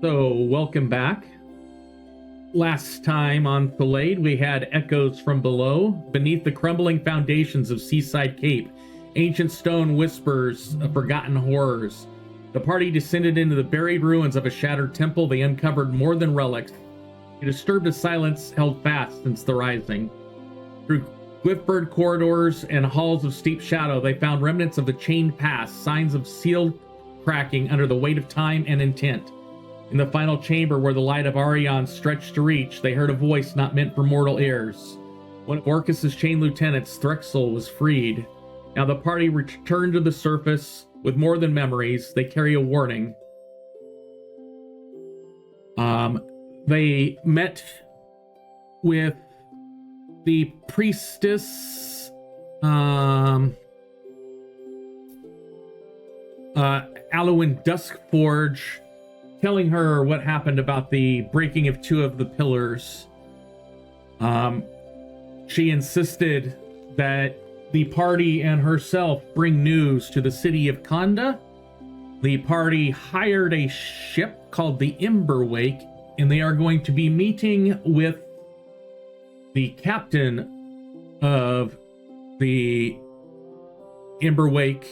So, welcome back. Last time on Filleted, we had echoes from below. Beneath the crumbling foundations of Seaside Cape, ancient stone whispers of forgotten horrors. The party descended into the buried ruins of a shattered temple. They uncovered more than relics. A disturbed silence held fast since the rising. Through cliff-bird corridors and halls of steep shadow, they found remnants of the chained past, signs of sealed cracking under the weight of time and intent. In the final chamber where the light of Arion stretched to reach, they heard a voice not meant for mortal ears. One of Orcus's chained lieutenants, Threxel, was freed. Now the party returned to the surface with more than memories. They carry a warning. They met with the priestess, Alwyn Duskforge, telling her what happened about the breaking of two of the pillars. She insisted that the party and herself bring news to the city of Kanda. The party hired a ship called the Emberwake, and they are going to be meeting with the captain of the Emberwake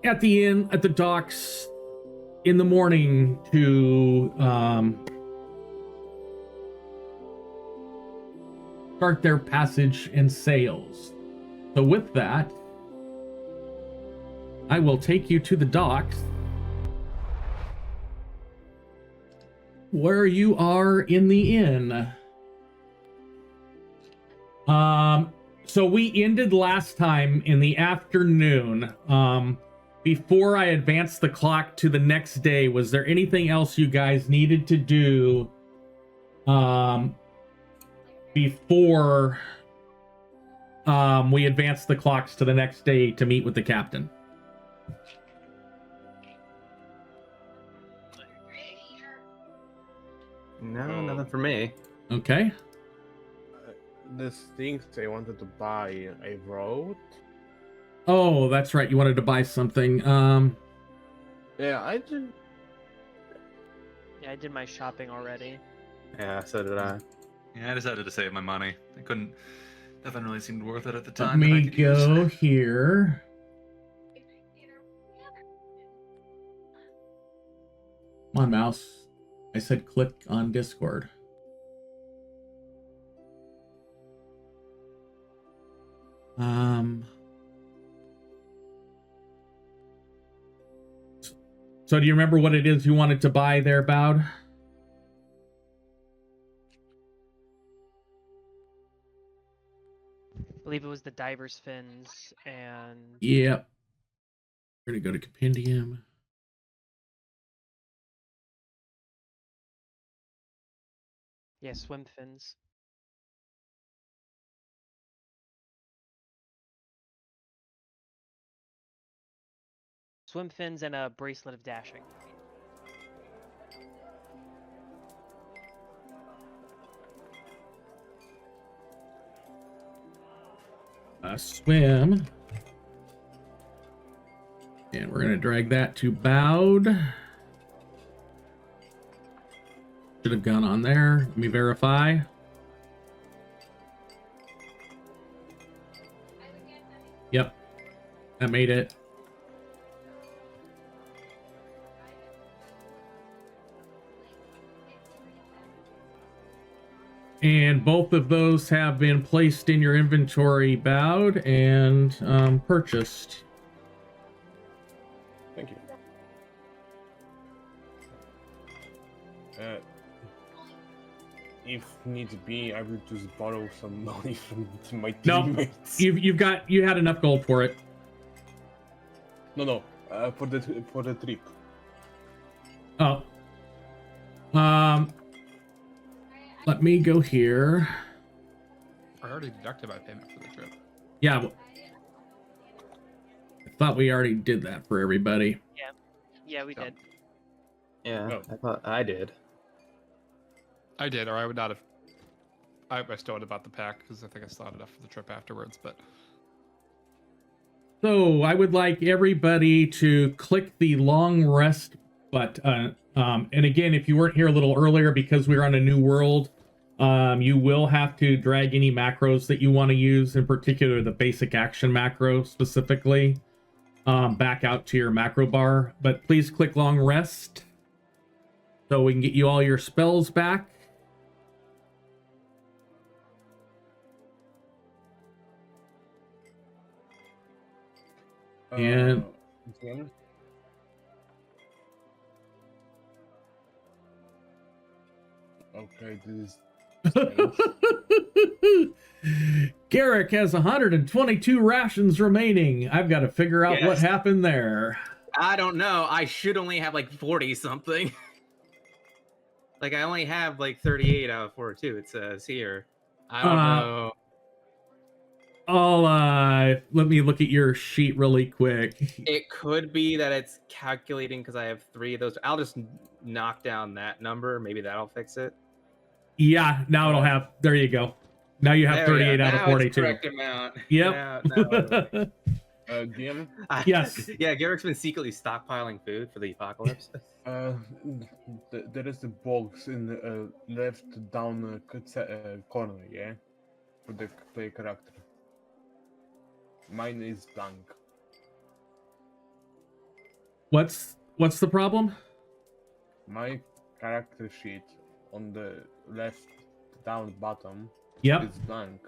at the inn, at the docks, in the morning to start their passage and sails. So with that, I will take you to the docks, where you are in the inn. So we ended last time in the afternoon. Before I advanced the clock to the next day, was there anything else you guys needed to do before we advanced the clocks to the next day to meet with the captain? No, nothing for me. Okay. This thing I wanted to buy, I wrote. Oh, that's right. You wanted to buy something. Yeah, I did. Yeah, I did my shopping already. Yeah, so did I. Yeah, I decided to save my money. I couldn't. Nothing really seemed worth it at the Let time. me go here. Come on, mouse. I said click on Discord. So do you remember what it is you wanted to buy there, Bowd? I believe it was the diver's fins and... Yep. We're gonna go to Compendium. Yeah, swim fins. Swim fins and a bracelet of dashing. Swim. And we're gonna drag that to Bowd. Should have gone on there. Let me verify. Yep. That made it. And both of those have been placed in your inventory, Bowed, and purchased. Thank you. If need be, I will just borrow some money from my teammates. No, you had enough gold for it. No, for the trip. Oh. Let me go here. I already deducted my payment for the trip. Yeah. I thought we already did that for everybody. Yeah, we did. Yeah, Oh. I thought I did. I did, or I would not have. I still would have bought the pack because I think I still had enough for the trip afterwards. But So I would like everybody to click the long rest button. And again, if you weren't here a little earlier, because we're on a new world, you will have to drag any macros that you want to use, in particular the basic action macro specifically, back out to your macro bar. But please click long rest so we can get you all your spells back. And Again? Okay, this is Garrick has 122 rations remaining. I've got to figure out what Yes. happened there. I don't know. I should only have like 40 something. Like I only have like 38 out of 42. It says here. I don't know. Let me look at your sheet really quick. It could be that it's calculating because I have 3 of those. I'll just knock down that number. Maybe that'll fix it. Yeah, now it'll have, there you go. Now you have There we 38 go. out of Now it's 42. correct amount. Yep. Now DM. Yes. Yeah, Garrick's been secretly stockpiling food for the apocalypse. There is a box in the left down corner, yeah, for the play character. Mine is blank. What's the problem? My character sheet on the left down bottom Yep. is blank.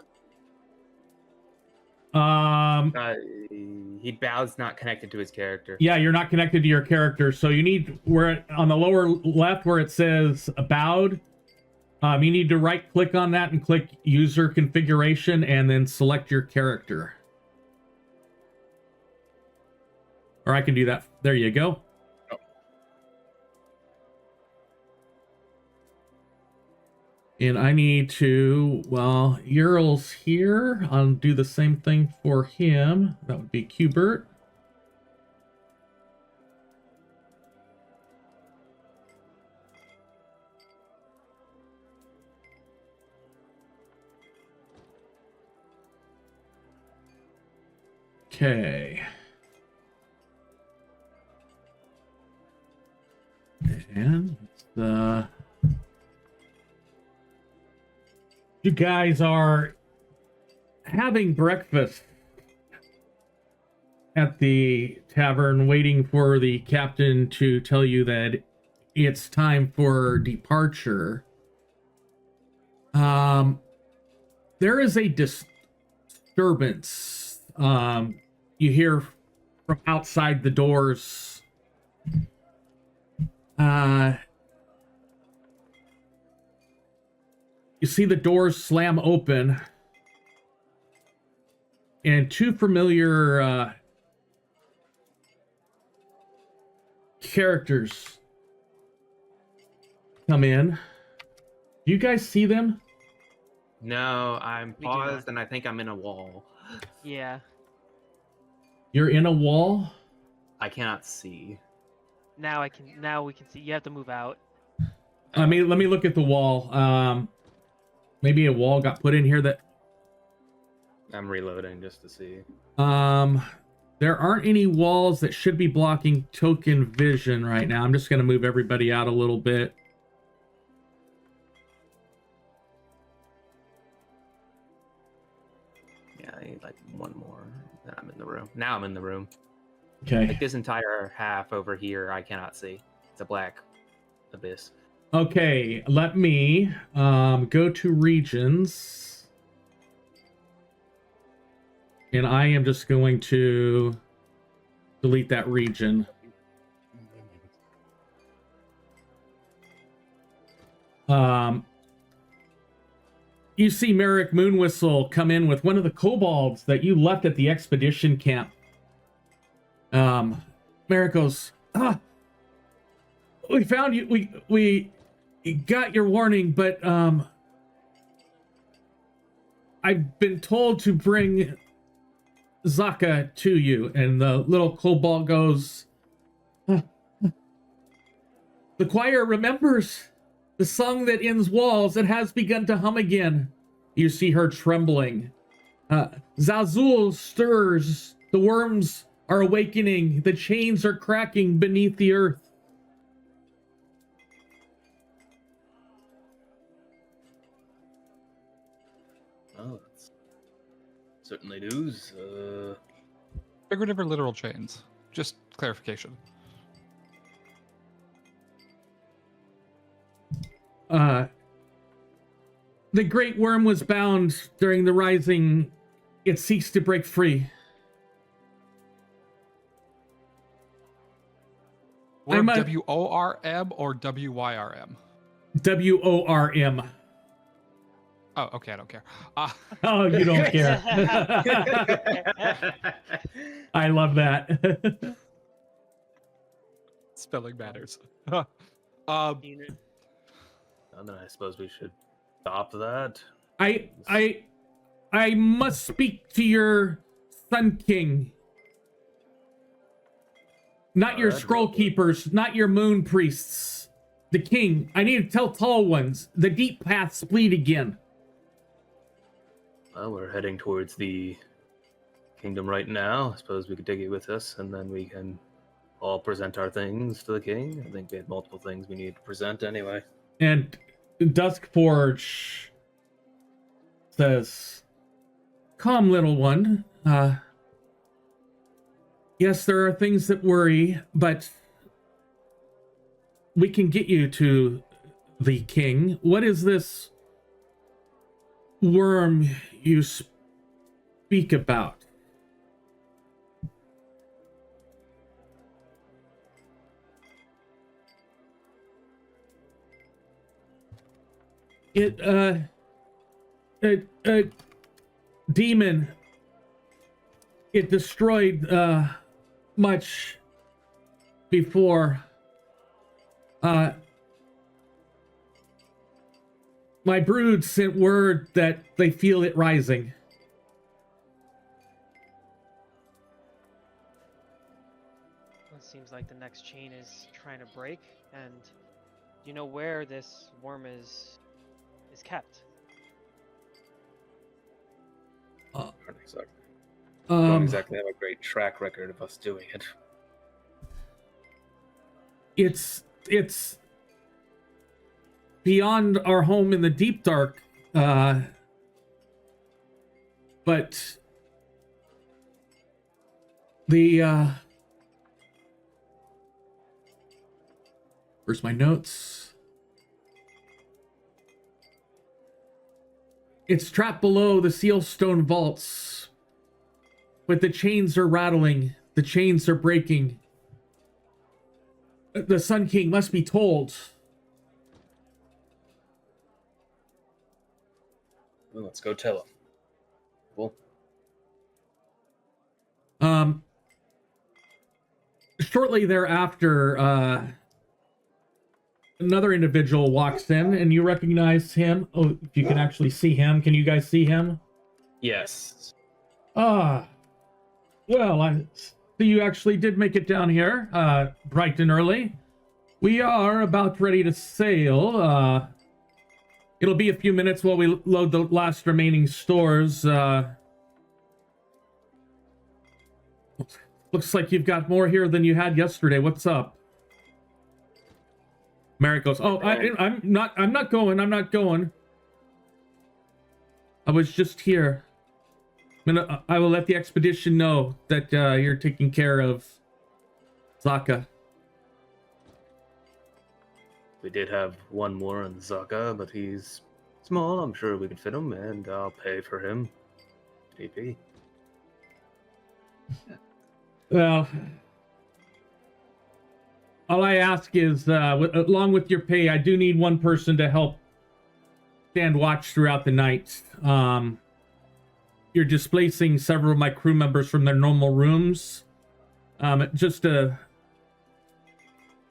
He bows not connected to his character. Yeah, you're not connected to your character, so you need, where on the lower left where it says about, you need to right click on that and click user configuration and then select your character. Or I can do that. There you go. And I need to, well, Ural's here. I'll do the same thing for him. That would be Qbert. Okay. And you guys are having breakfast at the tavern, waiting for the captain to tell you that it's time for departure. There is a disturbance. You hear from outside the doors. You see the doors slam open, and 2 familiar characters come in. Do you guys see them? No, I'm We do not. paused and I think I'm in a wall. Yeah. You're in a wall? I cannot see. Now I can. Now we can see. You have to move out. Let me look at the wall. Maybe a wall got put in here that... I'm reloading just to see. There aren't any walls that should be blocking token vision right now. I'm just going to move everybody out a little bit. Yeah, I need like one more. Then I'm in the room. Now I'm in the room. Okay. Like this entire half over here, I cannot see. It's a black abyss. Okay, let me go to regions. And I am just going to delete that region. You see Merrick Moonwhistle come in with one of the kobolds that you left at the expedition camp. Merrick goes, we found you. We got your warning, but I've been told to bring Zaka to you. And the little kobold goes, the choir remembers the song that ends walls. It has begun to hum again. You see her trembling. Zazul stirs The worms are awakening. The chains are cracking beneath the earth. Oh, that's certainly news. Figurative or literal chains? Just clarification. The great worm was bound during the rising. It seeks to break free. Worm WORM or WYRM? WORM. Oh, okay, I don't care. Oh, you don't care. I love that. Spelling matters. And then I suppose we should stop that. I must speak to your Sun King. Not your Alright, scroll well, keepers, not your moon priests. The king. I need to tell tall ones. The deep paths bleed again. Well, we're heading towards the kingdom right now. I suppose we could take it with us, and then we can all present our things to the king. I think we had multiple things we needed to present anyway. And Duskforge says, "Calm, little one. Yes, there are things that worry, but we can get you to the king. What is this worm you speak about?" A demon. It destroyed much before. My brood sent word that they feel it rising. It seems like the next chain is trying to break, and do you know where this worm is kept? Don't exactly have a great track record of us doing it. It's beyond our home in the deep dark, but the where's my notes? It's trapped below the sealstone vaults, but the chains are rattling. The chains are breaking. The Sun King must be told. Well, let's go tell him. Cool. Shortly thereafter, another individual walks in, and you recognize him. Oh, if you can actually see him. Can you guys see him? Yes. Well, I see you actually did make it down here, bright and early. We are about ready to sail. It'll be a few minutes while we load the last remaining stores. Looks like you've got more here than you had yesterday. What's up? Merrick goes, "Oh, I'm not going. I was just here. I will let the expedition know that you're taking care of Zaka." We did have one more in Zaka, but he's small. I'm sure we could fit him, and I'll pay for him. TP. Well, all I ask is, along with your pay, I do need one person to help stand watch throughout the night. You're displacing several of my crew members from their normal rooms.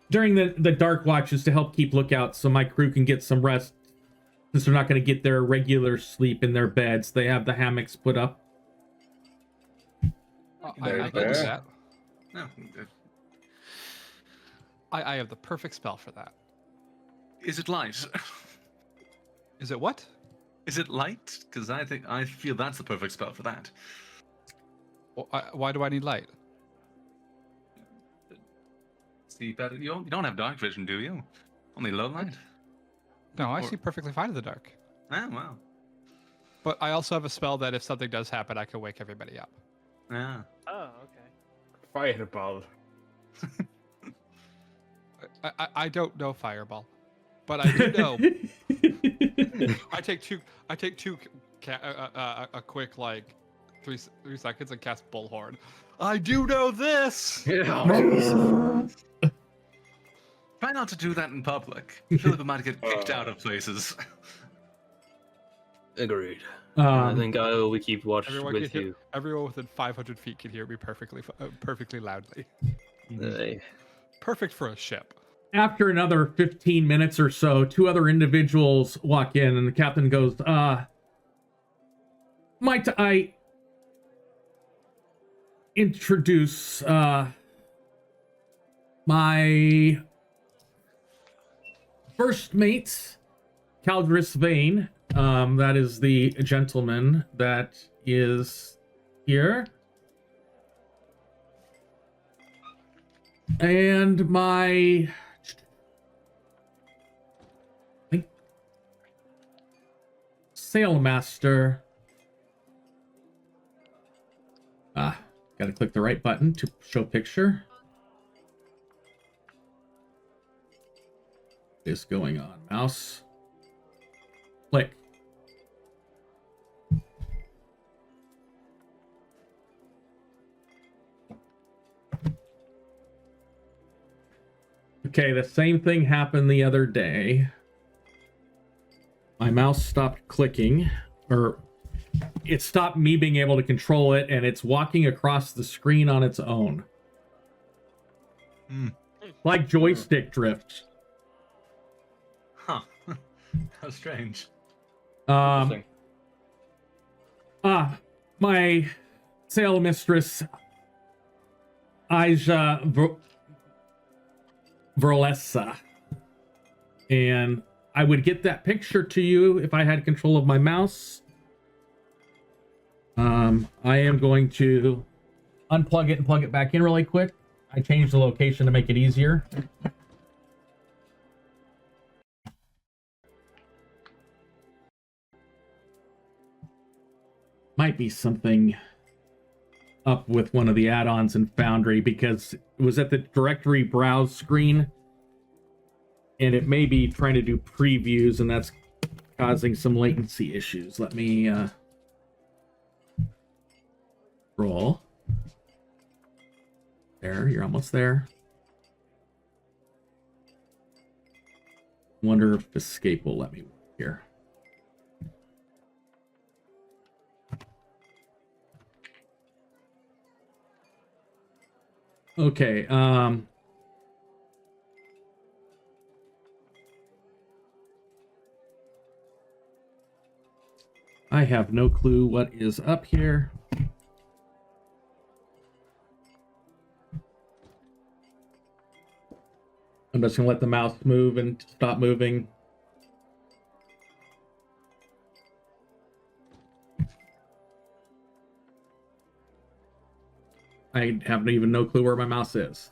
During the dark watches to help keep lookout so my crew can get some rest, since they're not going to get their regular sleep in their beds. They have the hammocks put up. I can do that. No, I have the perfect spell for that. is it light? Is it what? Is it light? Because I feel that's the perfect spell for that. Why do I need light? See better. You don't have dark vision, do you? Only low light. No, I Or- see perfectly fine in the dark. Ah, wow. But I also have a spell that if something does happen, I can wake everybody up. Yeah. Oh, okay. Fireball. I don't know fireball, but I do know. I take two. A quick like 3 seconds and cast bullhorn. I do know this. Try not to do that in public. Philip might get kicked out of places. Agreed. I Um, think we keep watch with you. Everyone within 500 feet can hear me perfectly loudly. Hey. Perfect for a ship. after another 15 minutes or so, 2 other individuals walk in, and the captain goes, might I introduce my first mate, Caldris Vane. That is the gentleman that is here. And my sailmaster. Gotta click the right button to show picture. What is going on? Mouse. Click. Okay, the same thing happened the other day. My mouse stopped clicking, or it stopped me being able to control it, and it's walking across the screen on its own. Like joystick drift. Huh. How strange. Interesting. My sail mistress, Aja Verlessa. And I would get that picture to you if I had control of my mouse. I am going to unplug it and plug it back in really quick. I changed the location to make it easier. Might be something up with one of the add-ons in Foundry, because it was at the directory browse screen, and it may be trying to do previews, and that's causing some latency issues. Let me roll. There, you're almost there. Wonder if escape will let me work here. Okay, I have no clue what is up here. I'm just gonna let the mouse move and stop moving. I have even no clue where my mouse is.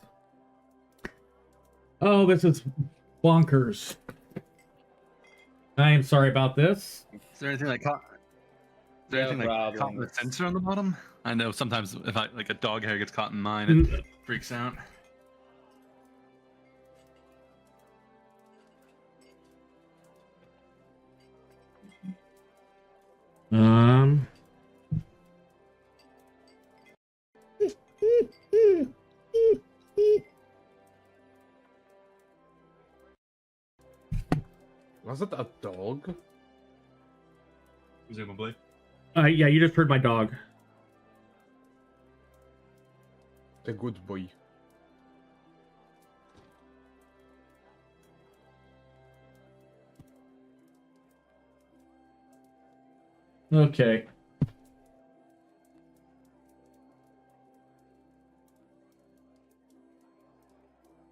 Oh, this is bonkers. I am sorry about this. Is there anything like caught? Is there No anything like caught in the problem. sensor on the bottom? I know sometimes if I like a dog hair gets caught in mine, it freaks out. Was it a dog? Presumably. Yeah, you just heard my dog. The good boy. Okay.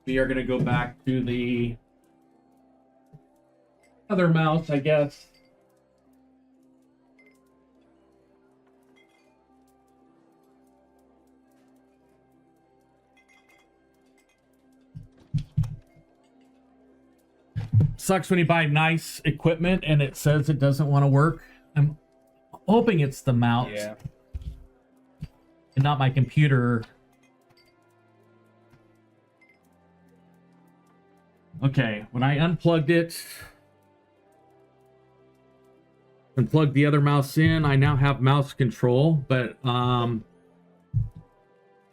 We are going to go back to the other mouse, I guess. Sucks when you buy nice equipment and it says it doesn't want to work. I'm hoping it's the mount Yeah. and not my computer. Okay, when I unplugged it and plugged the other mouse in, I now have mouse control, but I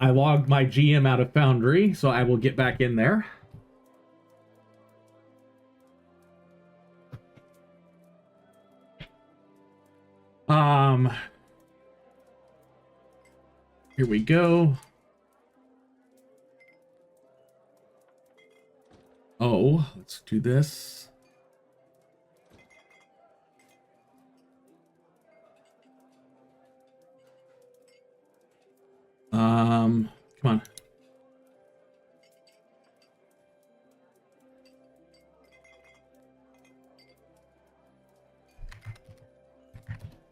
logged my GM out of Foundry, so I will get back in there. Here we go. Oh, let's do this. Come on.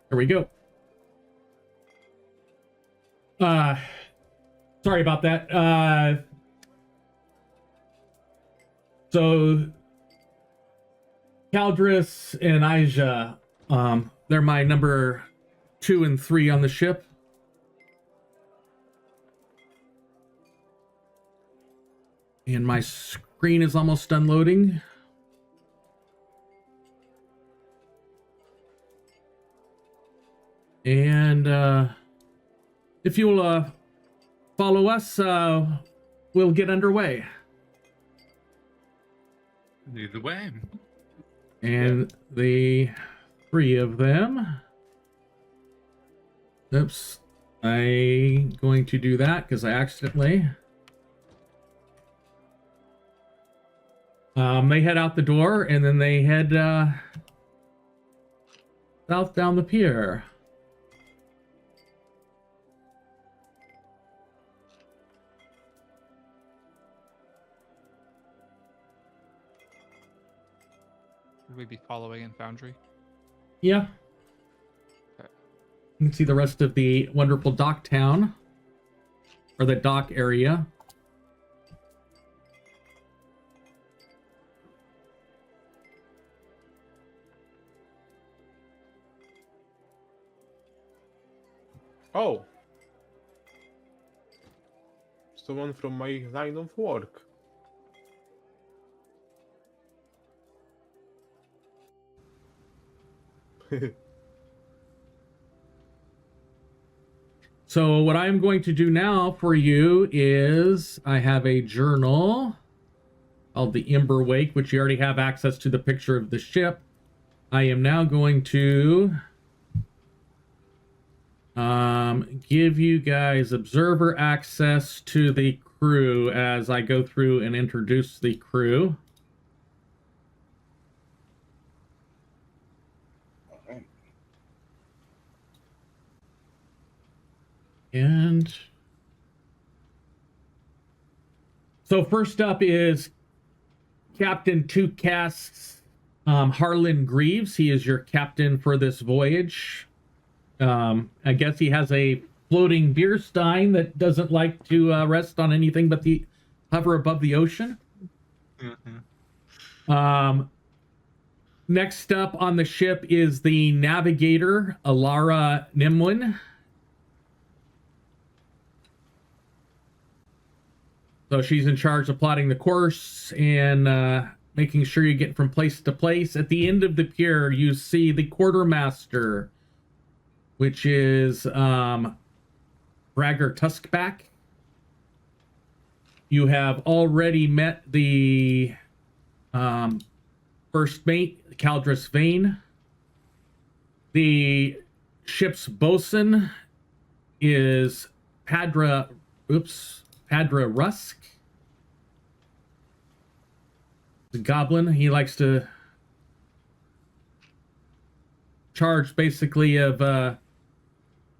Here we go. Sorry about that. So Caldris and Aija, they're my number 2 and 3 on the ship. And my screen is almost done loading. And if you'll follow us, we'll get underway. Either way. And the 3 of them. Oops. I'm going to do that because I accidentally. They head out the door and then they head south down the pier. Should we be following in Foundry? Yeah. Okay. You can see the rest of the wonderful dock town, or the dock area. Oh. Someone from my line of work. So what I'm going to do now for you is I have a journal called the Emberwake, which you already have access to the picture of the ship. I am now going to give you guys observer access to the crew as I go through and introduce the crew. And so first up is Captain Two Casks Harlan Greaves. He is your captain for this voyage. I guess he has a floating beer stein that doesn't like to rest on anything but the hover above the ocean. Next up on the ship is the navigator, Alara Nimwin. So she's in charge of plotting the course and making sure you get from place to place. At the end of the pier, you see the quartermaster, which is Bragger Tuskback. You have already met the first mate, Caldris Vane. The ship's bosun is Padra Rusk. The goblin, he likes to charge basically of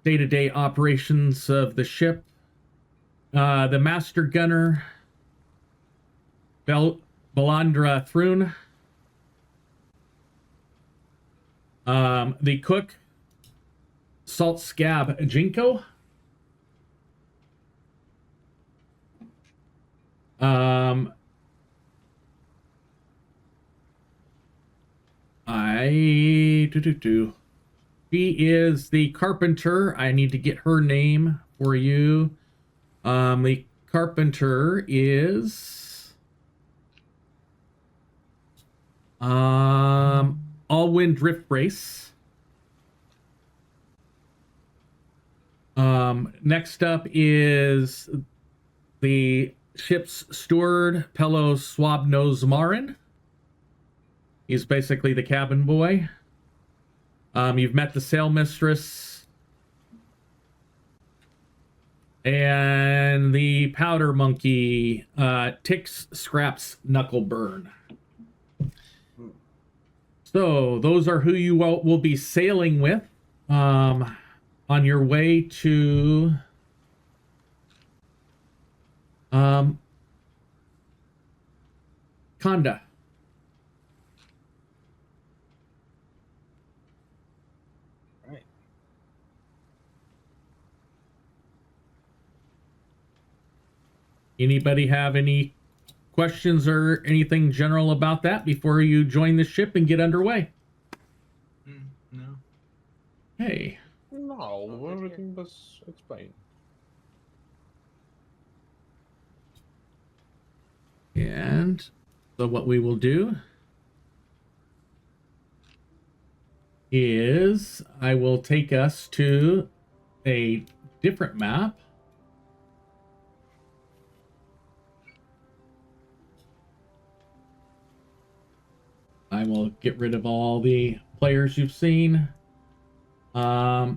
day-to-day operations of the ship. The master gunner, Belandra Thrun. The cook, Salt Scab Jinko. She is the carpenter. I need to get her name for you. The carpenter is Allwind Drift Brace. Next up is the ship's steward, Pello Swabnose Marin. He's basically the cabin boy. You've met the sail mistress. And the powder monkey, Tix Scraps Knuckleburn. So those are who you will be sailing with on your way to Kanda. Right. Anybody have any questions or anything general about that before you join the ship and get underway? No. Hey. No, everything was explained. And so what we will do is I will take us to a different map. I will get rid of all the players you've seen. I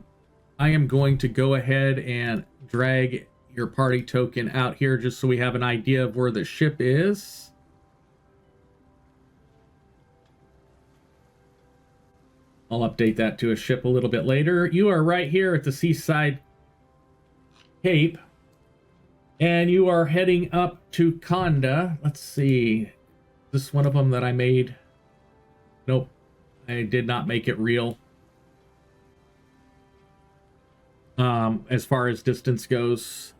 am going to go ahead and drag your party token out here just so we have an idea of where the ship is. I'll update that to a ship a little bit later. You are right here at the Seaside Cape, and you are heading up to Kanda. Let's see. Is this one of them that I made? Nope. I did not make it real. As far as distance goes.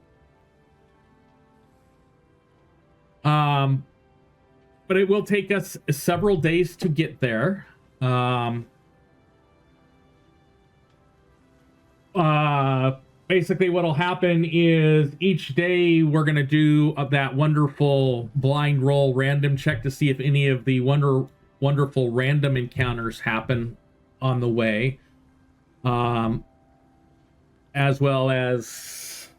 But it will take us several days to get there. Basically what'll happen is each day we're going to do that wonderful blind roll random check to see if any of the wonderful random encounters happen on the way. As well as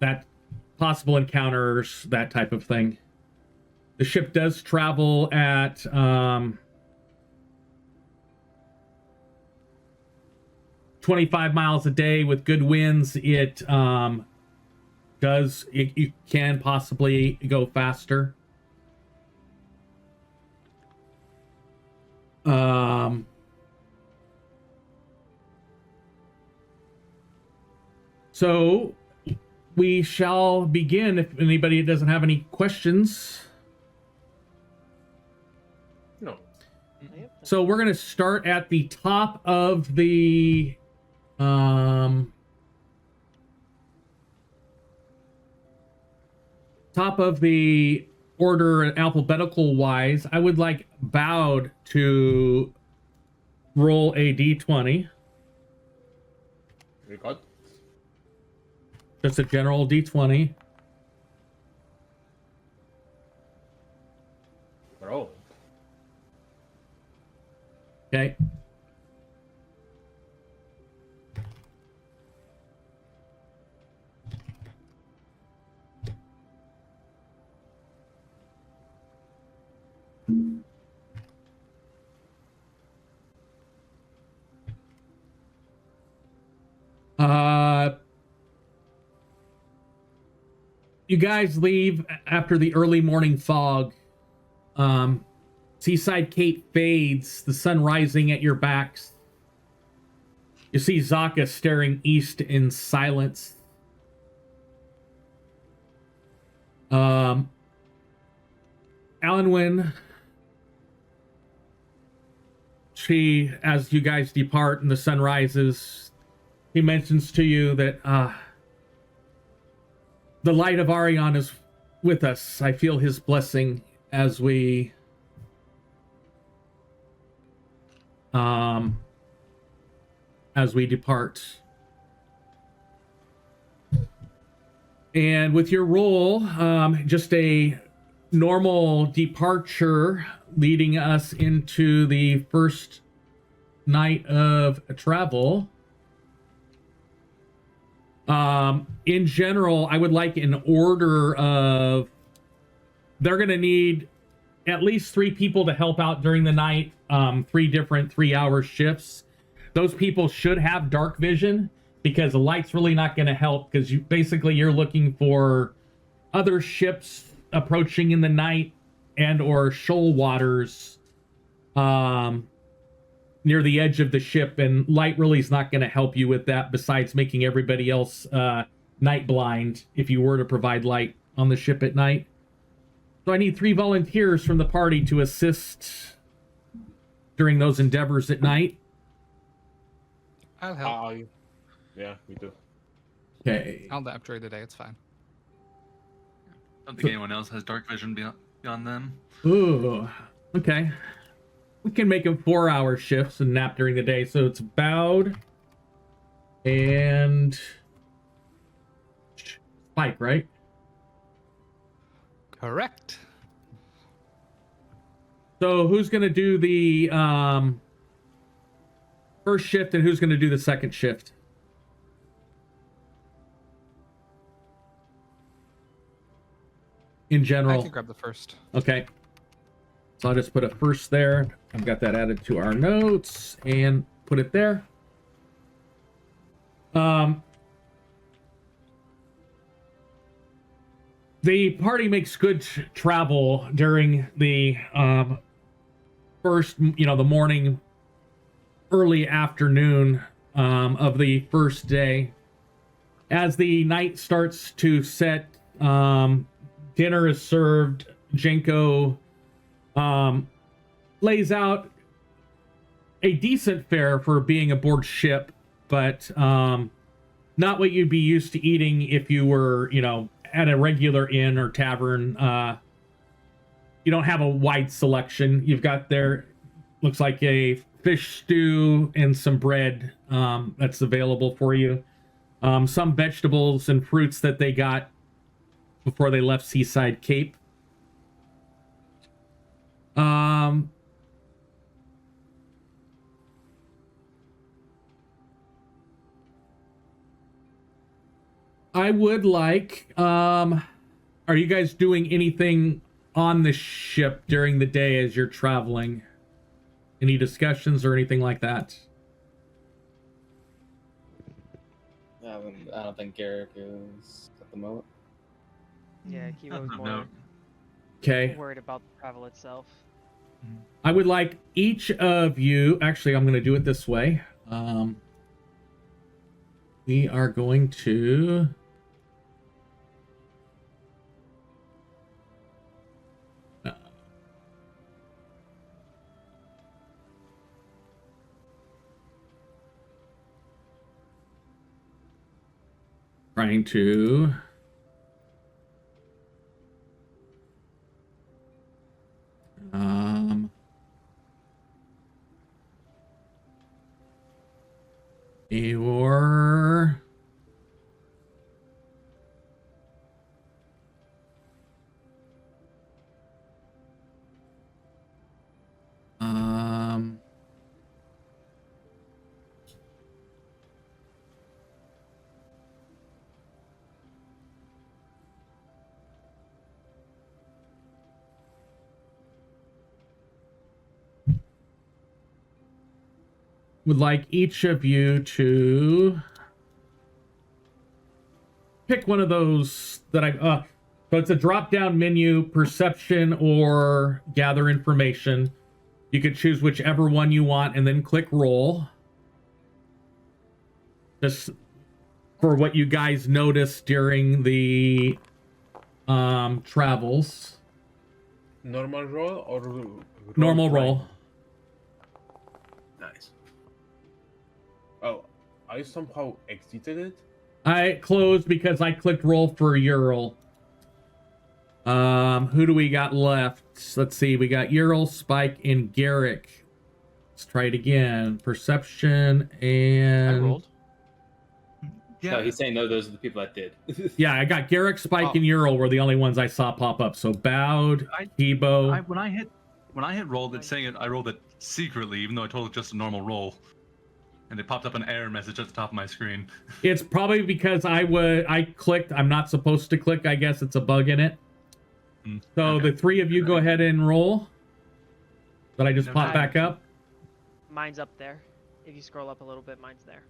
that possible encounters, that type of thing. The ship does travel at 25 miles a day with good winds. It can possibly go faster. So we shall begin if anybody doesn't have any questions. No. Yep. So we're going to start at the top of the order alphabetical wise. I would like Bowed to roll a d20. We got Just a general d20. roll. Okay. You guys leave after the early morning fog. Seaside Cape fades, the sun rising at your backs. You see Zaka staring east in silence. Alanwin, as you guys depart and the sun rises, he mentions to you that the light of Arion is with us. I feel his blessing as we depart. And with your roll, just a normal departure leading us into the first night of travel. In general, I would like an order of, they're going to need at least 3 people to help out during the night, 3 different 3-hour shifts. Those people should have dark vision, because the light's really not going to help, because you're looking for other ships approaching in the night and or shoal waters near the edge of the ship, and light really is not going to help you with that, besides making everybody else night blind if you were to provide light on the ship at night. So I need 3 volunteers from the party to assist during those endeavors at night. I'll help. Yeah, me too. Okay. I'll nap during the day. It's fine. I don't think anyone else has dark vision beyond them. Ooh, okay. We can make them 4-hour shifts and nap during the day. So it's Bowed and Spike, right? Correct. So who's going to do the first shift and who's going to do the second shift? In I general. can grab the first. Okay. So I'll just put a first there. I've got that added to our notes and put it there. The party makes good travel during the first, the morning, early afternoon of the first day. As the night starts to set, dinner is served. Jenko lays out a decent fare for being aboard ship, but not what you'd be used to eating if you were, at a regular inn or tavern. You don't have a wide selection. You've got there, looks like a fish stew and some bread that's available for you. Some vegetables and fruits that they got before they left Seaside Cape. I would like, are you guys doing anything on the ship during the day as you're traveling? Any discussions or anything like that? I don't think Garrick is at the moment. Yeah, he was No, more no. Okay. worried about the travel itself. I would like each of you, actually, I'm going to do it this way. We are going to... trying to your would like each of you to pick one of those that so it's a drop-down menu, perception or gather information. You could choose whichever one you want and then click roll. Just for what you guys noticed during the travels. Normal roll or Normal twice? roll. Nice. Oh, I somehow exited it. I closed because I clicked roll for Ural. Who do we got left? Let's see. We got Ural, Spike, and Garrick. Let's try it again. Perception and I rolled. Yeah, No, he's saying no. Those are the people that did. yeah, I got Garrick, Spike, Oh. and Ural were the only ones I saw pop up. So Bowed, Tebow. when I hit roll, it's saying I rolled it secretly, even though I told it just a normal roll, and it popped up an error message at the top of my screen. It's probably because I clicked. I'm not supposed to click. I guess it's a bug in it. So Okay. the three of you go ahead and roll. But I just No, pop I- back up. Mine's up there. If you scroll up a little bit, mine's there.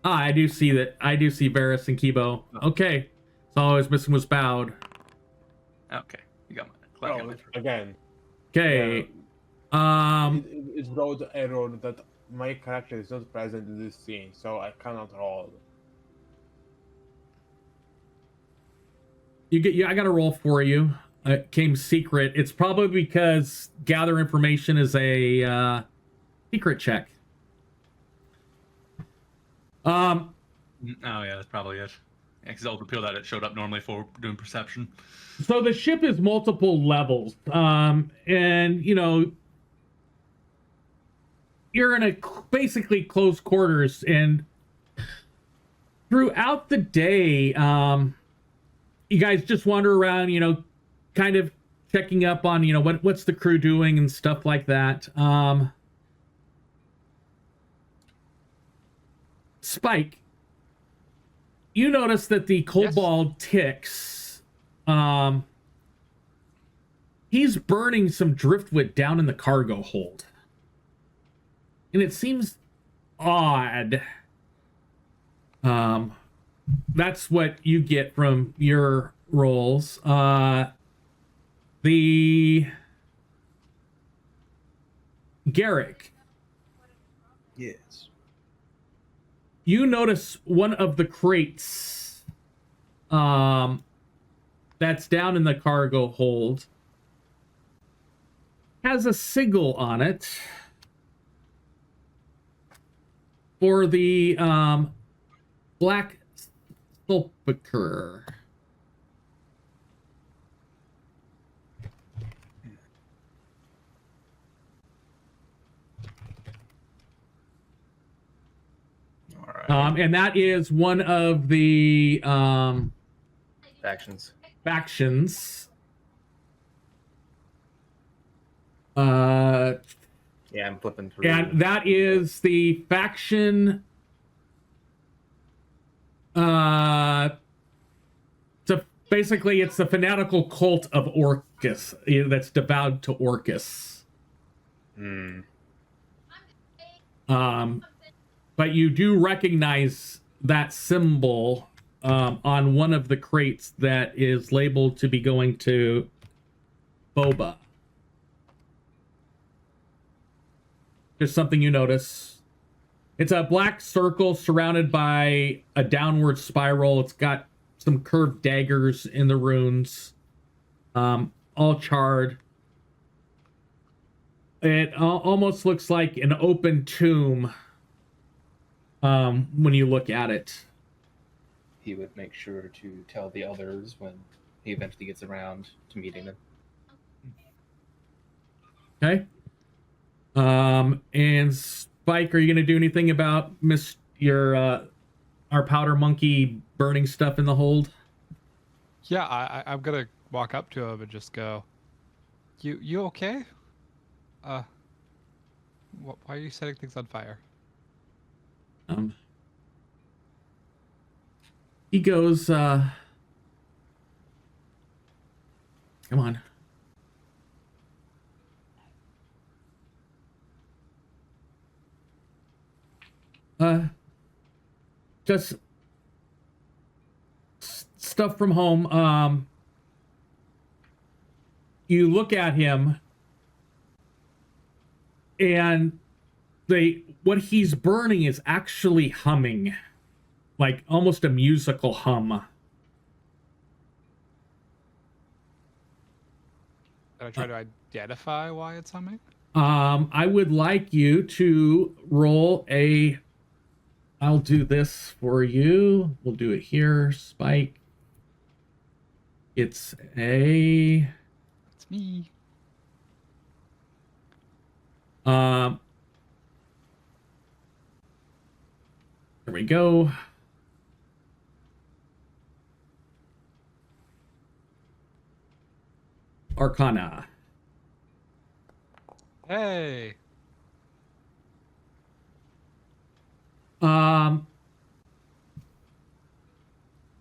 Ah, I do see that. I do see Varys and Kibo. Okay. So all I was missing was Bowed. Okay, you got my. Glad I got Oh, my again. Okay. It wrote the error that my character is not present in this scene, so I cannot roll. I got a roll for you. It came secret. It's probably because gather information is a secret check. Oh yeah, that's probably it. Yeah, because all the people that it showed up normally for doing perception. So the ship is multiple levels. And you know, you're in a basically close quarters, and throughout the day, you guys just wander around, you know, kind of checking up on, you know, what's the crew doing and stuff like that. Spike, you notice that the kobold ticks, he's burning some driftwood down in the cargo hold. And it seems odd. That's what you get from your rolls. The Garrick, Yes. you notice one of the crates that's down in the cargo hold has a sigil on it for the Black Sepulchre. All right. And that is one of the Factions. factions. Yeah, I'm flipping through. And that is the faction. So basically, it's the fanatical cult of Orcus that's devout to Orcus. Hmm. But you do recognize that symbol on one of the crates that is labeled to be going to Boba. Just something you notice. It's a black circle surrounded by a downward spiral. It's got some curved daggers in the runes, all charred. It almost looks like an open tomb when you look at it. He would make sure to tell the others when he eventually gets around to meeting them. Okay. And Spike, are you going to do anything about our powder monkey burning stuff in the hold? Yeah, I'm gonna walk up to him and just go, "You okay? Why are you setting things on fire?" He goes, come on. Just stuff from home. You look at him, and what he's burning is actually humming, like almost a musical hum. And I try to identify why it's on me. I would like you to roll a. I'll do this for you. We'll do it here. Spike. It's a. It's me. There we go. Arcana. Hey.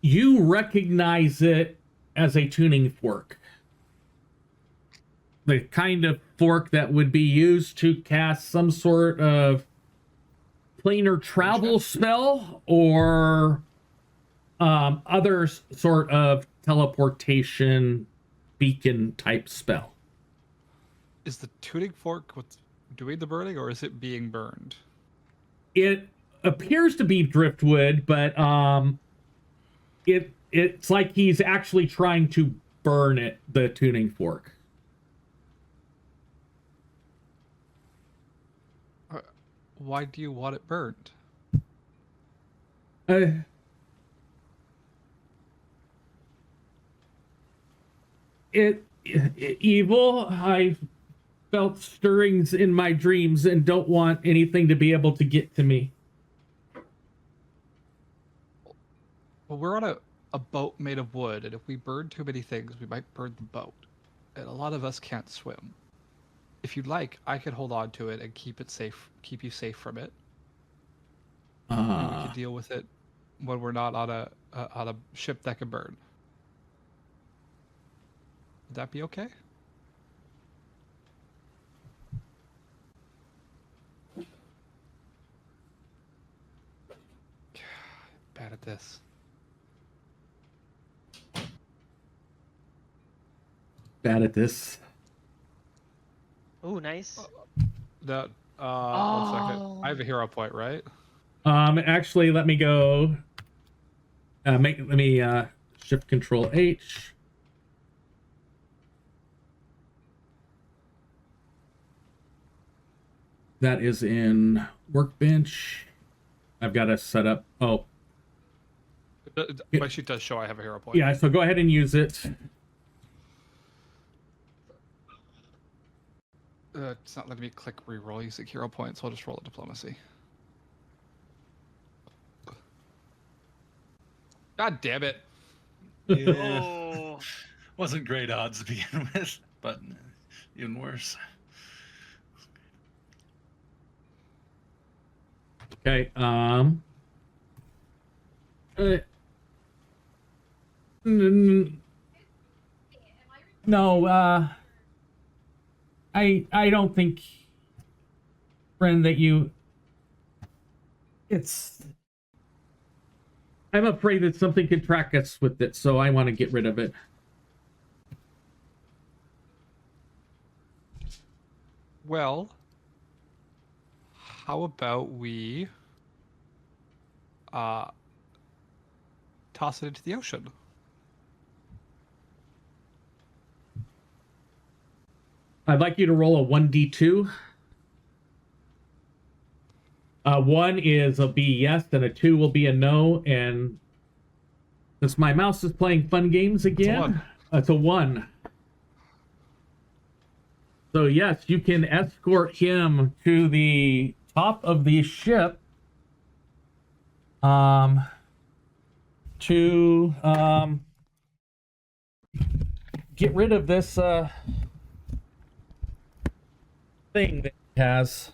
You recognize it as a tuning fork. The kind of fork that would be used to cast some sort of planar travel spell or other sort of teleportation beacon type spell. Is the tuning fork what's doing the burning, or is it being burned? It appears to be driftwood, but it's like he's actually trying to burn it, the tuning fork. Why do you want it burned? Evil. I felt stirrings in my dreams and don't want anything to be able to get to me. Well, we're on a boat made of wood, and if we burn too many things, we might burn the boat. And a lot of us can't swim. If you'd like, I could hold on to it and keep it safe, keep you safe from it. And we can deal with it when we're not on a ship that can burn. Would that be okay? Bad at this. Bad at this. Oh, nice. That 1 second. I have a hero point, right? Actually, let me go. Let me shift Control H. That is in Workbench. I've got to set up. Oh, My sheet does show I have a hero point. yeah. So go ahead and use it. It's not letting me click reroll using hero points, so I'll just roll a diplomacy. God damn it. Yeah. Oh. Wasn't great odds to begin with, but even worse. Okay. No. I don't think, friend, that you. I'm afraid that something could track us with it, so I want to get rid of it. Well, how about we toss it into the ocean? I'd like you to roll a 1d2. 1 is a be yes, and a 2 will be a no. And since my mouse is playing fun games again, it's a 1. So yes, you can escort him to the top of the ship. To get rid of this thing that he has.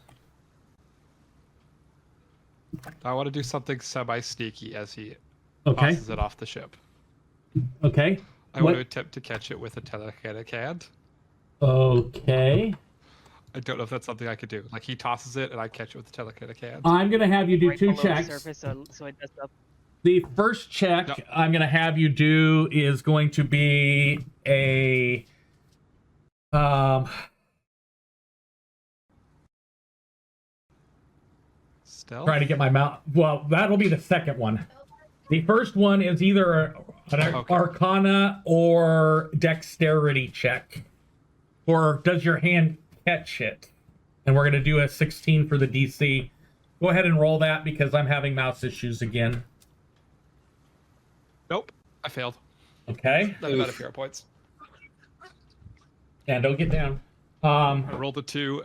I want to do something semi-sneaky as he Okay. tosses it off the ship. Okay. I want to attempt to catch it with a telekinetic hand. Okay. I don't know if that's something I could do. Like, he tosses it and I catch it with a telekinetic hand. I'm going to have you do Right 2 below the checks. surface, so it does up. The first check Yep. I'm going to have you do is going to be a Stealth? trying to get my mouth. Well, that'll be the second one. The first one is either an Okay. Arcana or Dexterity check. or does your hand catch it? And we're going to do a 16 for the DC. Go ahead and roll that because I'm having mouse issues again. Nope, I failed. Okay. Not about a few points. And don't get down. I rolled a 2.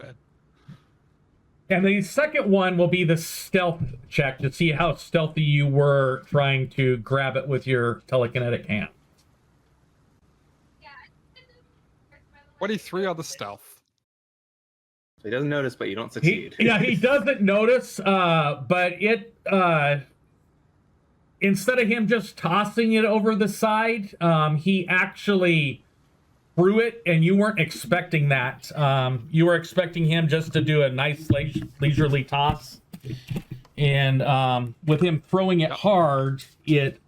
And the second one will be the stealth check to see how stealthy you were trying to grab it with your telekinetic hand. 23 on the stealth. So he doesn't notice, but you don't succeed. He doesn't notice, but it instead of him just tossing it over the side, he actually threw it, and you weren't expecting that. You were expecting him just to do a nice leisurely toss, and with him throwing it hard, it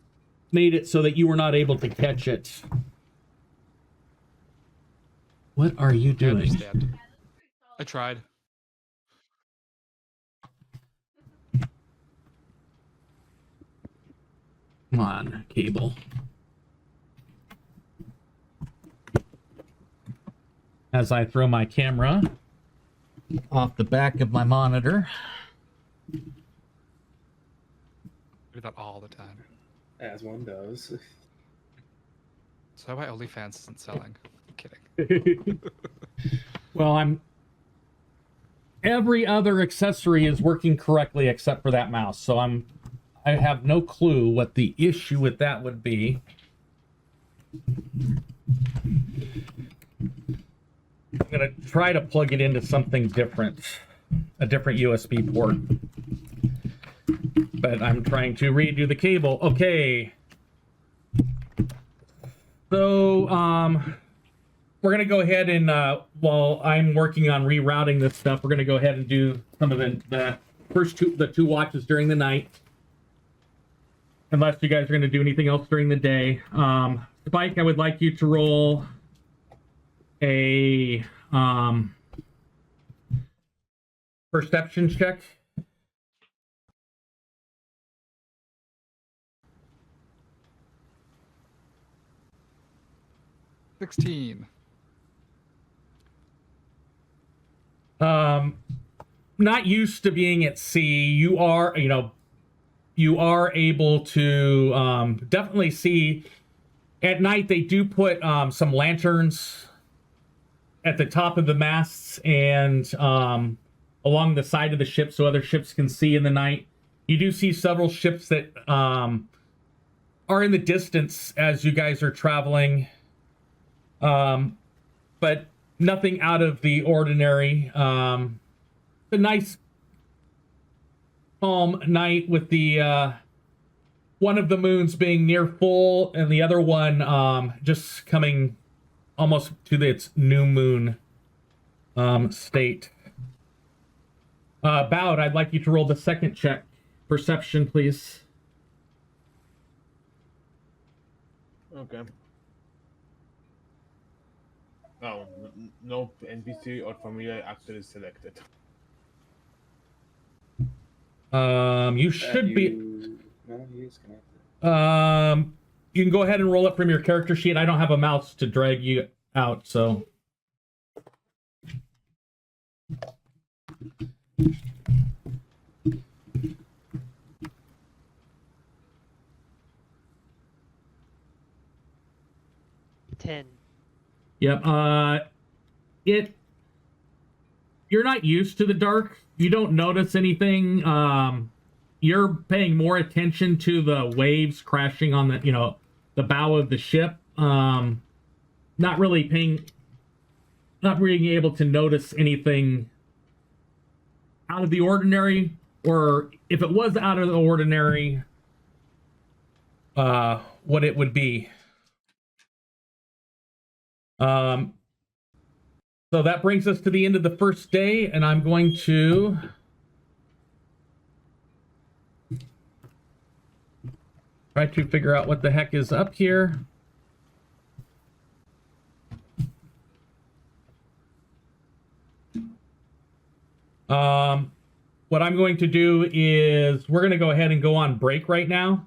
made it so that you were not able to catch it. What are you I doing? understand. I tried. Come on, cable. As I throw my camera off the back of my monitor. Do that all the time. As one does. So my OnlyFans isn't selling. I'm kidding. Well, every other accessory is working correctly except for that mouse, so I have no clue what the issue with that would be. I'm gonna try to plug it into something different, a different USB port. But I'm trying to redo the cable. Okay. So, we're gonna go ahead and while I'm working on rerouting this stuff, we're gonna go ahead and do some of the first two watches during the night. Unless you guys are gonna do anything else during the day. Spike, I would like you to roll a perception check. $16. Not used to being at sea. You are able to definitely see. At night, they do put some lanterns at the top of the masts and along the side of the ship so other ships can see in the night. You do see several ships that are in the distance as you guys are traveling, but nothing out of the ordinary. A nice calm night with the one of the moons being near full and the other one just coming almost to its new moon state. Bowed, I'd like you to roll the second check. Perception, please. Okay. Oh, no NPC or familiar actor is selected. You should be. No, he is connected. You can go ahead and roll it from your character sheet. I don't have a mouse to drag you out, so. $10. Yep. You're not used to the dark. You don't notice anything. You're paying more attention to the waves crashing on the bow of the ship. Not being able to notice anything out of the ordinary, or if it was out of the ordinary, what it would be. So that brings us to the end of the first day, and I'm going to try to figure out what the heck is up here. What I'm going to do is we're going to go ahead and go on break right now.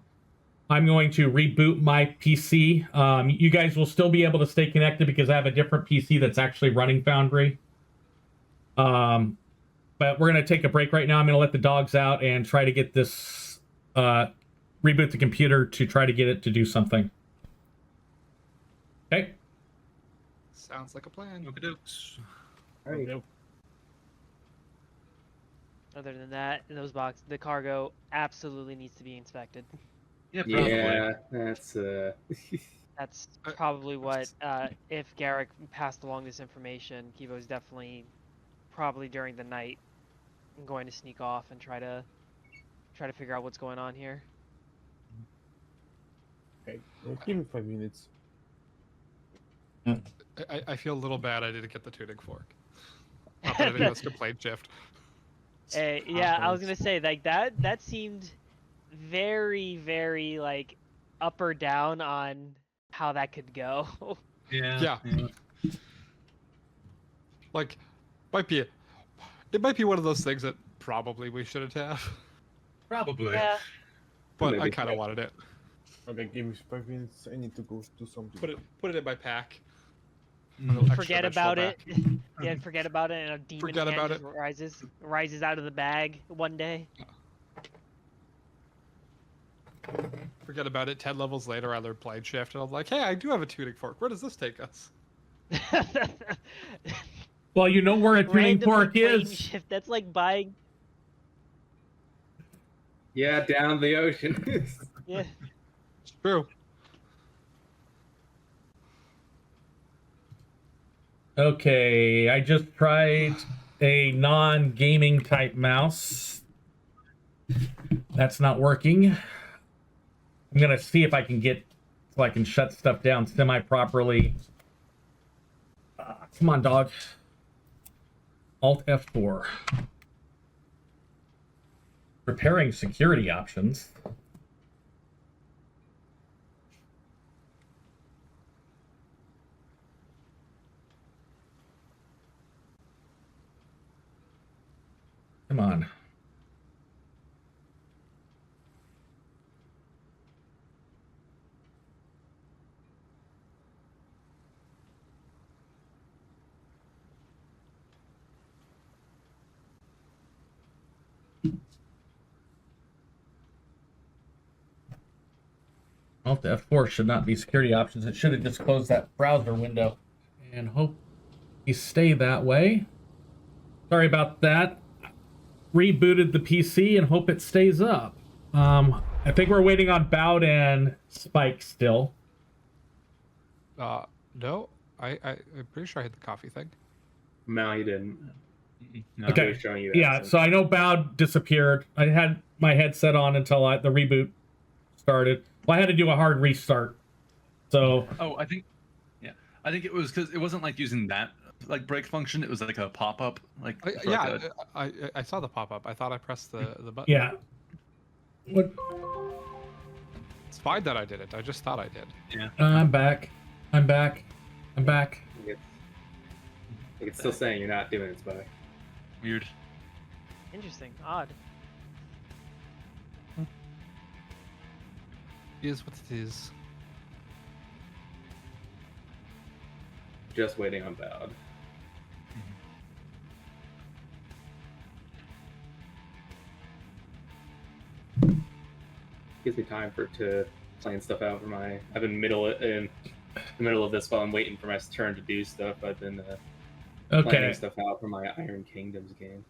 I'm going to reboot my PC. You guys will still be able to stay connected because I have a different PC that's actually running Foundry. But we're going to take a break right now. I'm going to let the dogs out and try to get this, reboot the computer to try to get it to do something. Okay. Sounds like a plan. Okey-dokes. Alright. Other than that, in those boxes, the cargo absolutely needs to be inspected. Yeah, probably. Yeah, that's That's probably what, if Garrick passed along this information, Kivo's definitely, probably during the night, going to sneak off and try to figure out what's going on here. Okay, give me 5 minutes. I feel a little bad I didn't get the tuning fork. Not that anything was complaint shift. Yeah, I was gonna say like that seemed very, very like up or down on how that could go. Yeah. Like, it might be one of those things that probably we shouldn't have, Probably. Yeah. but I Maybe. kind of wanted it. Okay, give me 5 minutes. I need to go do something. Put it in my pack. Mm. Little extra Forget vegetable about it. pack. Yeah, forget about it, and a demon Forget hand about just rises out of the bag one day. Forget about it. 10 levels later, I learned plane shift, and I'm like, hey, I do have a tuning fork. Where does this take us? Well, you know where a tuning Randomly fork plane is. shift. That's like buying. yeah, down the ocean. Yeah. It's true. Okay, I just tried a non-gaming type mouse. That's not working. I'm gonna see if I can get so I can shut stuff down semi-properly. Come on, dog. Alt F4. Preparing security options. Come on. Alt F4 should not be security options. It should have just closed that browser window. And hope you stay that way. Sorry about that. Rebooted the PC and hope it stays up. I think we're waiting on Bout and Spike still. No, I'm pretty sure I hit the coffee thing. no, you didn't. No. Okay. It was showing you Yeah, absent. so I know Bout disappeared. I had my headset on until the reboot started. Well, I had to do a hard restart. So Oh, I think it was because it wasn't like using that like break function. It was like a pop up. Like for Yeah, like I saw the pop up. I thought I pressed the button. yeah. What? It's fine that I did it. I just thought I did. I'm back. I'm back. I'm back. It's still saying you're not doing it, Spy. weird. Interesting. Odd. It is what it is. Just waiting on Bowd. Gives me time to plan stuff out for my. I've been in the middle of this while I'm waiting for my turn to do stuff. I've been Okay. planning stuff out for my Iron Kingdoms game.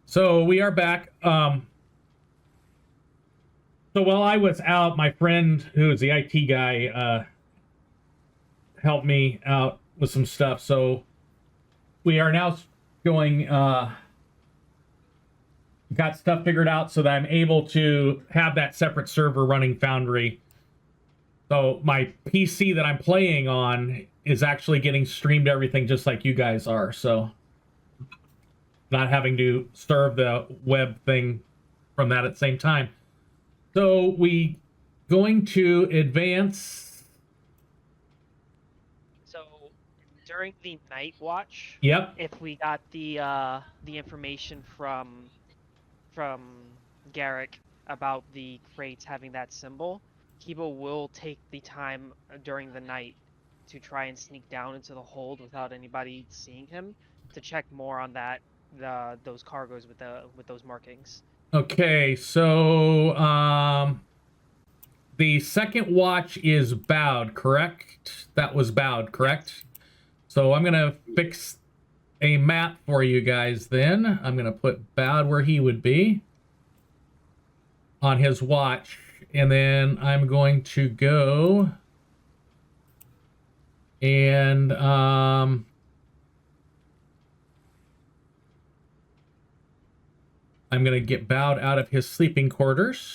So we are back. So while I was out, my friend, who is the IT guy, helped me out with some stuff. So we are now going, got stuff figured out so that I'm able to have that separate server running Foundry. So my PC that I'm playing on is actually getting streamed everything just like you guys are. So not having to serve the web thing from that at the same time. So we going to advance. So during the night watch, Yep. if we got the information from Garrick about the crates having that symbol, Kibo will take the time during the night to try and sneak down into the hold without anybody seeing him to check more on those cargoes with those markings. Okay, so the second watch is bowed, correct? That was bowed, correct? So I'm gonna fix a map for you guys then. I'm gonna put bowed where he would be on his watch, and then I'm going to go and I'm gonna get bowed out of his sleeping quarters,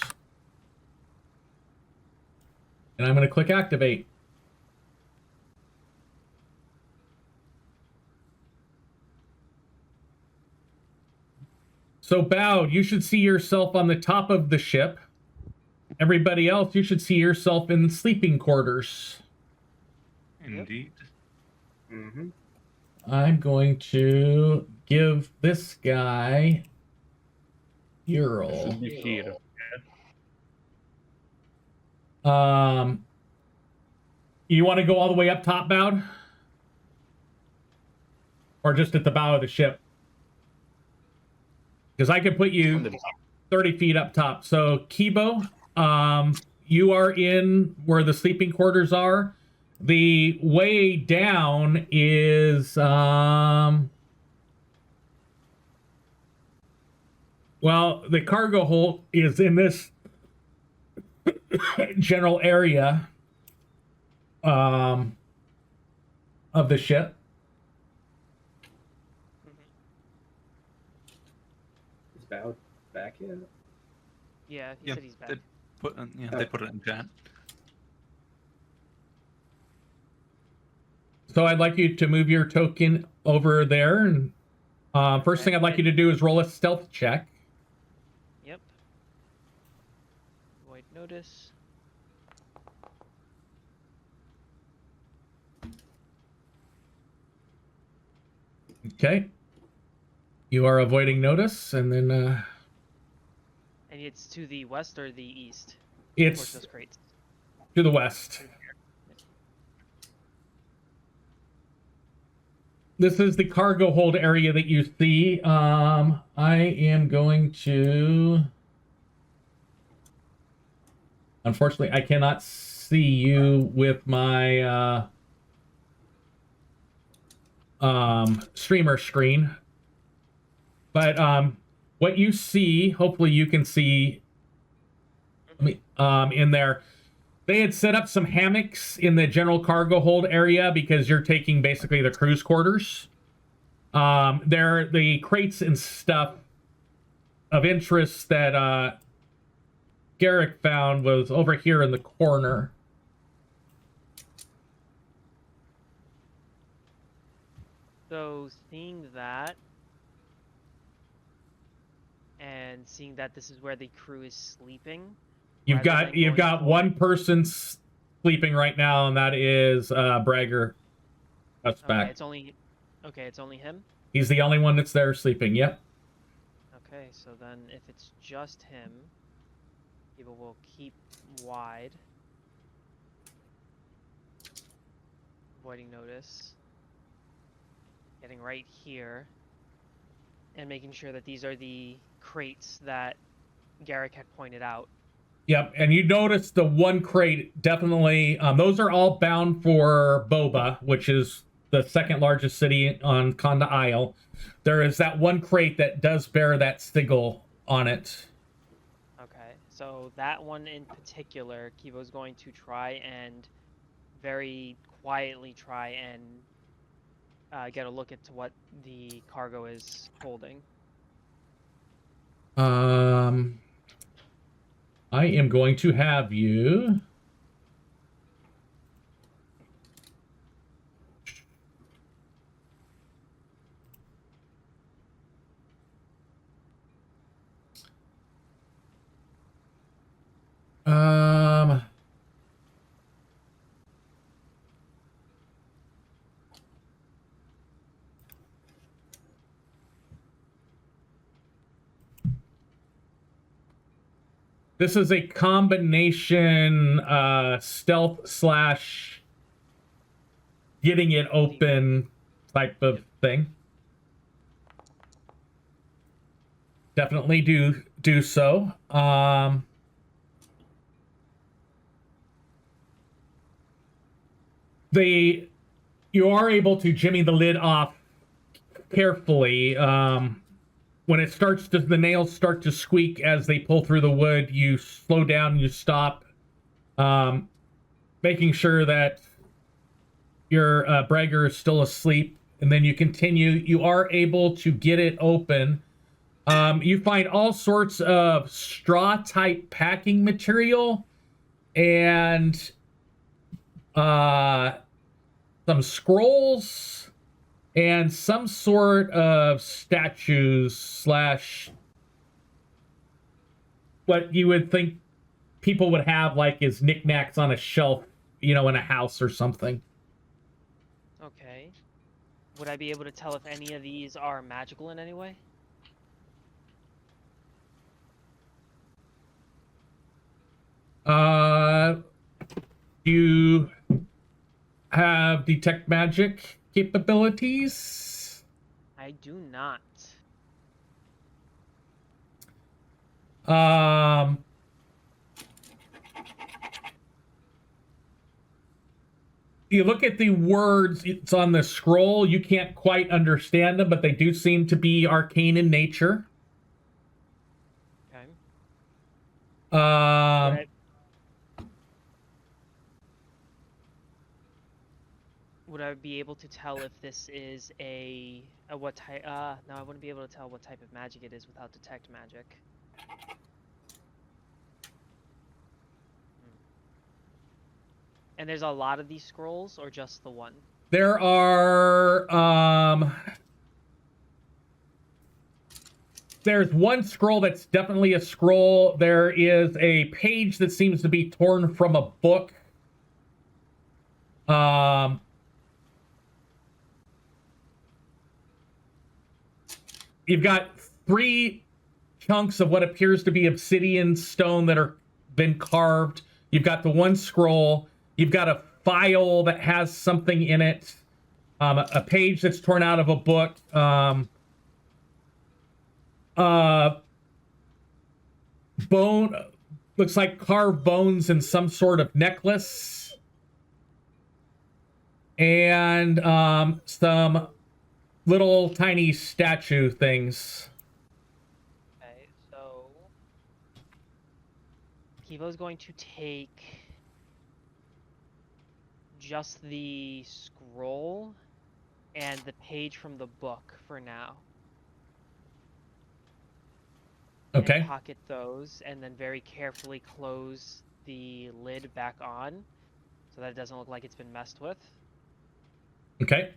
and I'm gonna click activate. So bowed, you should see yourself on the top of the ship. Everybody else, you should see yourself in the sleeping quarters. Indeed. Mm-hmm. I'm going to give this guy Ural. Should be here. You want to go all the way up top, bowed? Or just at the bow of the ship? Because I can put you 30 feet up top. So, Kibo, you are in where the sleeping quarters are. The way down is, well, the cargo hold is in this general area of the ship. Is Bowed back yet? Yeah, he Yeah, said he's back. they put it in chat. So I'd like you to move your token over there, and first thing I'd like you to do is roll a stealth check. Yep. Void notice. Okay. You are avoiding notice, and then And it's to the west or the east? it's Towards those crates. to the west. This is the cargo hold area that you see. I am going to... Unfortunately, I cannot see you with my streamer screen. But what you see, hopefully you can see in there. They had set up some hammocks in the general cargo hold area because you're taking basically the crew's quarters. There, the crates and stuff of interest that Garrick found was over here in the corner. So seeing that, and seeing that this is where the crew is sleeping. You've got one person sleeping right now, and that is Bragger. That's back. It's only him. He's the only one that's there sleeping. Yep. Okay, so then if it's just him, people will keep wide, avoiding notice, getting right here, and making sure that these are the crates that Garrick had pointed out. Yep, and you notice the one crate definitely. Those are all bound for Boba, which is the second largest city on Kanda Isle. There is that one crate that does bear that sigil on it. Okay, so that one in particular, Kibo's going to try and very quietly try and get a look into what the cargo is holding. I am going to have you... This is a combination stealth slash getting it open type of thing. Definitely do so. You are able to jimmy the lid off carefully. When it starts to, the nails start to squeak as they pull through the wood, you slow down, you stop, making sure that your bragger is still asleep, and then you continue. You are able to get it open. You find all sorts of straw-type packing material and some scrolls and some sort of statues slash what you would think people would have like as knickknacks on a shelf, you know, in a house or something. Okay. Would I be able to tell if any of these are magical in any way? You have detect magic capabilities? I do not. You look at the words, it's on the scroll, you can't quite understand them, but they do seem to be arcane in nature. Okay. Would I be able to tell if this is a what type? No, I wouldn't be able to tell what type of magic it is without detect magic. And there's a lot of these scrolls, or just the one? There are there's one scroll that's definitely a scroll. There is a page that seems to be torn from a book. You've got 3 chunks of what appears to be obsidian stone that are been carved. You've got the one scroll. You've got a file that has something in it. A page that's torn out of a book. Bone, looks like carved bones in some sort of necklace. And some little tiny statue things. Okay, so Kivo's going to take just the scroll and the page from the book for now. Okay. And pocket those, and then very carefully close the lid back on, so that it doesn't look like it's been messed with. Okay.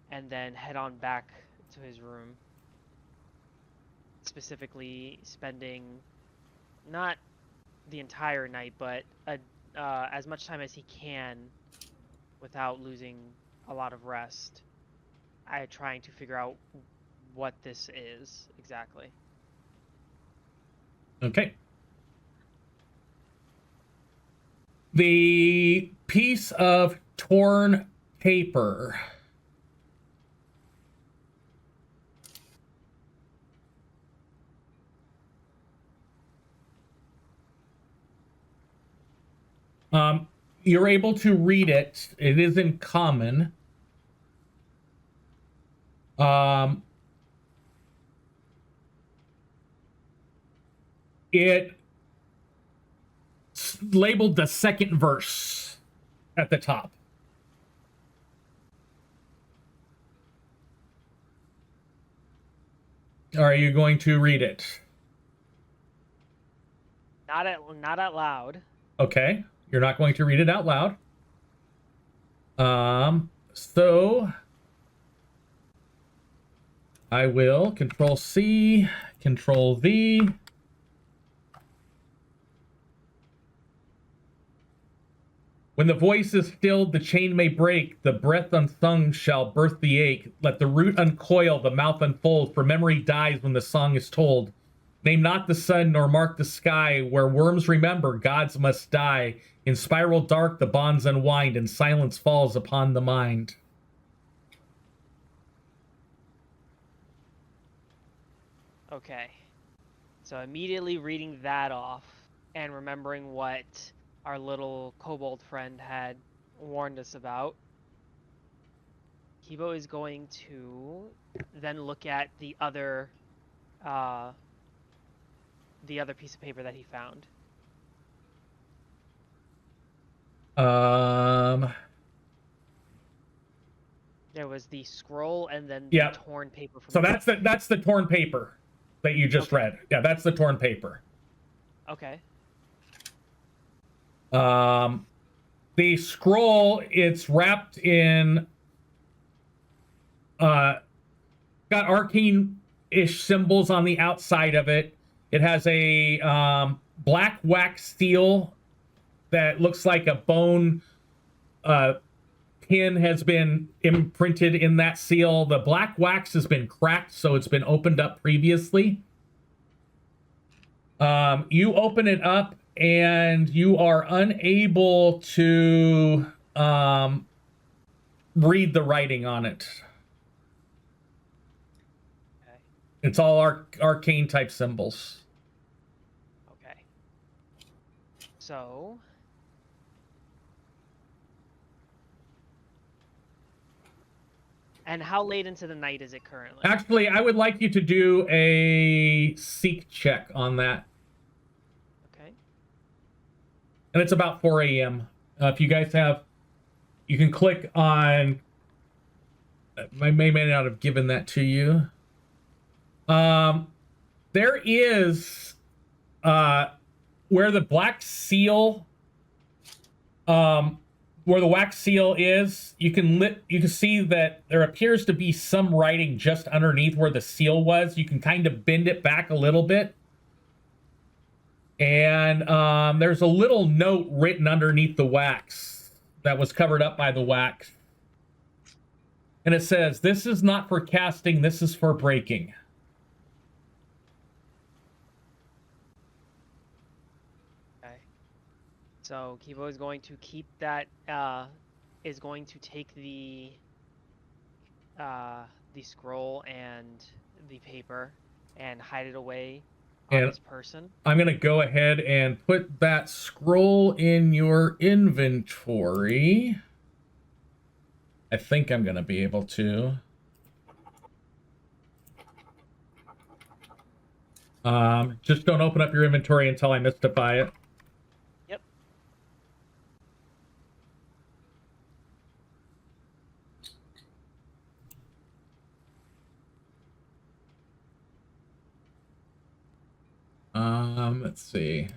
And then head on back to his room. Specifically spending not the entire night, but as much time as he can without losing a lot of rest. Trying to figure out what this is exactly. Okay. The piece of torn paper. You're able to read it. It is in common. It's labeled the second verse at the top. Are you going to read it? Not out loud. Okay. You're not going to read it out loud. So I will Control C, Control V. When the voice is stilled, the chain may break. The breath unsung shall birth the ache. Let the root uncoil, the mouth unfold. For memory dies when the song is told. Name not the sun, nor mark the sky. Where worms remember, gods must die. In spiral dark, the bonds unwind, and silence falls upon the mind. Okay. So immediately reading that off and remembering what our little kobold friend had warned us about, Kibo is going to then look at the other piece of paper that he found. There was the scroll and then the torn paper from So that's the torn paper that you just read. Yeah, that's the torn paper. Okay. The scroll, it's wrapped in got arcane-ish symbols on the outside of it. It has a black wax seal that looks like a bone pin has been imprinted in that seal. The black wax has been cracked, so it's been opened up previously. You open it up, and you are unable to read the writing on it. Okay. It's all arcane type symbols. Okay. So and how late into the night is it currently? Actually, I would like you to do a seek check on that. Okay. And it's about 4 a.m. If you guys have, you can click on, I may not have given that to you. There is, where the black seal, where the wax seal is, you can see that there appears to be some writing just underneath where the seal was. You can kind of bend it back a little bit. And there's a little note written underneath the wax that was covered up by the wax. And it says, "This is not for casting, this is for breaking." So Kibo is going to keep that, is going to take the scroll and the paper and hide it away on his person. I'm going to go ahead and put that scroll in your inventory. I think I'm going to be able to. Just don't open up your inventory until I mystify it. Let's see.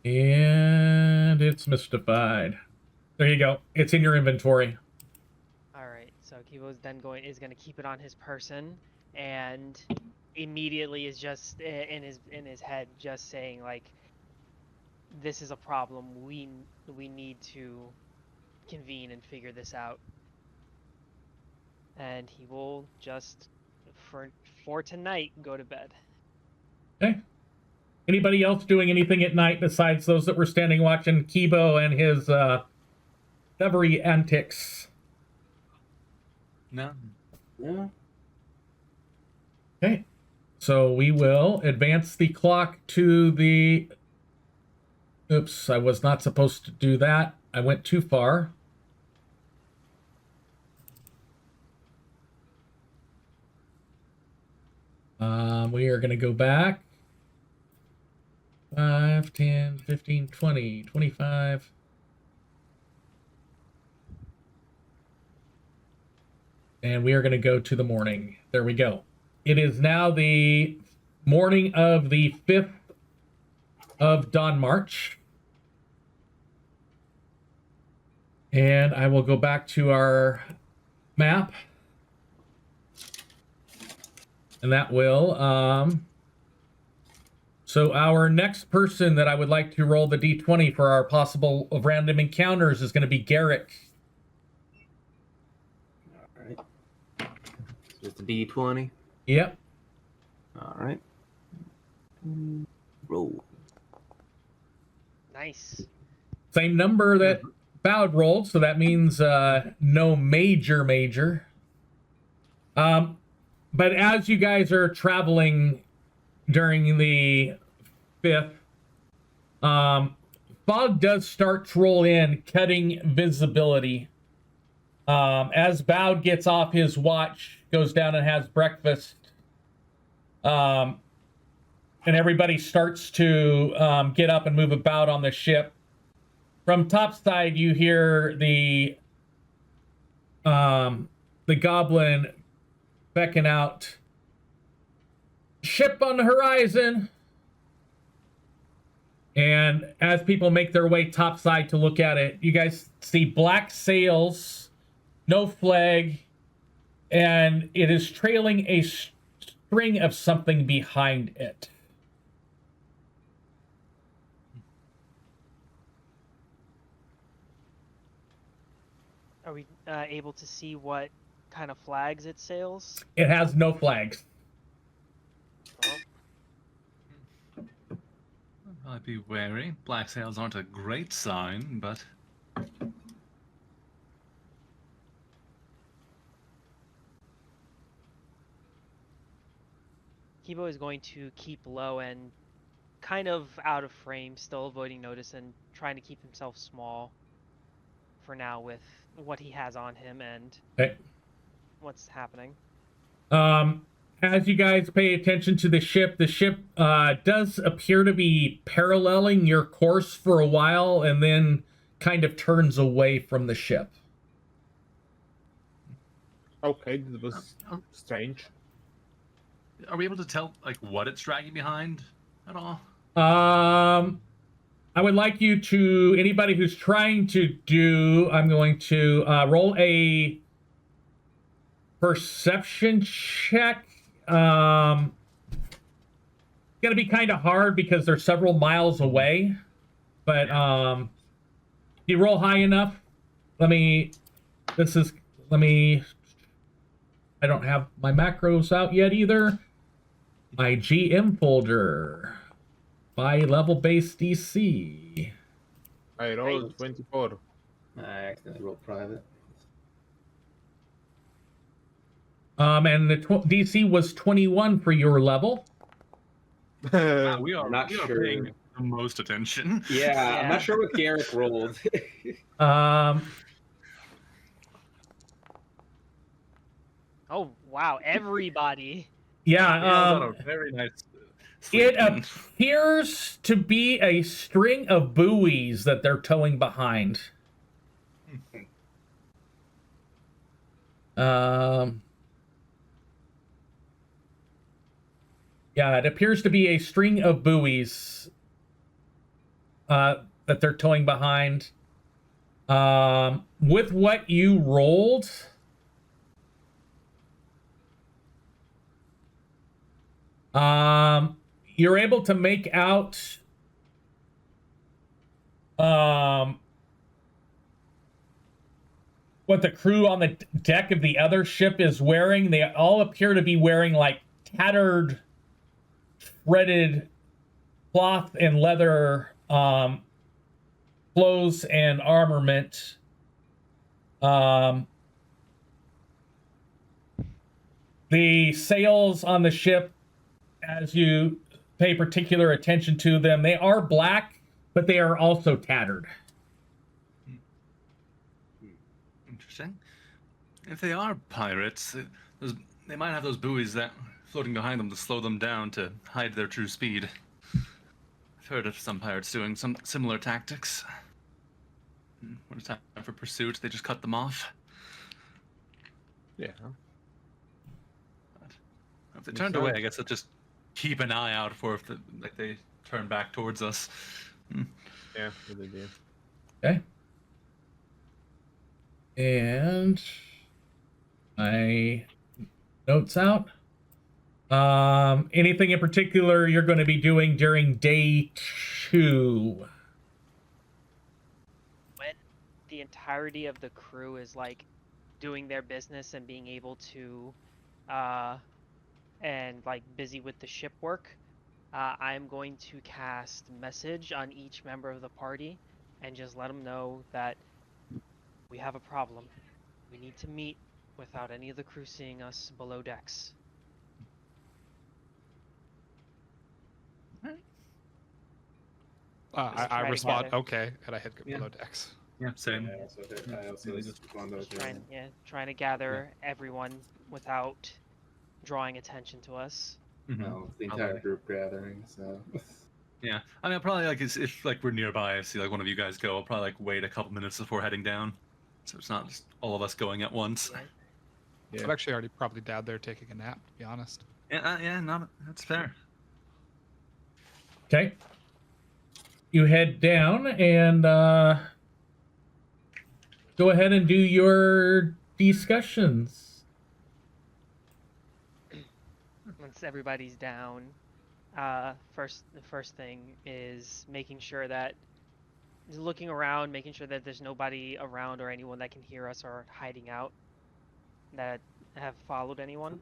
And it's mystified. There you go. It's in your inventory. All right. So Kibo's then is going to keep it on his person, and immediately is just in his head just saying like, "This is a problem. We need to convene and figure this out." And he will just, for tonight, go to bed. Okay. Anybody else doing anything at night besides those that were standing watching Kibo and his discovery antics? No. Yeah. Okay. So we will advance the clock to the... Oops, I was not supposed to do that. I went too far. We are going to go back 5, 10, 15, 20, 25. And we are going to go to the morning. There we go. It is now the morning of the 5th of Dawn March. And I will go back to our map. And that will, so our next person that I would like to roll the D20 for our possible random encounters is going to be Garrick. All right. Just a D20. Yep. All right. Roll. Nice. Same number that Bowd rolled, so that means no major. But as you guys are traveling during the 5th, fog does start to roll in, cutting visibility. As Bowd gets off his watch, goes down and has breakfast, and everybody starts to get up and move about on the ship. From topside, you hear the goblin beckon out, "Ship on the horizon!" And as people make their way topside to look at it, you guys see black sails, no flag, and it is trailing a string of something behind it. Are we able to see what kind of flags it sails? It has no flags. Oh, I'd be wary. Black sails aren't a great sign, but Kibo is going to keep low and kind of out of frame, still avoiding notice and trying to keep himself small for now with what he has on him and Okay. what's happening. As you guys pay attention to the ship does appear to be paralleling your course for a while and then kind of turns away from the ship. Okay, this was strange. are we able to tell like what it's dragging behind at all? I would like you to, anybody who's trying to do, I'm going to roll a perception check. It's gonna be kind of hard because they're several miles away, but if you roll high enough, I don't have my macros out yet either. My GM folder by level based DC. I rolled 24. I accidentally rolled private. And the DC was 21 for your level. Wow, we are Not we are sure. paying the most attention. Yeah, I'm Yeah. not sure what Garrick rolled. Oh, wow, everybody. Yeah, on a very nice. it sleep. appears to be a string of buoys that they're towing behind. Yeah, it appears to be a string of buoys that they're towing behind. With what you rolled, you're able to make out what the crew on the deck of the other ship is wearing. They all appear to be wearing like tattered, threaded cloth and leather clothes and armament. The sails on the ship, as you pay particular attention to them, they are black, but they are also tattered. Interesting. If they are pirates, they might have those buoys that floating behind them to slow them down to hide their true speed. I've heard of some pirates doing some similar tactics. When it's time for pursuit, they just cut them off. Yeah. If they turned away, I guess I'll just keep an eye out for if they turn back towards us. Yeah, good idea. Okay. And my notes out. Anything in particular you're going to be doing during day 2? When the entirety of the crew is like doing their business and being able to and like busy with the ship work, I'm going to cast message on each member of the party and just let them know that we have a problem. We need to meet without any of the crew seeing us below decks. I try to respond, gather. okay, and I hit Yeah. below decks. Yeah, same. I also respond Just trying to gather everyone without drawing attention to us. No, it's the entire group gathering, so. Yeah, I mean, I'll probably like if like we're nearby, I see like one of you guys go. I'll probably like wait a couple minutes before heading down, so it's not just all of us going at once. Yeah. I'm actually already probably down there taking a nap, to be honest. Yeah, not that's fair. Okay. You head down and go ahead and do your discussions. Once everybody's down, the first thing is making sure that looking around, making sure that there's nobody around or anyone that can hear us or hiding out that have followed anyone.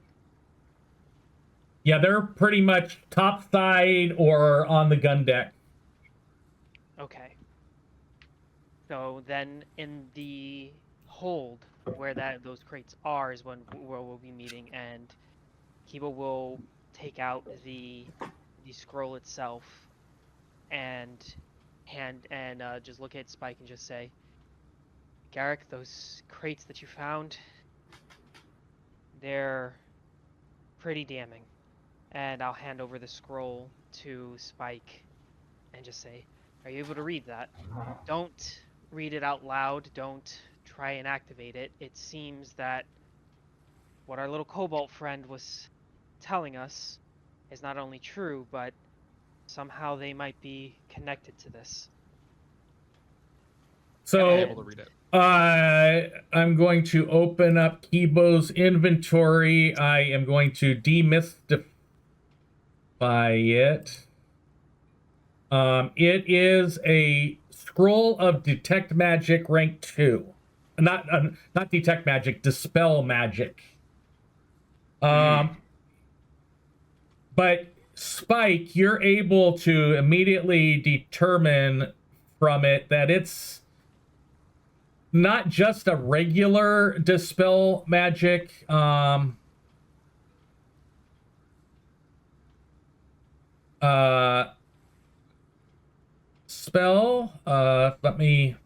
Yeah, they're pretty much topside or on the gun deck. Okay. So then in the hold where those crates are is where we'll be meeting, and Kiba will take out the scroll itself and just look at Spike and just say, Garrick, those crates that you found, they're pretty damning. And I'll hand over the scroll to Spike and just say, are you able to read that? Don't read it out loud. Don't try and activate it. It seems that what our little kobold friend was telling us is not only true, but somehow they might be connected to this. I'm So able to read it. I'm going to open up Kibo's inventory. I am going to demystify it. It is a scroll of detect magic rank 2. Not detect magic, dispel magic. But Spike, you're able to immediately determine from it that it's not just a regular dispel magic. Spell. Let me.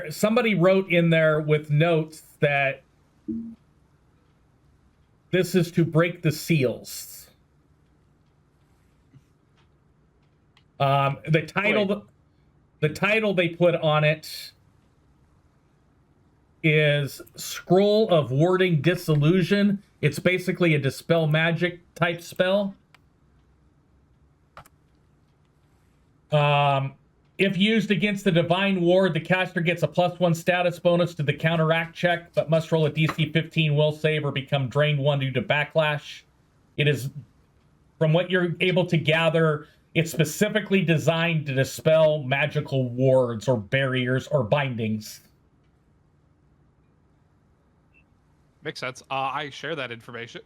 Somebody wrote in there with notes that this is to break the seals. The title they put on it is Scroll of Warding Disillusion. It's basically a dispel magic type spell. If used against the Divine Ward, the caster gets a +1 status bonus to the counteract check, but must roll a DC 15 will save or become drained 1 due to backlash. It is, from what you're able to gather, it's specifically designed to dispel magical wards or barriers or bindings. Makes sense. I share that information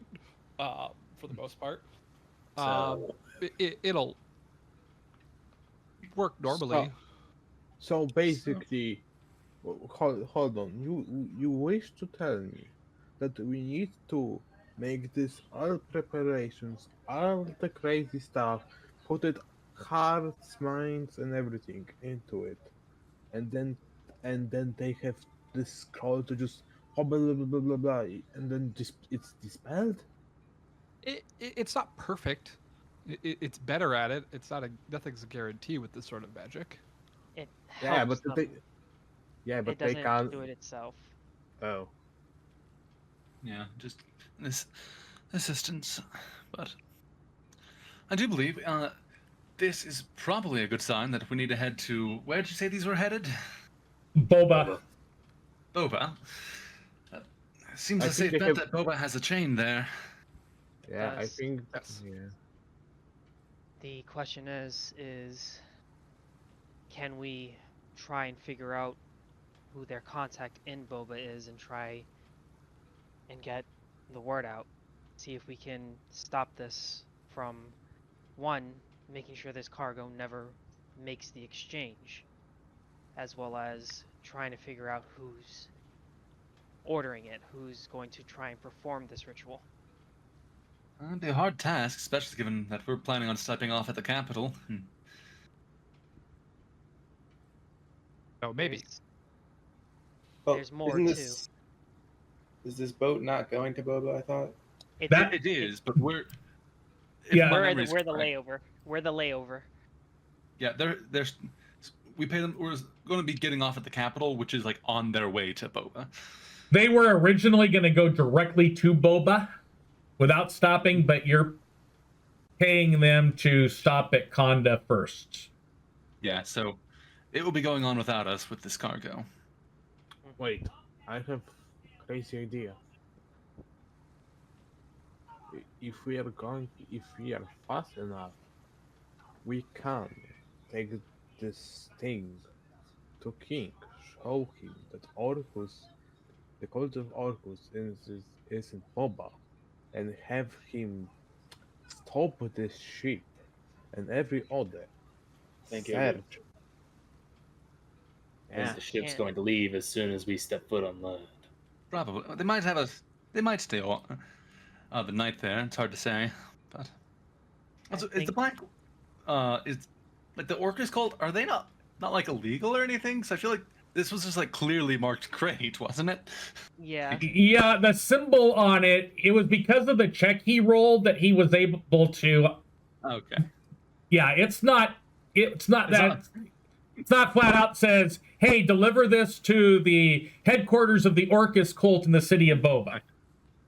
for the most part. It'll work normally. So basically, hold on. You wish to tell me that we need to make this all preparations, all the crazy stuff, put it hearts, minds, and everything into it, and then they have this scroll to just blah blah blah blah blah, blah and then it's dispelled. It's not perfect. It's better at it. It's not nothing's a guarantee with this sort of magic. It Yeah, helps but them. but It they doesn't can't do it itself. Oh. Yeah, just this assistance. But I do believe this is probably a good sign that we need to head to. Where did you say these were headed? Boba. Boba. Seems I a safe think bet they that Boba has a chain there. Yeah, I Yes. think Yes. yeah. The question is can we try and figure out who their contact in Boba is and try and get the word out. See if we can stop this from, one, making sure this cargo never makes the exchange, as well as trying to figure out who's ordering it, who's going to try and perform this ritual. It'd be a hard task, especially given that we're planning on stepping off at the capital. Oh, maybe. There's more, isn't too. Is this boat not going to Boba? I thought. That- It is, but we're... Yeah. We're the layover. We're the layover. Yeah, there's... We pay them... We're going to be getting off at the capital, which is, like, on their way to Boba. They were originally going to go directly to Boba without stopping, but you're paying them to stop at Kanda first. Yeah, so it will be going on without us with this cargo. Wait, I have a crazy idea. If we are fast enough, we can take this thing to King, show him that Orcus, the cult of Orcus, isn't Boba, and have him stop this ship and every other Thank you. search. Because the ship's Yeah. going to leave as soon as we step foot on land. Probably. They might have us... They might stay all the night there. It's hard to say. But... Also, is the black... Is... Like, the Orcus cult, are they not like, illegal or anything? So I feel like this was just, like, clearly marked crate, wasn't it? Yeah. Yeah, the symbol on it, it was because of the check he rolled that he was able to... Okay. Yeah, it's not It's flat out says, hey, deliver this to the headquarters of the Orcus cult in the city of Boba.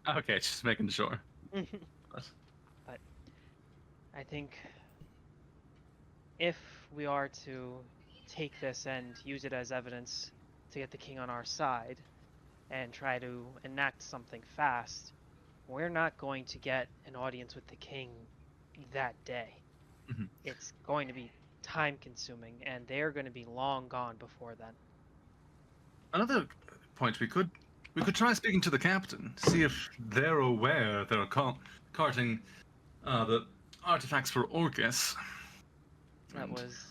Okay, just making sure. But I think if we are to take this and use it as evidence to get the king on our side and try to enact something fast, we're not going to get an audience with the king that day. Mhm. It's going to be time consuming, and they're going to be long gone before then. Another point we could try speaking to the captain, see if they're aware they're carting the artifacts for Orcus. That And- was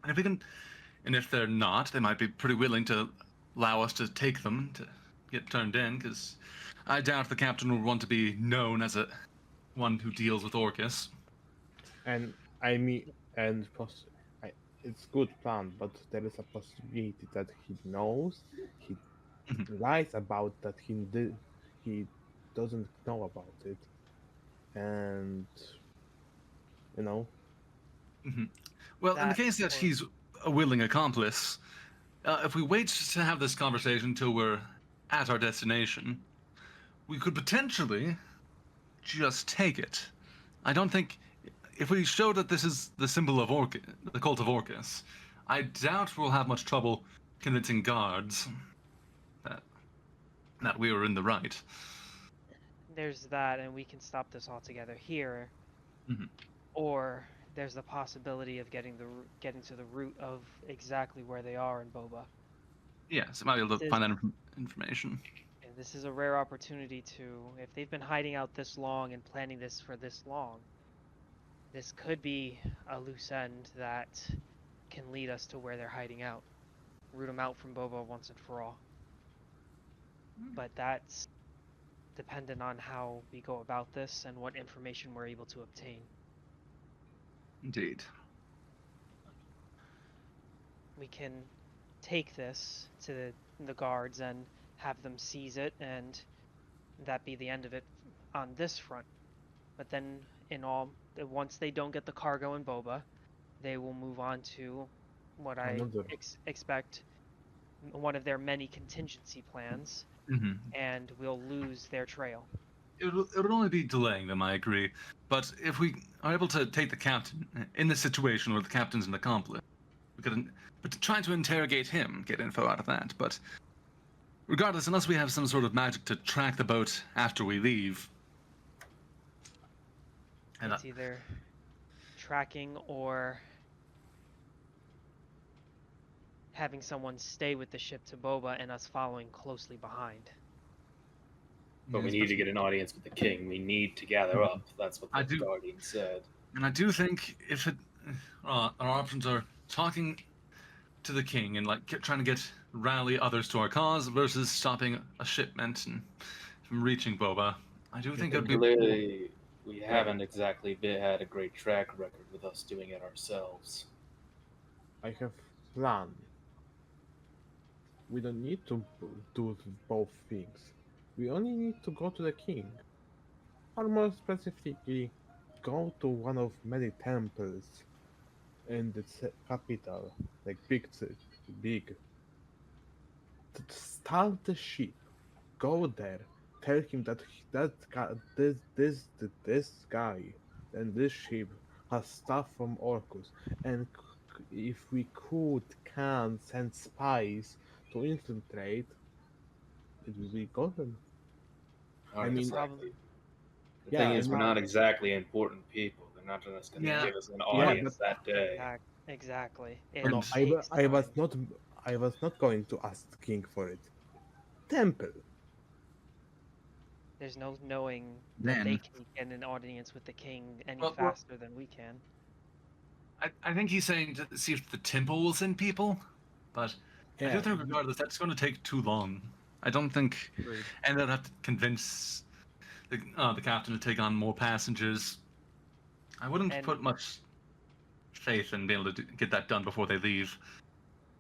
And if we can, and if they're not, they might be pretty willing to allow us to take them to get turned in, because I doubt the captain would want to be known as one who deals with Orcus. And I mean, it's good plan, but there is a possibility that he knows, he lies about that he doesn't know about it, and you know. Well, in the That case that or- he's a willing accomplice, if we wait to have this conversation until we're at our destination, we could potentially just take it. I don't think... If we show that this is the symbol of the cult of Orcus, I doubt we'll have much trouble convincing guards that we were in the right. there's that, and we can stop this altogether here, Mhm. or there's the possibility of getting to the root of exactly where they are in Boba. Yes, I might be able to This find that information. And this is a rare opportunity to, if they've been hiding out this long and planning this for this long, this could be a loose end that can lead us to where they're hiding out. Root them out from Boba once and for all. But that's dependent on how we go about this and what information we're able to obtain. Indeed. We can take this to the guards and have them seize it, and that be the end of it on this front. But then, once they don't get the cargo in Boba, they will move on to what I Another. expect one of their many contingency plans, and we'll lose their trail. It would only be delaying them, I agree. But if we are able to take the captain in this situation where the captain's an accomplice, we could, but trying to interrogate him, get info out of that. But regardless, unless we have some sort of magic to track the boat after we leave, and It's either tracking or having someone stay with the ship to Boba and us following closely behind. But we need to get an audience with the king. We need to gather up. That's what the Guardian said. And I do think if our options are talking to the king and like trying to rally others to our cause versus stopping a shipment and from reaching Boba, I do think it'd be Clearly, we haven't exactly had a great track record with us doing it ourselves. I have a plan. We don't need to do both things. We only need to go to the king. Or more specifically, go to one of many temples in the capital, like big. Start the ship. Go there. Tell him that this guy and this ship has stuff from Orcus, and if we can send spies to infiltrate, it will be golden. I mean, Probably. the thing is, we're not exactly important people. They're not just going to give us an audience that day. Exactly. No, I was not going to ask the king for it. Temple. There's no knowing that they can get an audience with the king any faster than we can. I think he's saying to see if the temple will send people, but I do think regardless that's going to take too long. I don't think, and they'll have to convince the captain to take on more passengers. I wouldn't put much faith in being able to get that done before they leave.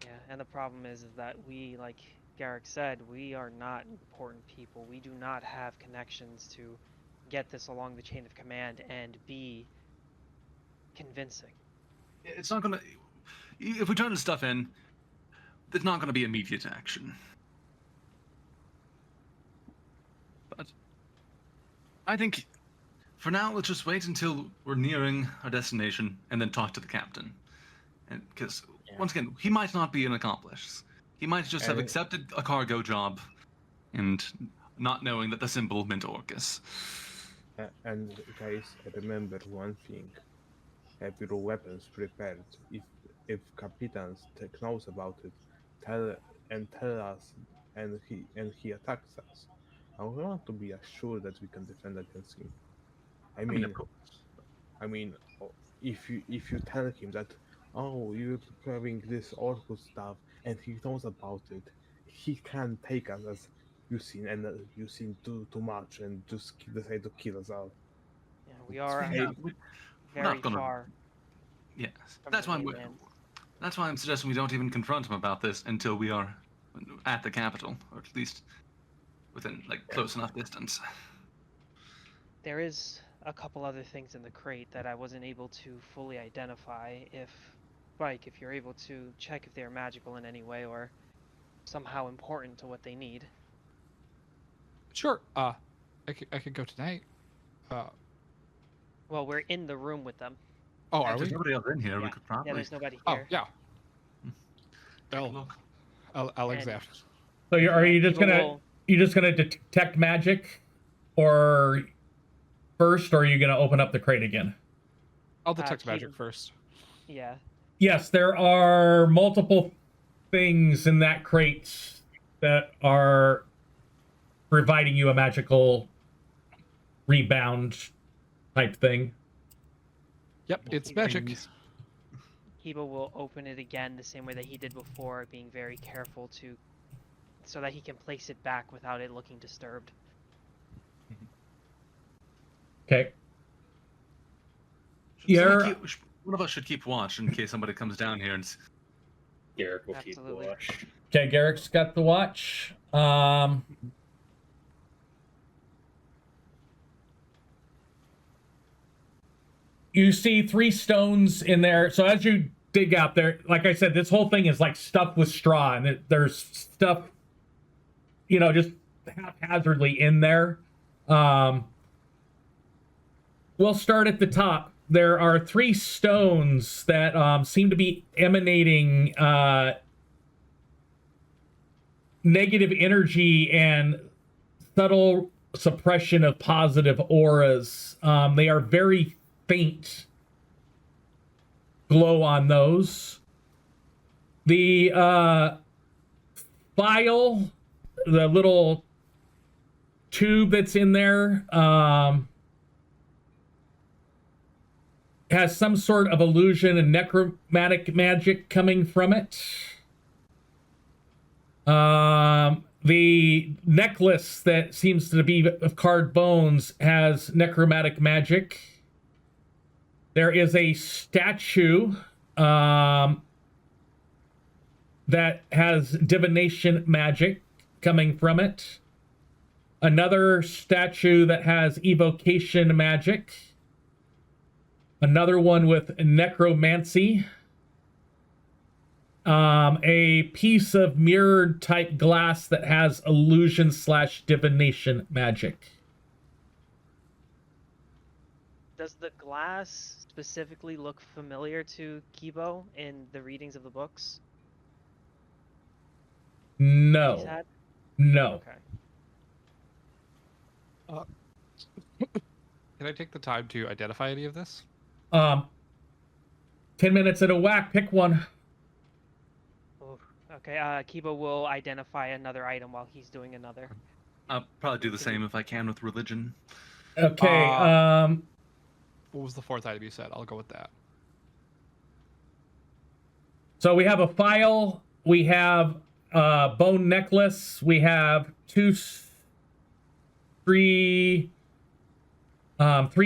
Yeah, and the problem is that we, like Garrick said, we are not important people. We do not have connections to get this along the chain of command and be convincing. It's not gonna. If we turn the stuff in, there's not gonna be immediate action. But I think for now, let's just wait until we're nearing our destination and then talk to the captain. And because once again, he might not be an accomplice. He might just have accepted a cargo job and not knowing that the symbol meant Orcus. And guys, remember one thing. Have your weapons prepared. If Capitans knows about it, tell us, and he attacks us. I want to be assured that we can defend against him. I mean, if you tell him that, oh, you're preparing this Orcus stuff, and he knows about it, he can take us as you seen, and you seen too much, and just decide to kill us all. Yeah, we are very far. Yes, that's why I'm suggesting we don't even confront him about this until we are at the capital, or at least within close enough distance. There is a couple other things in the crate that I wasn't able to fully identify. If you're able to check if they're magical in any way or somehow important to what they need. Sure. I could go tonight. Well, we're in the room with them. Oh, are we? There's nobody else in here. Yeah. We could probably. Yeah, there's nobody Oh, here. yeah. Look. I'll examine. So are you just gonna detect magic, or first, or are you gonna open up the crate again? I'll detect magic first. Yeah. Yes, there are multiple things in that crate that are providing you a magical rebound type thing. Yep, it's magic. Kiba will open it again the same way that he did before, being very careful so that he can place it back without it looking disturbed. Okay. One of us should keep watch in case somebody comes down here and. Garrick will keep watch. Okay, Garrick's got the watch. You see 3 stones in there. So as you dig out there, like I said, this whole thing is like stuffed with straw, and there's stuff, just haphazardly in there. We'll start at the top. There are 3 stones that seem to be emanating negative energy and subtle suppression of positive auras. They are very faint glow on those. The file, the little tube that's in there, has some sort of illusion and necromantic magic coming from it. The necklace that seems to be of carved bones has necromantic magic. There is a statue that has divination magic coming from it. Another statue that has evocation magic. Another one with necromancy. A piece of mirrored type glass that has illusion / divination magic. Does the glass specifically look familiar to Kibo in the readings of the books he's No. had? No. Okay. Can I take the time to identify any of this? 10 minutes at a whack, pick one. Oof. Okay, Kibo will identify another item while he's doing another. I'll probably do the same if I can with religion. Okay, What was the fourth item you said? I'll go with that. so we have a file, we have a bone necklace, we have three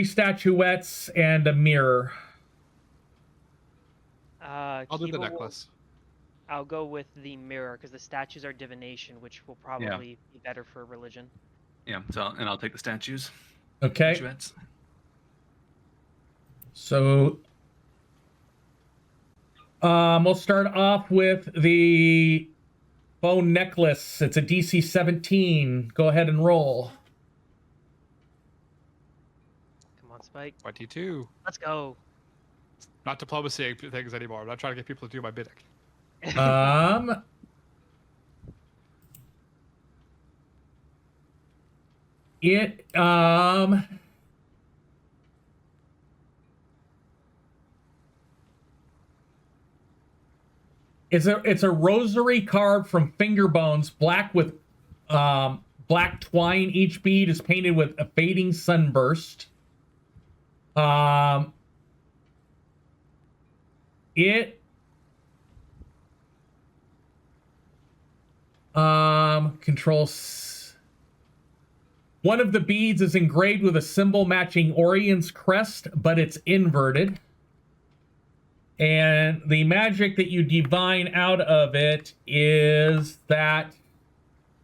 statuettes and a mirror. I'll do the Kibo will- necklace. I'll go with the mirror because the statues are divination, which will probably be better for religion. Yeah, and I'll take the statues. Okay, Statuettes. so we'll start off with the bone necklace. It's a DC 17. Go ahead and roll. Come on, Spike. 22. Let's go. Not diplomacy things anymore. I'm not trying to get people to do my bidding. It's a rosary carved from finger bones, black with black twine. Each bead is painted with a fading sunburst. It controls. One of the beads is engraved with a symbol matching Orion's crest, but it's inverted. And the magic that you divine out of it is that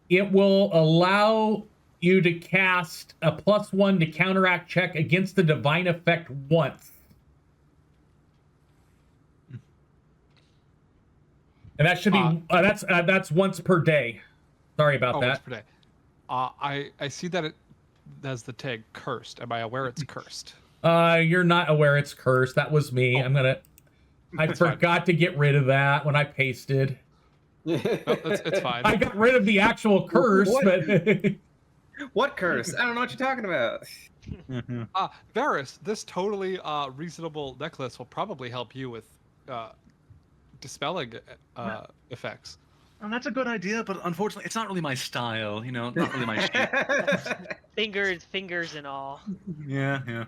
it will allow you to cast a +1 to counteract check against the divine effect once. And that should be that's once per day. Sorry about that. Once per day. I see that it has the tag cursed. Am I aware it's cursed? You're not aware it's cursed. That was me. I forgot to get rid of that when I pasted. It's fine. I got rid of the actual curse, but What curse? I don't know what you're talking about. Varys, this totally reasonable necklace will probably help you with dispelling effects. And that's a good idea, but unfortunately, it's not really my style. You know, not really my shape. Fingers and all. Yeah.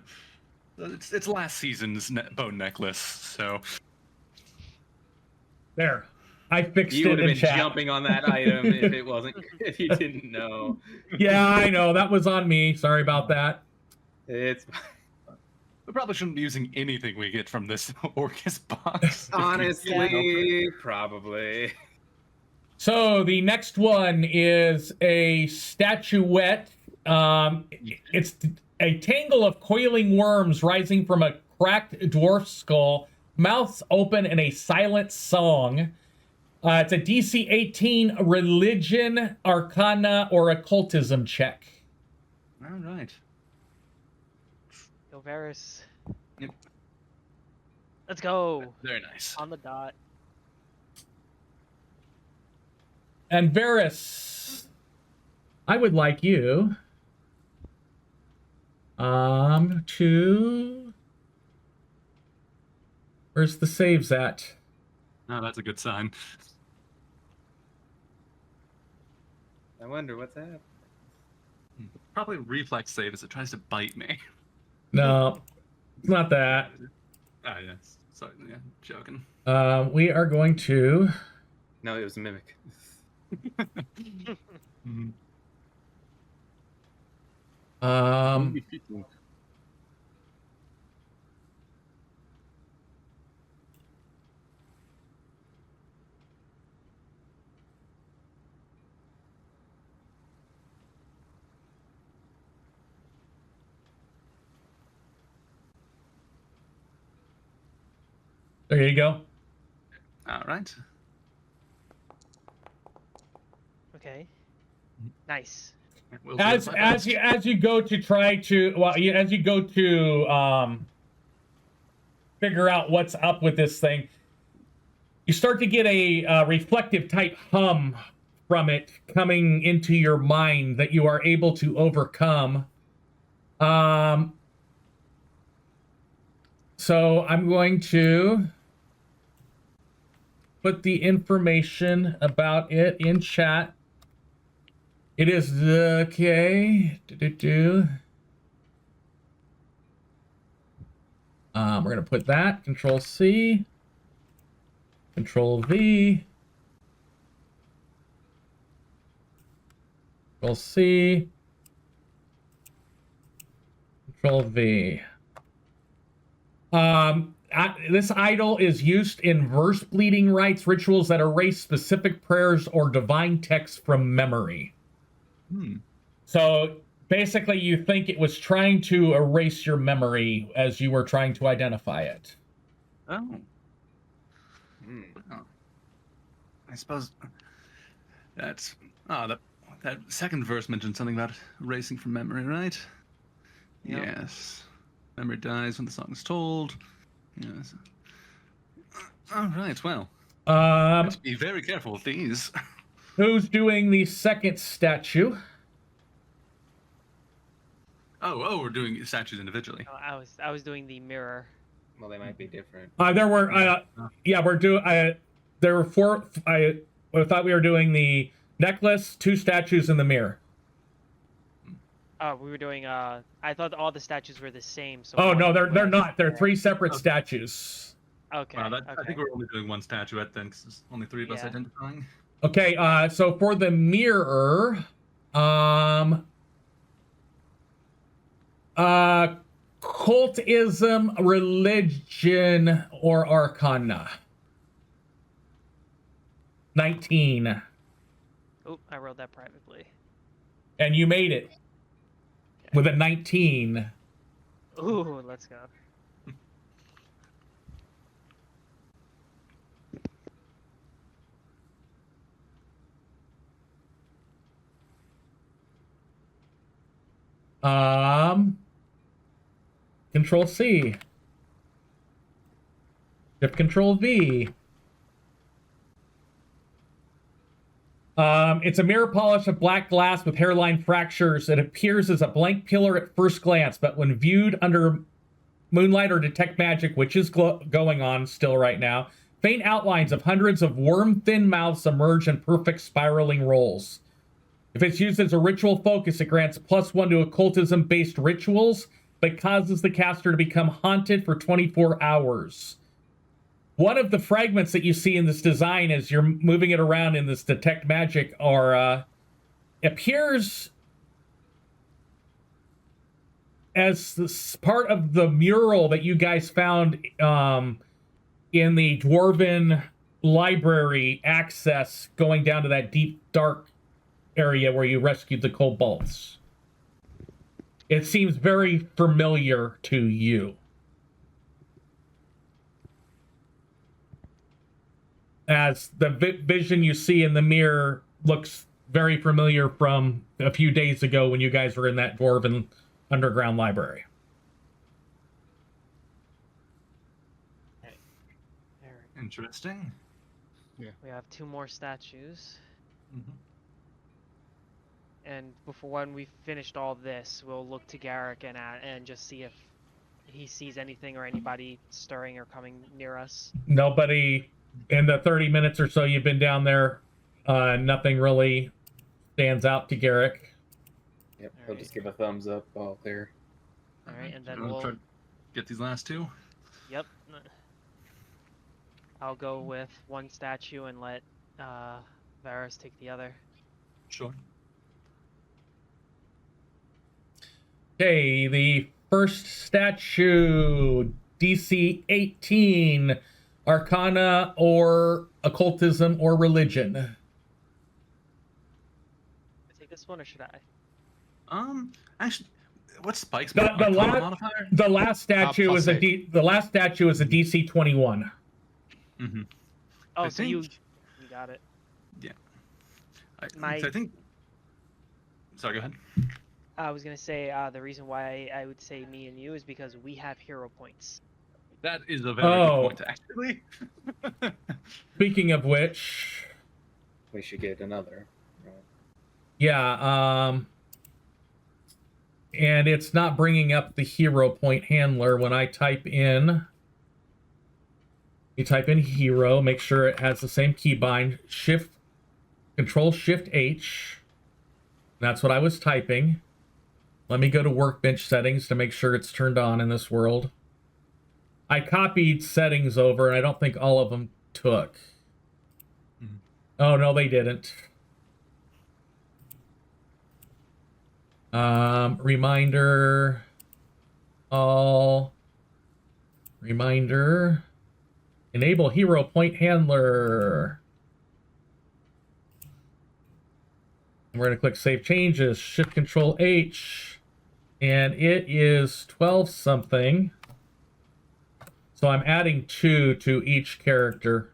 It's last season's bone necklace, so. there. I fixed You it would have in been chat. jumping on that item if you didn't know. Yeah, I know. That was on me. Sorry about that. It's We probably shouldn't be using anything we get from this Orcus box. honestly probably. So the next one is a statuette. It's a tangle of coiling worms rising from a cracked dwarf skull, mouths open in a silent song. It's a DC 18 religion, arcana, or occultism check. All right. Go Varys. Yep. Let's go. Very nice. On the dot. And Varys, I would like you to... Where's the saves at? Oh, that's a good sign. I wonder what's happening. Probably reflex save as it tries to bite me. No, it's not that. Ah, yes. Sorry, yeah, joking. We are going to. No, it was a mimic. Mhm. Only fitting. There you go. All right. Okay. Nice. We'll do As my as best. you go to try to as you go to figure out what's up with this thing, you start to get a reflective type hum from it coming into your mind that you are able to overcome. So I'm going to put the information about it in chat. It is okay. We're gonna put that. Control C. Control V. Control C. Control V. This idol is used in verse bleeding rites, rituals that erase specific prayers or divine texts from memory. So basically, you think it was trying to erase your memory as you were trying to identify it. Oh. Oh. I suppose that's that second verse mentioned something about erasing from memory, right? Yep. Yes. Memory dies when the song is told. Yes. All right. Well, let's be very careful with these. Who's doing the second statue? Oh, We're doing statues individually. Oh, I was doing the mirror. well, they might be different. There were we're doing there were four. I thought we were doing the necklace, two statues, and the mirror. Oh, we were doing. I thought all the statues were the same. So. Oh one no, they're was not. They're there. three separate statues. Okay. I Okay. think we're only doing one statuette then, 'cause there's only three of us Yeah. identifying. Okay, so for the mirror, cultism, religion, or arcana. 19. Oh, I wrote that privately. And you made it with a 19. Ooh, let's go. Control C. Shift Control V. It's a mirror polish of black glass with hairline fractures. It appears as a blank pillar at first glance, but when viewed under moonlight or detect magic, which is going on still right now, faint outlines of hundreds of worm-thin mouths emerge in perfect spiraling rolls. If it's used as a ritual focus, it grants +1 to occultism-based rituals, but causes the caster to become haunted for 24 hours. One of the fragments that you see in this design as you're moving it around in this detect magic appears as this part of the mural that you guys found in the Dwarven library access going down to that deep, dark area where you rescued the kobolds. It seems very familiar to you. As the vision you see in the mirror looks very familiar from a few days ago when you guys were in that Dwarven underground library. Interesting. We have 2 more statues. Mm-hmm. And before when we finished all this, we'll look to Garrick and just see if he sees anything or anybody stirring or coming near us. Nobody In the 30 minutes or so you've been down there, nothing really stands out to Garrick. Yep, he'll Alright. just give a thumbs up, all clear. All right, and then You wanna we'll. try to get these last two. Yep. I'll go with one statue and let Varus take the other. Sure. Okay, the first statue, DC 18, Arcana or Occultism or Religion. I take this one or should I? Actually, what's Spike's The Arcana last- modifier? The last statue plus is a eight. the last statue is a DC 21. Mm-hmm. Oh, I so you think- got it. I think. Sorry, go ahead. I was gonna say the reason why I would say me and you is because we have hero points. That is a very Oh. good point, actually. Speaking of which, We should get another. Right. yeah, and it's not bringing up the hero point handler when I type in. You type in hero, make sure it has the same keybind, Control Shift H. That's what I was typing. Let me go to workbench settings to make sure it's turned on in this world. I copied settings over, and I don't think all of them took. Mhm. Oh, no, they didn't. Reminder. All. Reminder. Enable hero point handler. We're going to click Save Changes, Shift Control H, and it is 12 something. So I'm adding 2 to each character.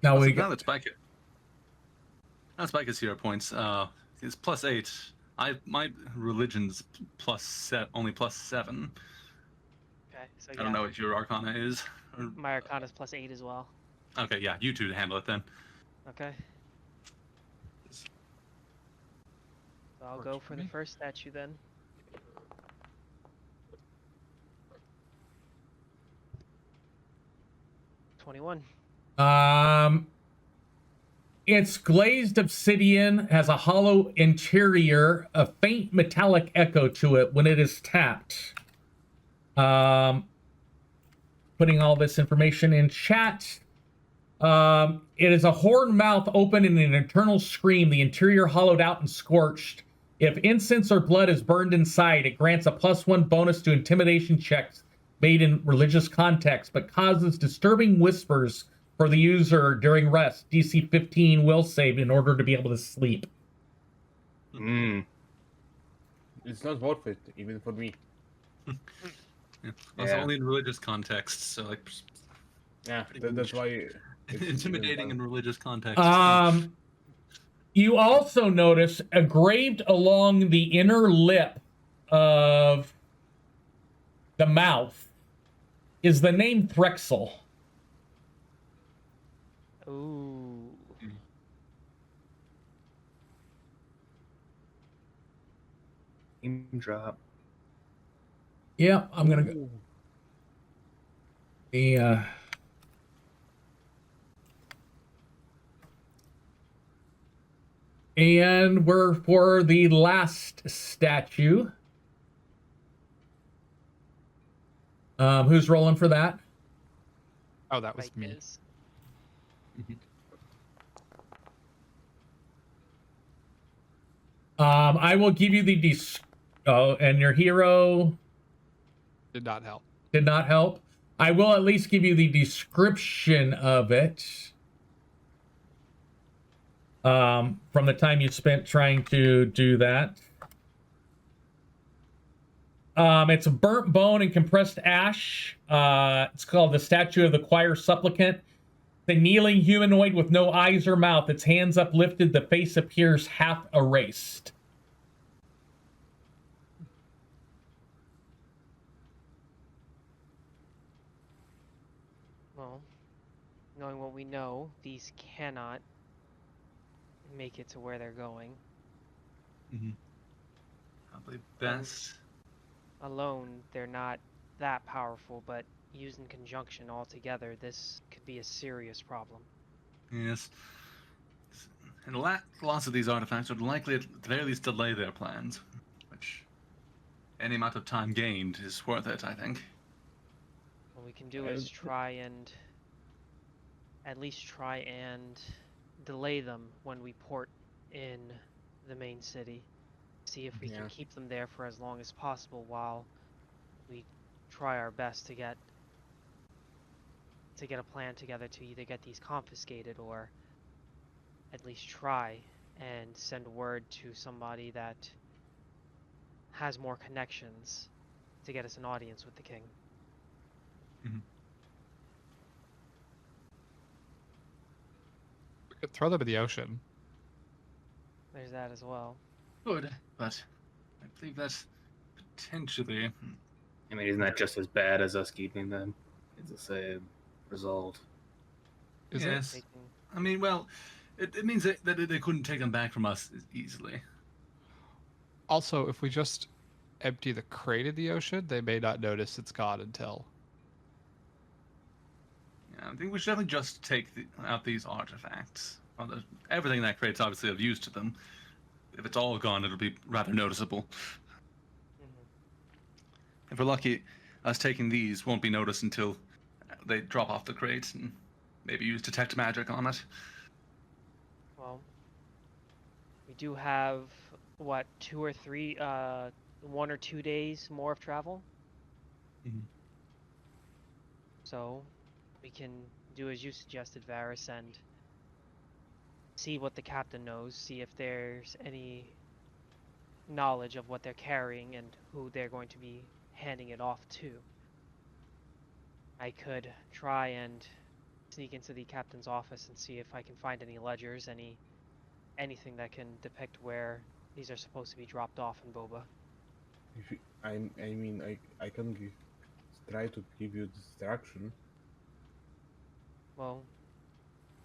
Now Also, we now got, that Spike is hero points. It's +8. My religion's only +7. Okay, so I yeah, don't know what your Arcana is. my Arcana's +8 as well. Okay, yeah, you two handle it then. Okay. So I'll Works go for for the me. first statue then. $21. It's glazed obsidian, has a hollow interior, a faint metallic echo to it when it is tapped. Putting all this information in chat. It is a horn mouth open in an eternal scream, the interior hollowed out and scorched. If incense or blood is burned inside, it grants a +1 bonus to intimidation checks made in religious context, but causes disturbing whispers for the user during rest. DC 15 will save in order to be able to sleep. It's not worth it, even for me. Yeah. Also, Yeah. only in religious contexts, so like Yeah, Pretty that's much. why. it's intimidating in even religious contexts. You also notice engraved along the inner lip of the mouth is the name Threxel. Ooh. Name drop. Yeah, I'm gonna go. Ooh. The and we're for the last statue. Who's rolling for that? Oh, that was Spike me. is. I will give you the and your hero Did not help. did not help. I will at least give you the description of it. From the time you spent trying to do that. It's a burnt bone and compressed ash. It's called the Statue of the Choir Supplicant. The kneeling humanoid with no eyes or mouth, its hands uplifted, the face appears half erased. Well, knowing what we know, these cannot make it to where they're going. Probably best. Alone, they're not that powerful, but used in conjunction all together, this could be a serious problem. Yes. And lots of these artifacts would likely, at the very least, delay their plans, which any amount of time gained is worth it, I think. What we can do is at least try and delay them when we port in the main city. See if we can keep them there for as long as possible while we try our best to get a plan together to either get these confiscated or at least try and send word to somebody that has more connections to get us an audience with the king. We could throw them in the ocean. There's that as well. Good, but I believe that's potentially... I mean, isn't that just as bad as us keeping them? It's the same result. Is yes. it? I mean, well, it means that they couldn't take them back from us easily. Also, if we just empty the crate in the ocean, they may not notice it's gone until... Yeah, I think we should definitely just take out these artifacts. Well, everything in that crate's obviously of use to them. If it's all gone, it'll be rather noticeable. If we're lucky, us taking these won't be noticed until they drop off the crate and maybe use detect magic on it. Well, we do have, what, 1 or 2 days more of travel? So, we can do as you suggested, Varys, and see what the captain knows, see if there's any knowledge of what they're carrying and who they're going to be handing it off to. I could try and sneak into the captain's office and see if I can find any ledgers, anything that can depict where these are supposed to be dropped off in Boba. I can try to give you distraction. Well,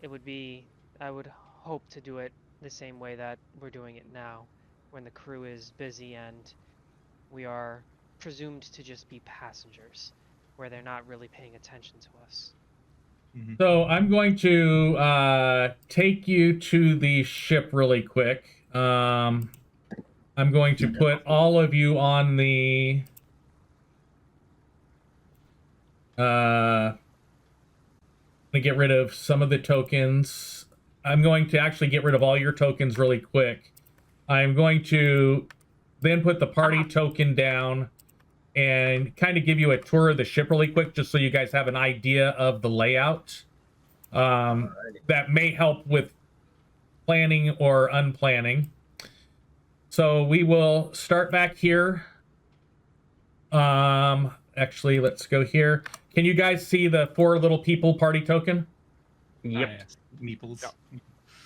I would hope to do it the same way that we're doing it now, when the crew is busy and we are presumed to just be passengers, where they're not really paying attention to us. So I'm going to take you to the ship really quick. I'm going to put all of you on the... to get rid of some of the tokens. I'm going to actually get rid of all your tokens really quick. I'm going to then put the party token down and kind of give you a tour of the ship really quick, just so you guys have an idea of the layout. That may help with planning or unplanning. So we will start back here. Actually, let's go here. Can you guys see the 4 little people party token? Yep. Meeples. Yep.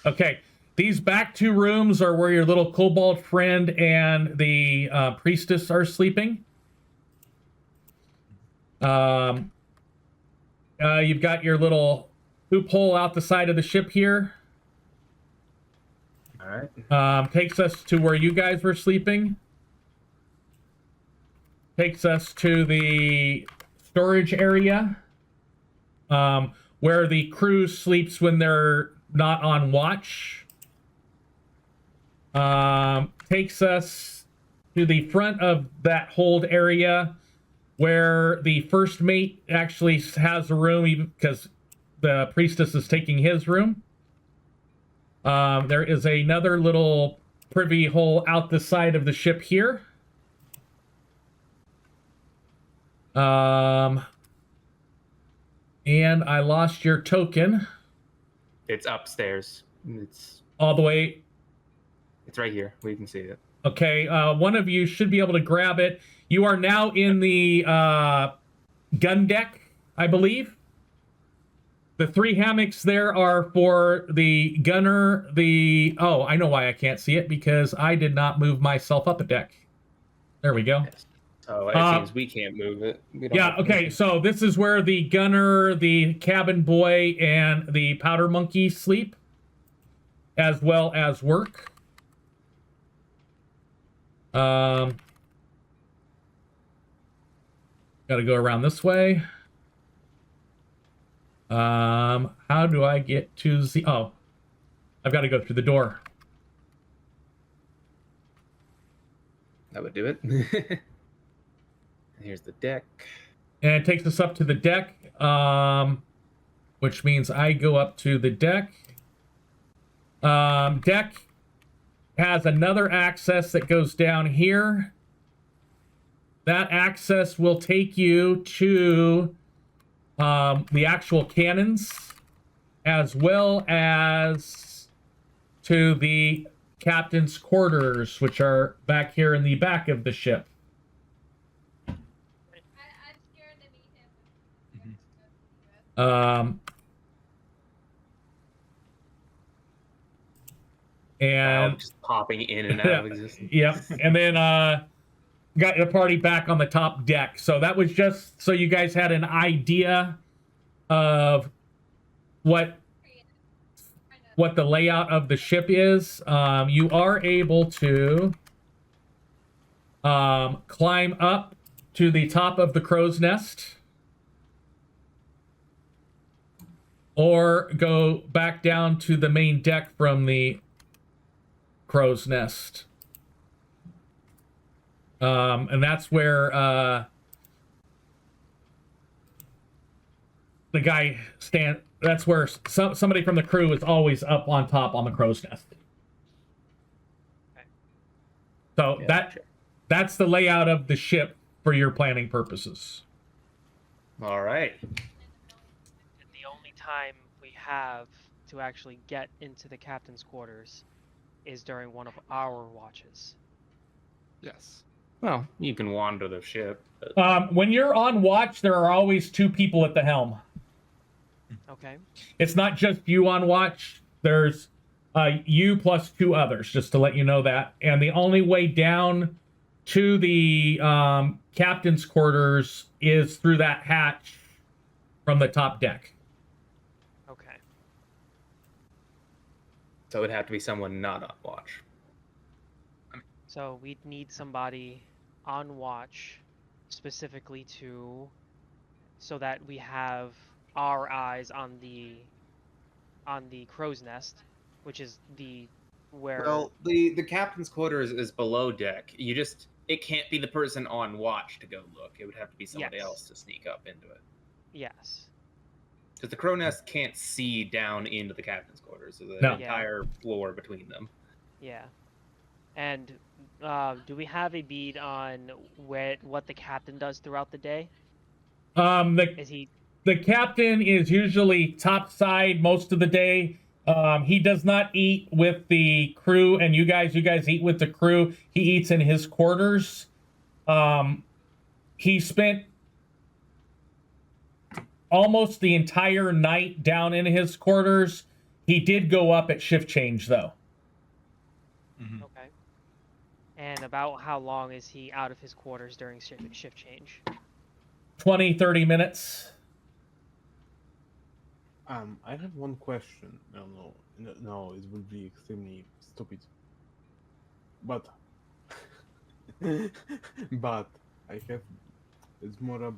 Okay. These back 2 rooms are where your little kobold friend and the priestess are sleeping. You've got your little poop hole out the side of the ship here. All right. Takes us to where you guys were sleeping. Takes us to the storage area, where the crew sleeps when they're not on watch. Takes us to the front of that hold area, where the first mate actually has a room, even because the priestess is taking his room. There is another little privy hole out the side of the ship here. And I lost your token. It's upstairs. It's All the way. right here. We can see it. Okay, one of you should be able to grab it. You are now in the gun deck, I believe. The 3 hammocks there are for the gunner. Oh, I know why I can't see it, because I did not move myself up a deck. There we go. Yes. So it seems we can't move it. Yeah, okay, so this is where the gunner, the cabin boy, and the powder monkey sleep, as well as work. Got to go around this way. How do I get to the... Oh, I've got to go through the door. That would do it. Here's the deck. And it takes us up to the deck, which means I go up to the deck. Deck has another access that goes down here. That access will take you to the actual cannons, as well as to the captain's quarters, which are back here in the back of the ship. And just popping in and out of existence. Yep. And then got the party back on the top deck. So that was just so you guys had an idea of what the layout of the ship is. You are able to climb up to the top of the crow's nest, or go back down to the main deck from the crow's nest. And that's where the guy that's where somebody from the crew is always up on top on the crow's nest. Okay. So Yeah, that's the layout of the ship for your planning purposes. All right. And the only time we have to actually get into the captain's quarters is during one of our watches. Yes. Well, you can wander the ship. But... When you're on watch, there are always two people at the helm. Okay. It's not just you on watch. There's you plus two others, just to let you know that. And the only way down to the captain's quarters is through that hatch from the top deck. Okay. So it would have to be someone not on watch. So we'd need somebody on watch specifically so that we have our eyes on the crow's nest, which is where. Well, the captain's quarters is below deck. It can't be the person on watch to go look. It would have to be somebody Yes. else to sneak up into it. Yes. Because the crow nest can't see down into the captain's quarters. So the No. entire floor between them. Yeah. And do we have a bead on what the captain does throughout the day? Is he? The captain is usually topside most of the day. He does not eat with the crew, and you guys eat with the crew. He eats in his quarters. He spent almost the entire night down in his quarters. He did go up at shift change, though. Mm-hmm. Okay. And about how long is he out of his quarters during shift change? 20, 30 minutes. I have one question. No, it would be extremely stupid. But, but I have. It's more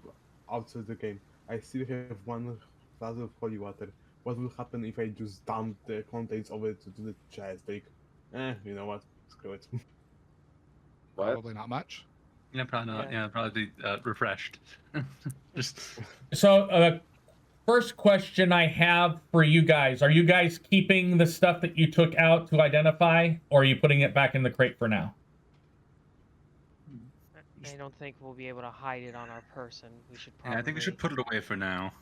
outside the game. I still have one glass of holy water. What will happen if I just dump the contents of it to the chest? Like, you know what? Screw it. What? Probably not much. Yeah, probably not. Yeah, probably be refreshed. Just So, first question I have for you guys. Are you guys keeping the stuff that you took out to identify, or are you putting it back in the crate for now? I don't think we'll be able to hide it on our person. We should probably. yeah, I think we should put it away for now.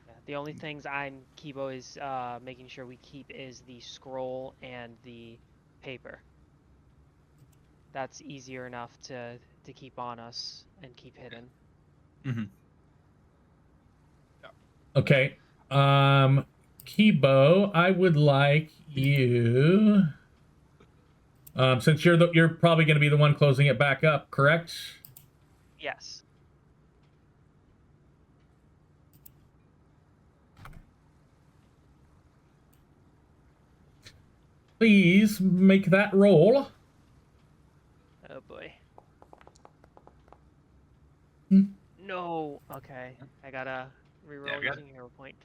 Yeah, the only things Kibo is making sure we keep is the scroll and the paper. That's easier enough to keep on us and keep hidden. Mm-hmm. Okay. Kibo, I would like you, since you're probably going to be the one closing it back up, correct? Yes. Please make that roll. Oh boy. No. Okay. I gotta reroll we got using hero point.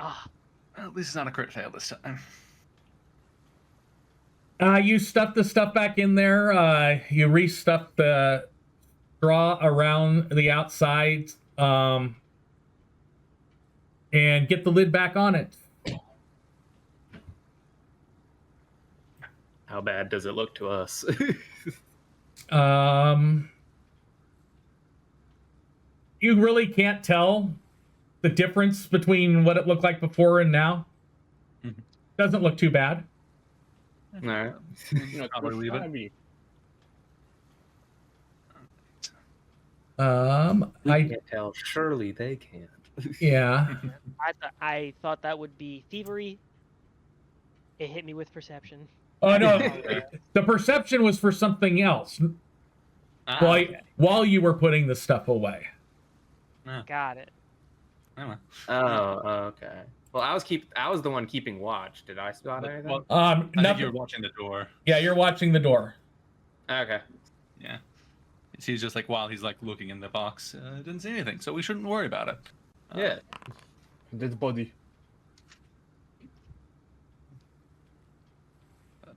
Ah. Well, at least it's not a crit fail this time. You stuff the stuff back in there. You restuff the straw around the outside, and get the lid back on it. How bad does it look to us? You really can't tell the difference between what it looked like before and now. Mhm. Doesn't look too bad. All right. Probably leave it. Shabby. I Can't tell. Surely they can. yeah. I thought that would be thievery. It hit me with perception. Oh no, the perception was for something else. Ah, While you were putting the stuff away. Got it. anyway. Oh, okay. Well, I was the one keeping watch. Did I spot anything? Well, I think Nothing. you're watching the door. Yeah, you're watching the door. Okay. Yeah. He's just like, while he's like looking in the box, didn't see anything, so we shouldn't worry about it. Yeah. Dead body. Right,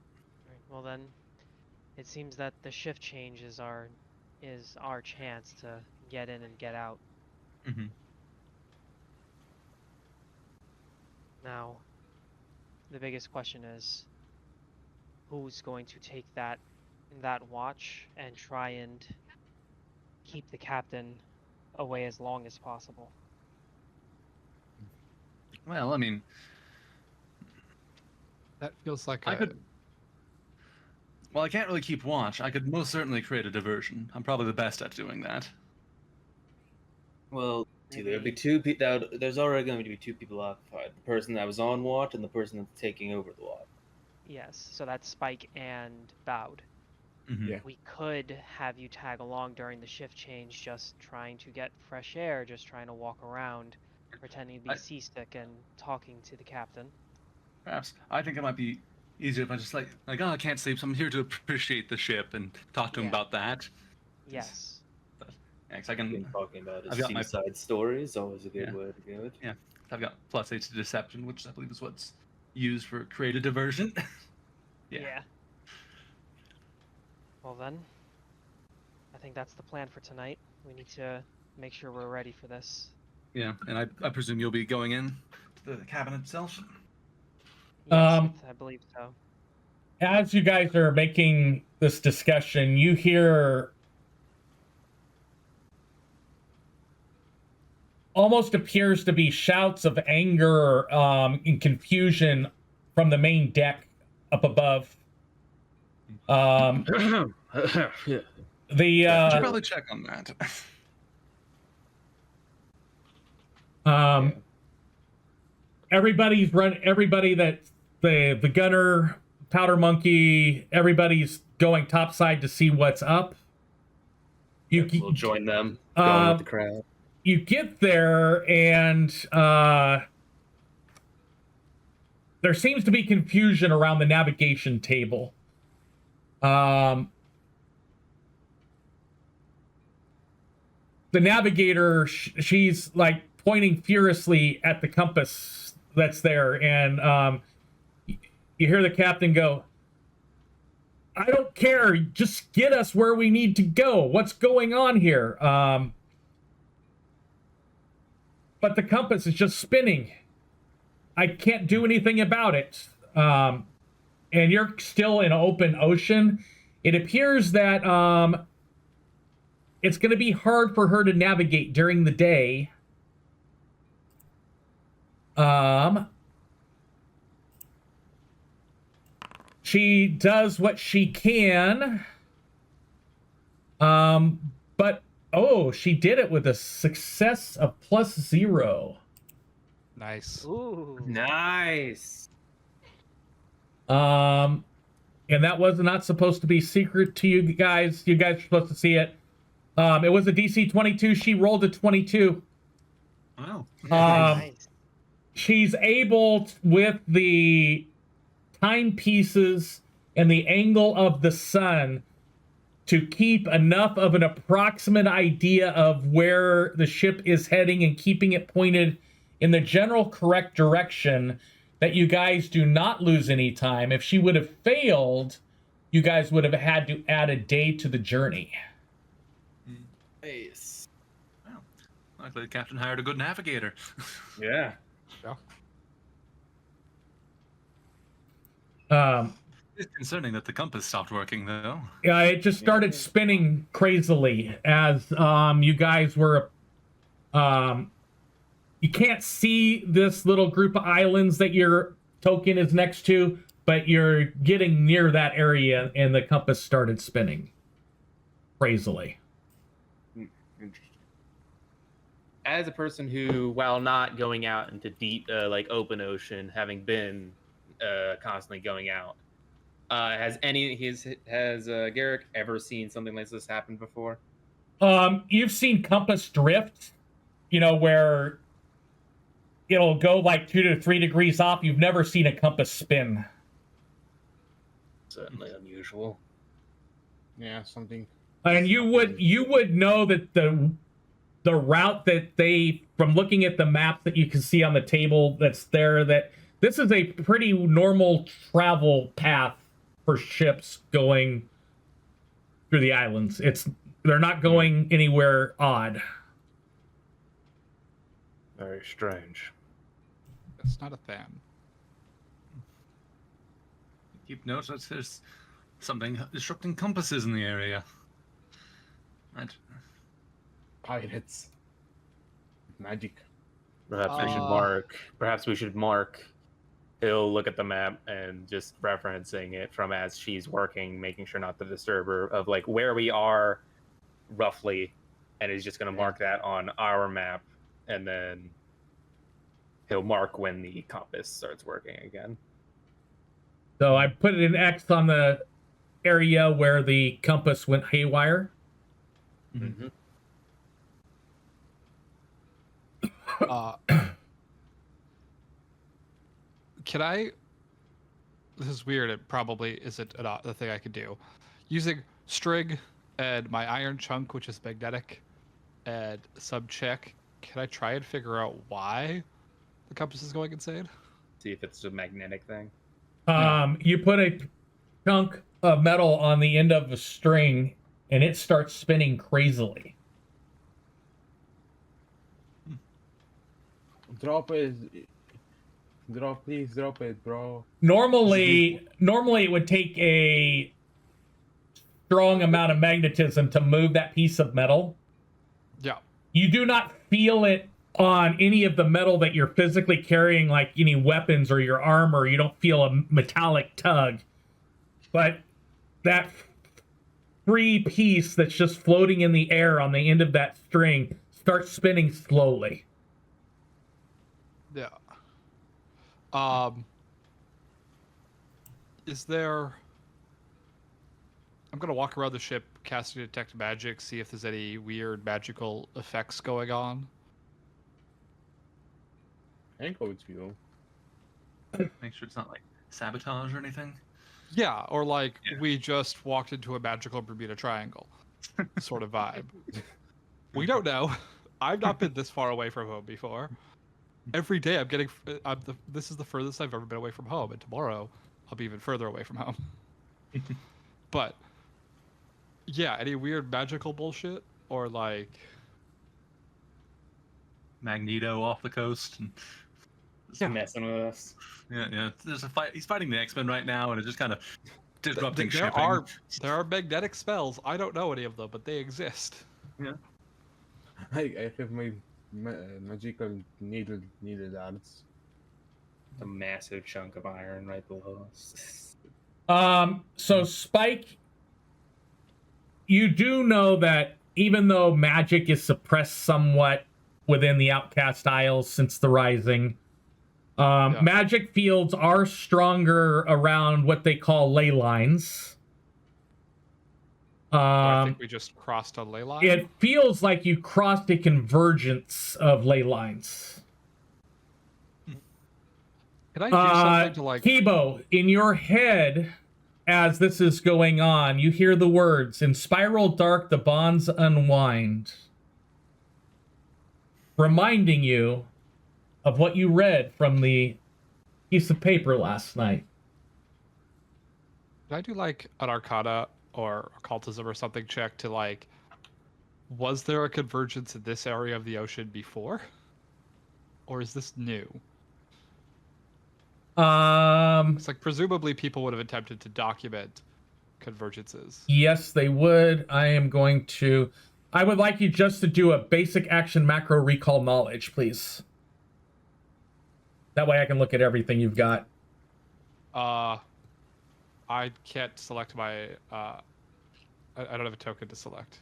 well then, it seems that the shift change is our chance to get in and get out. Mm-hmm. Now, the biggest question is, who's going to take that watch and try and keep the captain away as long as possible? Well, I mean, That feels like I could. Well, I can't really keep watch. I could most certainly create a diversion. I'm probably the best at doing that. Well, see, there'll be two people. There's already going to be two people occupied: the person that was on watch and the person that's taking over the watch. Yes, so that's Spike and Bowed. Mm-hmm. Yeah. We could have you tag along during the shift change, just trying to get fresh air, just trying to walk around, pretending to be seasick and talking to the captain. Perhaps. I think it might be easier if I just like, oh, I can't sleep, so I'm here to appreciate the ship and talk to him Yeah. about that. Yes. Yeah, 'cause I can. Talking about his I've got my- seaside stories, always a good Yeah. way to do it. Yeah. I've got +8 to deception, which I believe is what's used for creative diversion. Yeah. Well then, I think that's the plan for tonight. We need to make sure we're ready for this. Yeah, and I presume you'll be going in to the cabin itself. Yes, I believe so. As you guys are making this discussion, you hear almost appears to be shouts of anger and confusion from the main deck up above. The We should probably check on that. Everybody that the gunner, powder monkey, everybody's going topside to see what's up. We'll join them. Going with the crowd. You get there and there seems to be confusion around the navigation table. The navigator, she's like pointing furiously at the compass that's there, and you hear the captain go, "I don't care, just get us where we need to go. What's going on here?" But the compass is just spinning. I can't do anything about it. And you're still in open ocean. It appears that it's going to be hard for her to navigate during the day. She does what she can. But she did it with a success of +0. Nice. Ooh. Nice. And that was not supposed to be secret to you guys. You guys are supposed to see it. It was a DC 22. She rolled a 22. Wow. Nice. She's able, with the timepieces and the angle of the sun, to keep enough of an approximate idea of where the ship is heading and keeping it pointed in the general correct direction that you guys do not lose any time. If she would have failed, you guys would have had to add a day to the journey. Nice. Well, likely the captain hired a good navigator. Yeah. It's concerning that the compass stopped working, though. Yeah, it just started spinning crazily as you guys were. You can't see this little group of islands that your token is next to, but you're getting near that area, and the compass started spinning crazily. Interesting. As a person who, while not going out into deep, like open ocean, having been constantly going out, has Garrick ever seen something like this happen before? You've seen compass drift, where it'll go like 2 to 3 degrees off. You've never seen a compass spin. Certainly unusual. Yeah, something. And you would know that the route that they, from looking at the map that you can see on the table that's there, that this is a pretty normal travel path for ships going through the islands. They're not going anywhere odd. Very strange. It's not a fan. Keep note that there's something disrupting compasses in the area. Right. Pirates. Magic. Perhaps we should mark. He'll look at the map and just referencing it from as she's working, making sure not to disturb her, of like where we are roughly, and he's just going to mark that on our map, and then he'll mark when the compass starts working again. So I put it in X on the area where the compass went haywire. Mm-hmm. Can I? This is weird. It probably isn't the thing I could do. Using string and my iron chunk, which is magnetic, and sub check. Can I try and figure out why the compass is going insane? See if it's a magnetic thing. You put a chunk of metal on the end of a string, and it starts spinning crazily. Drop it. Please drop it, bro. Normally it would take a strong amount of magnetism to move that piece of metal. Yeah. You do not feel it on any of the metal that you're physically carrying, like any weapons or your armor. You don't feel a metallic tug. But that free piece that's just floating in the air on the end of that string starts spinning slowly. Yeah. Is there... I'm going to walk around the ship, casting Detect Magic, see if there's any weird magical effects going on. I can go with you. Make sure it's not like sabotage or anything. Yeah, or like we just walked into a magical Bermuda Triangle sort of vibe. We don't know. I've not been this far away from home before. Every day this is the furthest I've ever been away from home, and tomorrow I'll be even further away from home. But yeah, any weird magical bullshit or like Magneto off the coast and Just messing with us. yeah. There's a fight. He's fighting the X-Men right now, and it's just kind of disrupting there shipping. There are magnetic spells. I don't know any of them, but they exist. Yeah. I have my magical needle darts. A massive chunk of iron right below us. So Spike, you do know that even though magic is suppressed somewhat within the Outcast Isles since the Rising, magic fields are stronger around what they call ley lines. I think we just crossed a ley line. It feels like you crossed a convergence of ley lines. Can I do something to like... Kibo, in your head, as this is going on, you hear the words, "In spiral dark, the bonds unwind," reminding you of what you read from the piece of paper last night. Did I do like an Arcana or occultism or something check to like, was there a convergence in this area of the ocean before? Or is this new? It's like presumably people would have attempted to document convergences. Yes, they would. I would like you just to do a basic action macro recall knowledge, please. That way I can look at everything you've got. I can't select my, I don't have a token to select.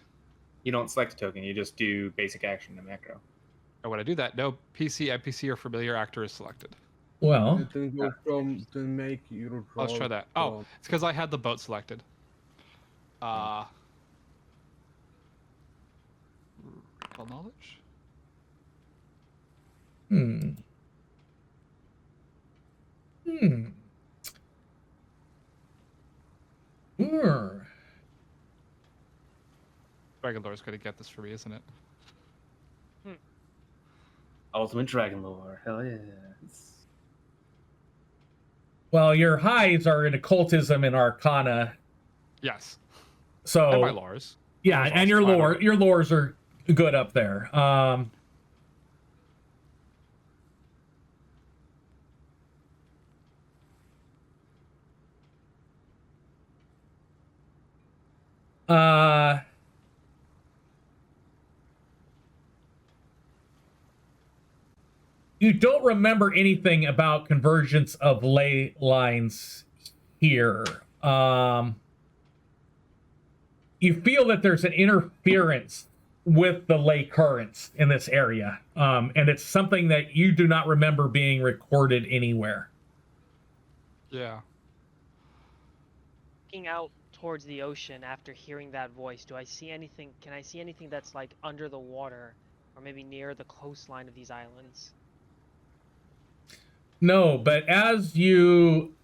You don't select a token, you just do basic action and macro. And when I do that, no PC, NPC, or familiar actor is selected. Well, You can go from to make your Let's try that. Oh, from- it's because I had the boat selected. Recall knowledge? Dragon Lore is going to get this for me, isn't it? Ultimate Dragon Lore, hell yeah. Well, your highs are in occultism and arcana. Yes. So And my lores. yeah, Lores and are your fine lore, over. your lores are good up there. You don't remember anything about convergence of ley lines here. You feel that there's an interference with the ley currents in this area, and it's something that you do not remember being recorded anywhere. Yeah. Looking out towards the ocean after hearing that voice, do I see anything? Can I see anything that's like under the water, or maybe near the coastline of these islands? No, but as you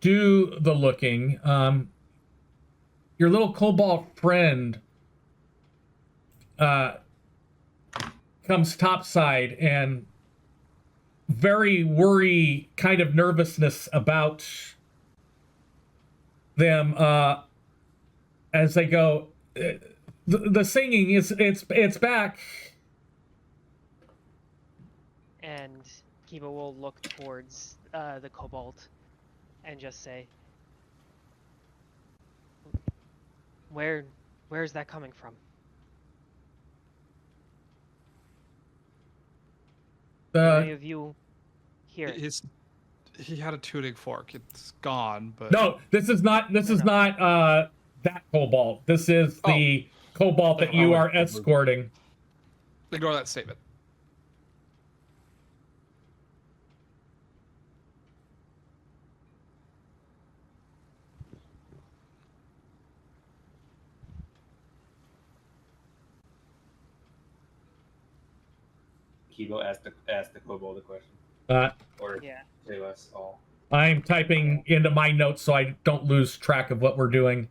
do the looking, your little cobalt friend comes topside, and very worry, kind of nervousness about them as they go. The singing it's back. And Kiba will look towards the cobalt and just say, where's that coming from? Do any of you hear it? He had a tuning fork. It's gone, but No, this is not that cobalt. This is the cobalt that you are escorting. Ignore that statement. Kibo asked the kobold a question. Or Yeah. to us all. I'm typing into my notes so I don't lose track of what we're doing.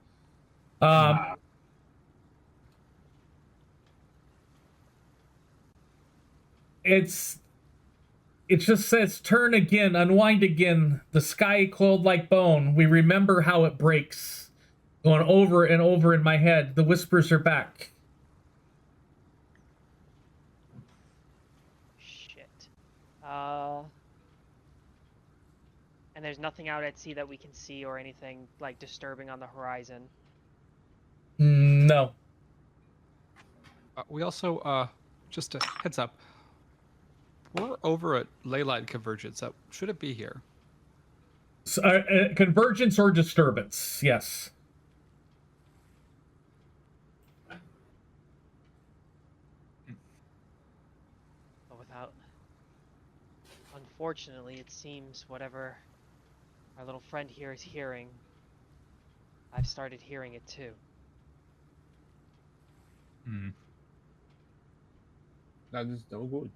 It just says, "Turn again, unwind again. The sky cold like bone. We remember how it breaks." Going over and over in my head. The whispers are back. Shit. And there's nothing out at sea that we can see or anything like disturbing on the horizon. No. We also, just a heads up, we're over at Leyline Convergence. Should it be here? So, convergence or disturbance, yes. But without... Unfortunately, it seems whatever our little friend here is hearing, I've started hearing it too. That is no good.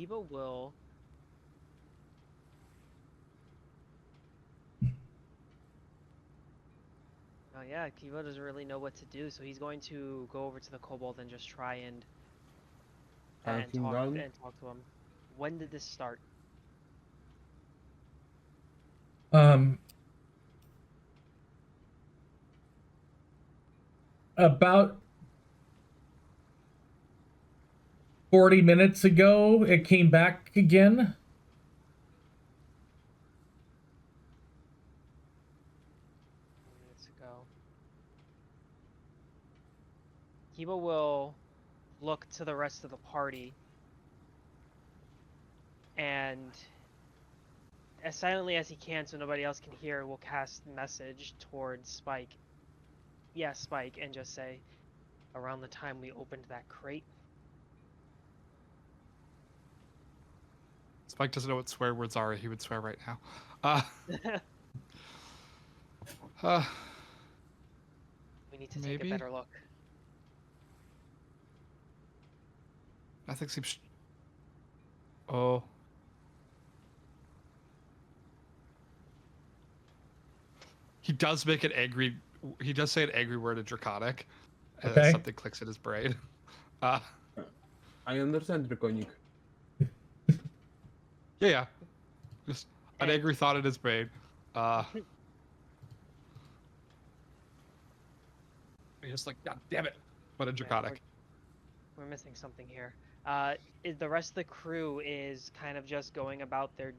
Kiba will. Oh yeah, Kiba doesn't really know what to do, so he's going to go over to the kobold and just try and Calm him down. talk to him. When did this start? About 40 minutes ago, it came back again. Minutes ago. Kiba will look to the rest of the party and as silently as he can so nobody else can hear, will cast message towards Spike. Yeah, Spike, and just say, around the time we opened that crate. Spike doesn't know what swear words are. He would swear right now. We need to take Maybe? a better look. Nothing seems. Oh. He does make an angry. He does say an angry word in Draconic. And Okay. something clicks in his brain. I understand, Draconic. Yeah. Just an And- angry thought in his brain. He's just like, God damn it. But in Draconic. We're missing something here. The rest of the crew is kind of just going about their.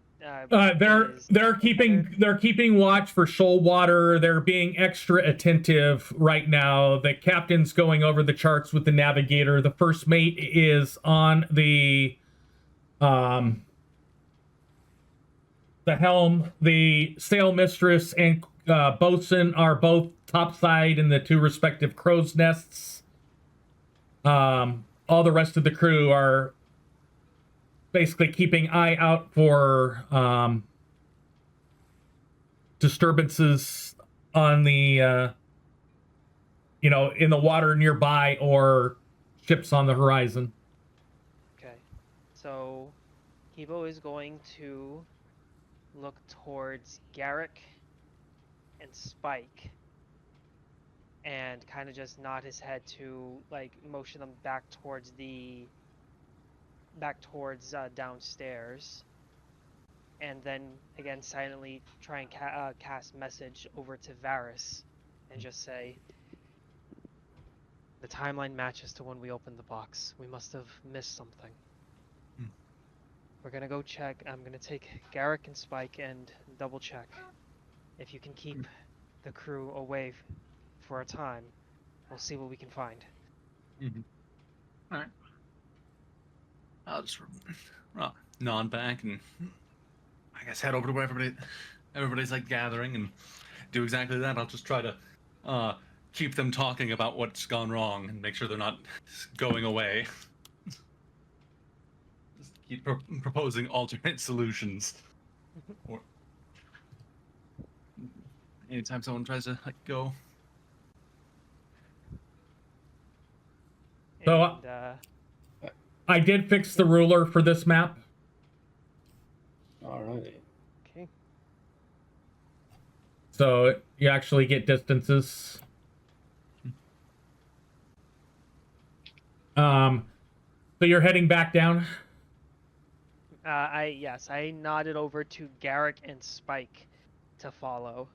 They're keeping watch for shoal water. They're being extra attentive right now. The captain's going over the charts with the navigator. The first mate is on the helm. The sail mistress and boatswain are both topside in the two respective crow's nests. All the rest of the crew are basically keeping eye out for disturbances on the in the water nearby or ships on the horizon. Okay, so Kibo is going to look towards Garrick and Spike and kind of just nod his head to like motion them back towards downstairs, and then again silently try and cast message over to Varys and just say, the timeline matches to when we opened the box. We must have missed something. We're gonna go check. I'm gonna take Garrick and Spike and double check. If you can keep the crew away for a time, we'll see what we can find. All right. I'll just nod back and I guess head over to where everybody's like gathering and do exactly that. I'll just try to keep them talking about what's gone wrong and make sure they're not going away. Just keep proposing alternate solutions. Or anytime someone tries to like go. So, And, I did fix the ruler for this map. All right. okay. So you actually get distances. So you're heading back down? I nodded over to Garrick and Spike to follow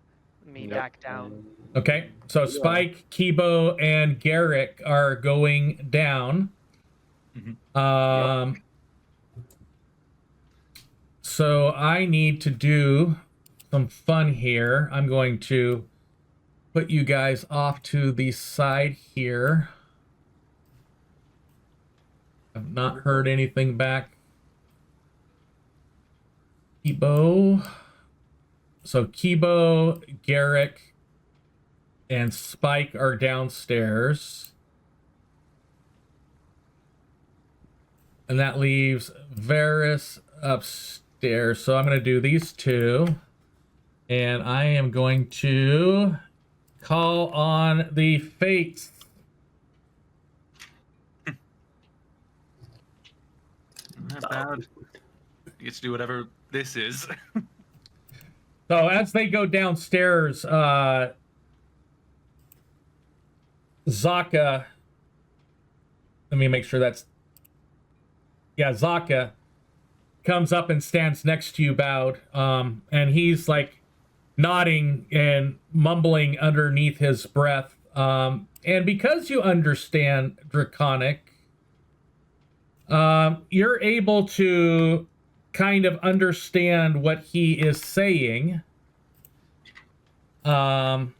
me Yep. back down. Okay. So Spike, Kibo, and Garrick are going down. So I need to do some fun here. I'm going to put you guys off to the side here. I've not heard anything back. Kibo. So Kibo, Garrick, and Spike are downstairs. And that leaves Varys upstairs. So I'm going to do these two. And I am going to call on the Fates. Not bad. You get to do whatever this is. So as they go downstairs, Zaka, let me make sure that's, yeah, Zaka comes up and stands next to you, bowed, and he's like nodding and mumbling underneath his breath. And because you understand Draconic, you're able to kind of understand what he is saying. When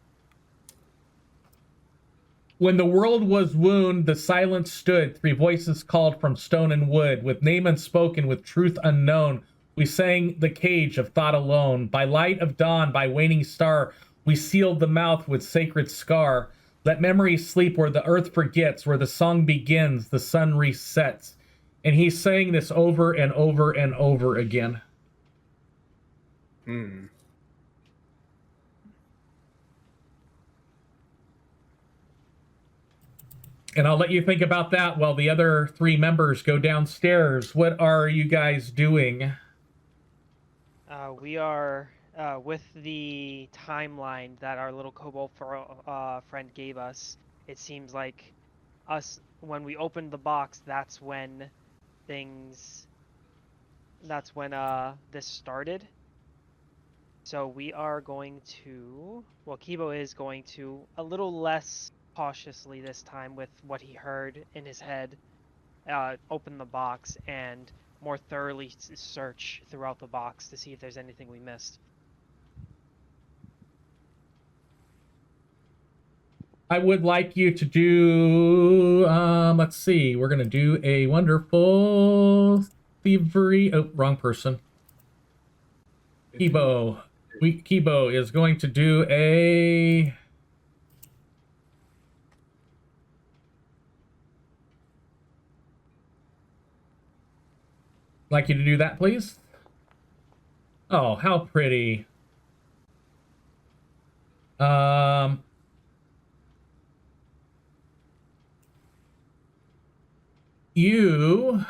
the world was wound, the silence stood. 3 voices called from stone and wood. With name unspoken, with truth unknown, we sang the cage of thought alone. By light of dawn, by waning star, we sealed the mouth with sacred scar. Let memory sleep where the earth forgets, where the song begins, the sun resets. And he's saying this over and over and over again. Hmm. And I'll let you think about that while the other 3 members go downstairs. What are you guys doing? We are with the timeline that our little kobold friend gave us. It seems like when we opened the box, that's when this started. So we are going to, well, Kibo is going to, a little less cautiously this time with what he heard in his head, open the box and more thoroughly search throughout the box to see if there's anything we missed. I would like you to do, let's see, we're going to do a wonderful thievery. Oh, wrong person. Kibo. Kibo is going to do a... Like you to do that, please? Oh, how pretty. You,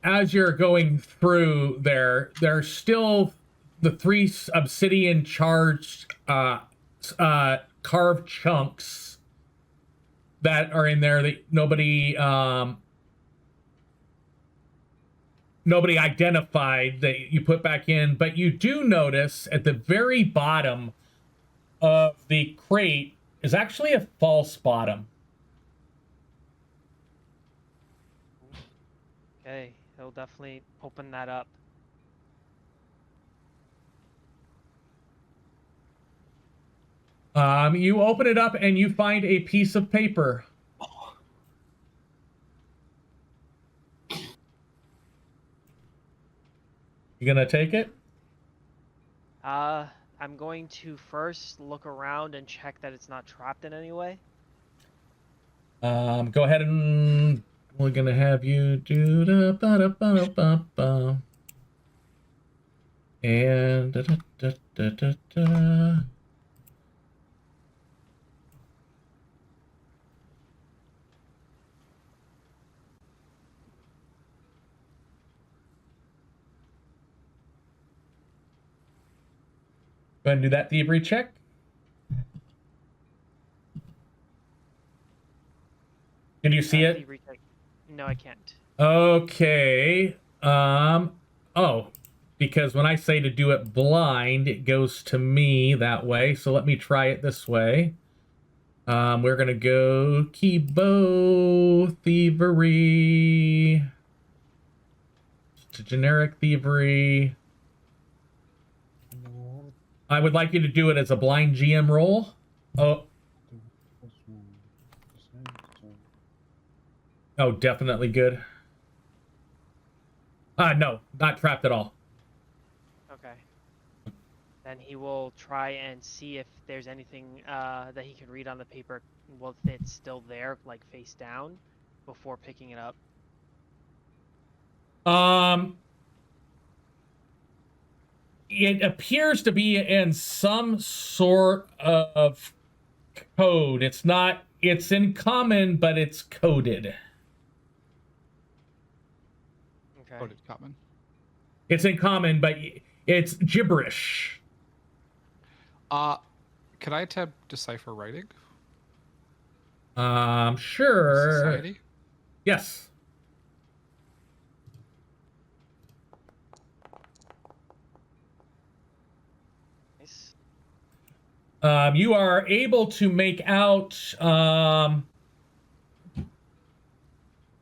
as you're going through there, there's still the 3 obsidian charged carved chunks that are in there that nobody identified that you put back in, but you do notice at the very bottom of the crate is actually a false bottom. Okay, he'll definitely open that up. You open it up and you find a piece of paper. You gonna take it? I'm going to first look around and check that it's not trapped in any way. Go ahead and we're gonna have you do da ba da ba ba ba and da da da da da da. Go ahead and do that thievery check. Can you see it? No, I can't. Okay. Oh, because when I say to do it blind, it goes to me that way. So let me try it this way. We're gonna go Kibo thievery. Just a generic thievery. I would like you to do it as a blind GM roll. Oh. Oh, definitely good. No, not trapped at all. Okay. Then he will try and see if there's anything that he can read on the paper while it's still there, like face down, before picking it up. It appears to be in some sort of code. It's not, it's in common, but it's coded. Quoted common. It's in common, but it's gibberish. Can I attempt decipher writing? Sure. Society? Yes. Nice. You are able to make out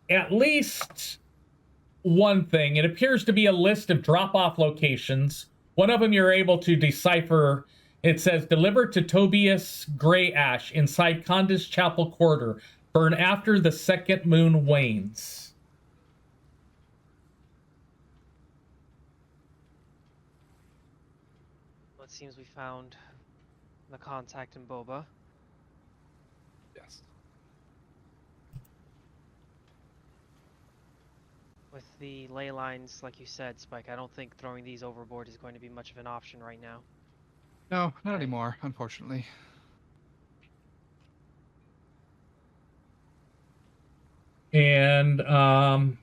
at least one thing. It appears to be a list of drop-off locations. One of them you're able to decipher. It says, delivered to Tobias Grey Ash inside Kanda's Chapel Quarter. Burn after the second moon wanes. Well, it seems we found the contact in Boba. Yes. With the ley lines, like you said, Spike, I don't think throwing these overboard is going to be much of an option right now. No, not anymore, unfortunately. And, let's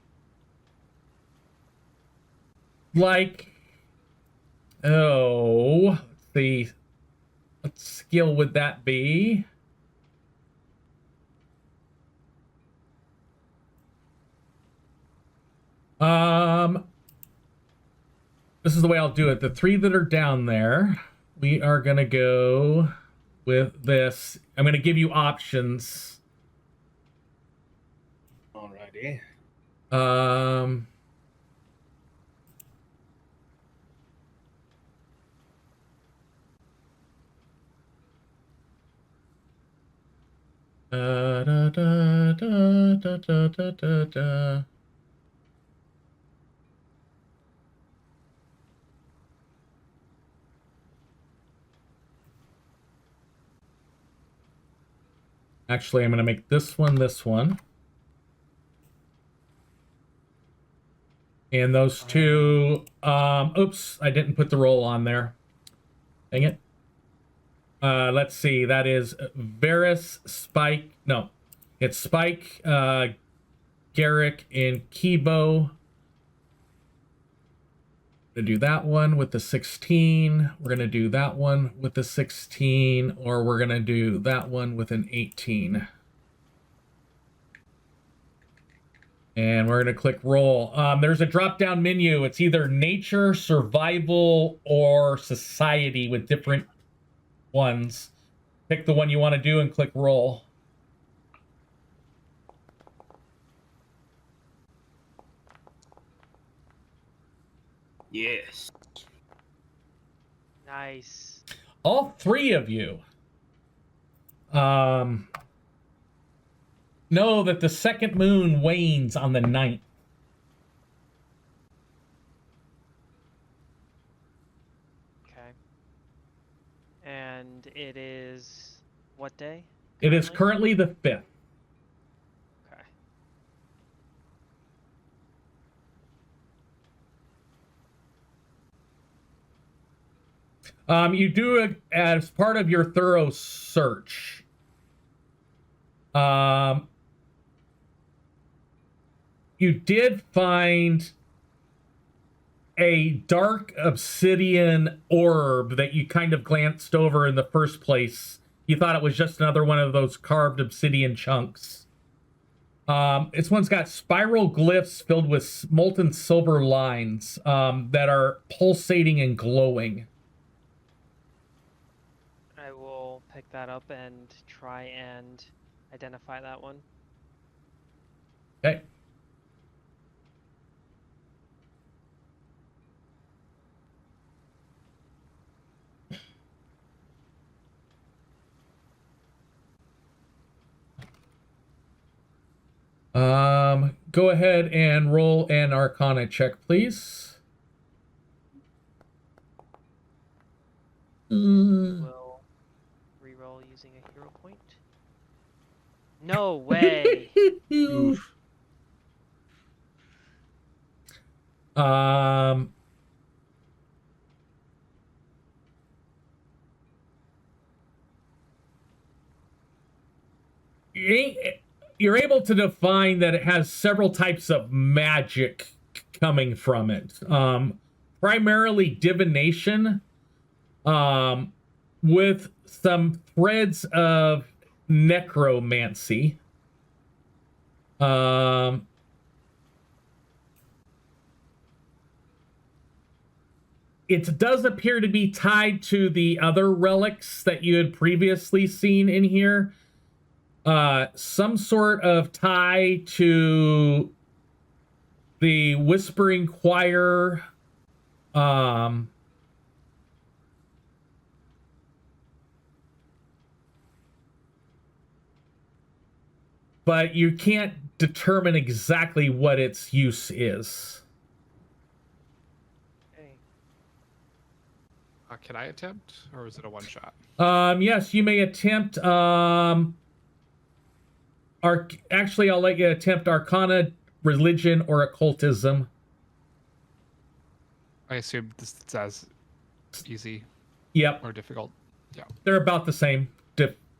see. What skill would that be? This is the way I'll do it. The 3 that are down there, we are going to go with this. I'm going to give you options. Alrighty. Da, da, da, da, da, da, da, da, da. Actually, I'm going to make this one. And those two, oops, I didn't put the roll on there. Dang it. Let's see, that is Varys, Spike, no, it's Spike, Garrick, and Kibo. We're going to do that one with the 16. We're going to do that one with the 16, or we're going to do that one with an 18. And we're going to click roll. There's a drop-down menu. It's either nature, survival, or society with different ones. Pick the one you want to do and click roll. Yes. Nice. All 3 of you know that the second moon wanes on the 9th. Okay. And it is what day? It is currently the 5th. Okay. You do it as part of your thorough search. You did find a dark obsidian orb that you kind of glanced over in the first place. You thought it was just another one of those carved obsidian chunks. This one's got spiral glyphs filled with molten silver lines that are pulsating and glowing. I will pick that up and try and identify that one. Okay. Go ahead and roll an Arcana check, please. Will reroll using a hero point. No way. Oof. You're able to define that it has several types of magic coming from it. Primarily divination, with some threads of necromancy. It does appear to be tied to the other relics that you had previously seen in here. Some sort of tie to the Whispering Choir. But you can't determine exactly what its use is. Can I attempt, or is it a one-shot? Yes, you may attempt. Actually, I'll let you attempt Arcana, Religion, or Occultism. I assume this is as easy. Yep. Or difficult. Yeah. They're about the same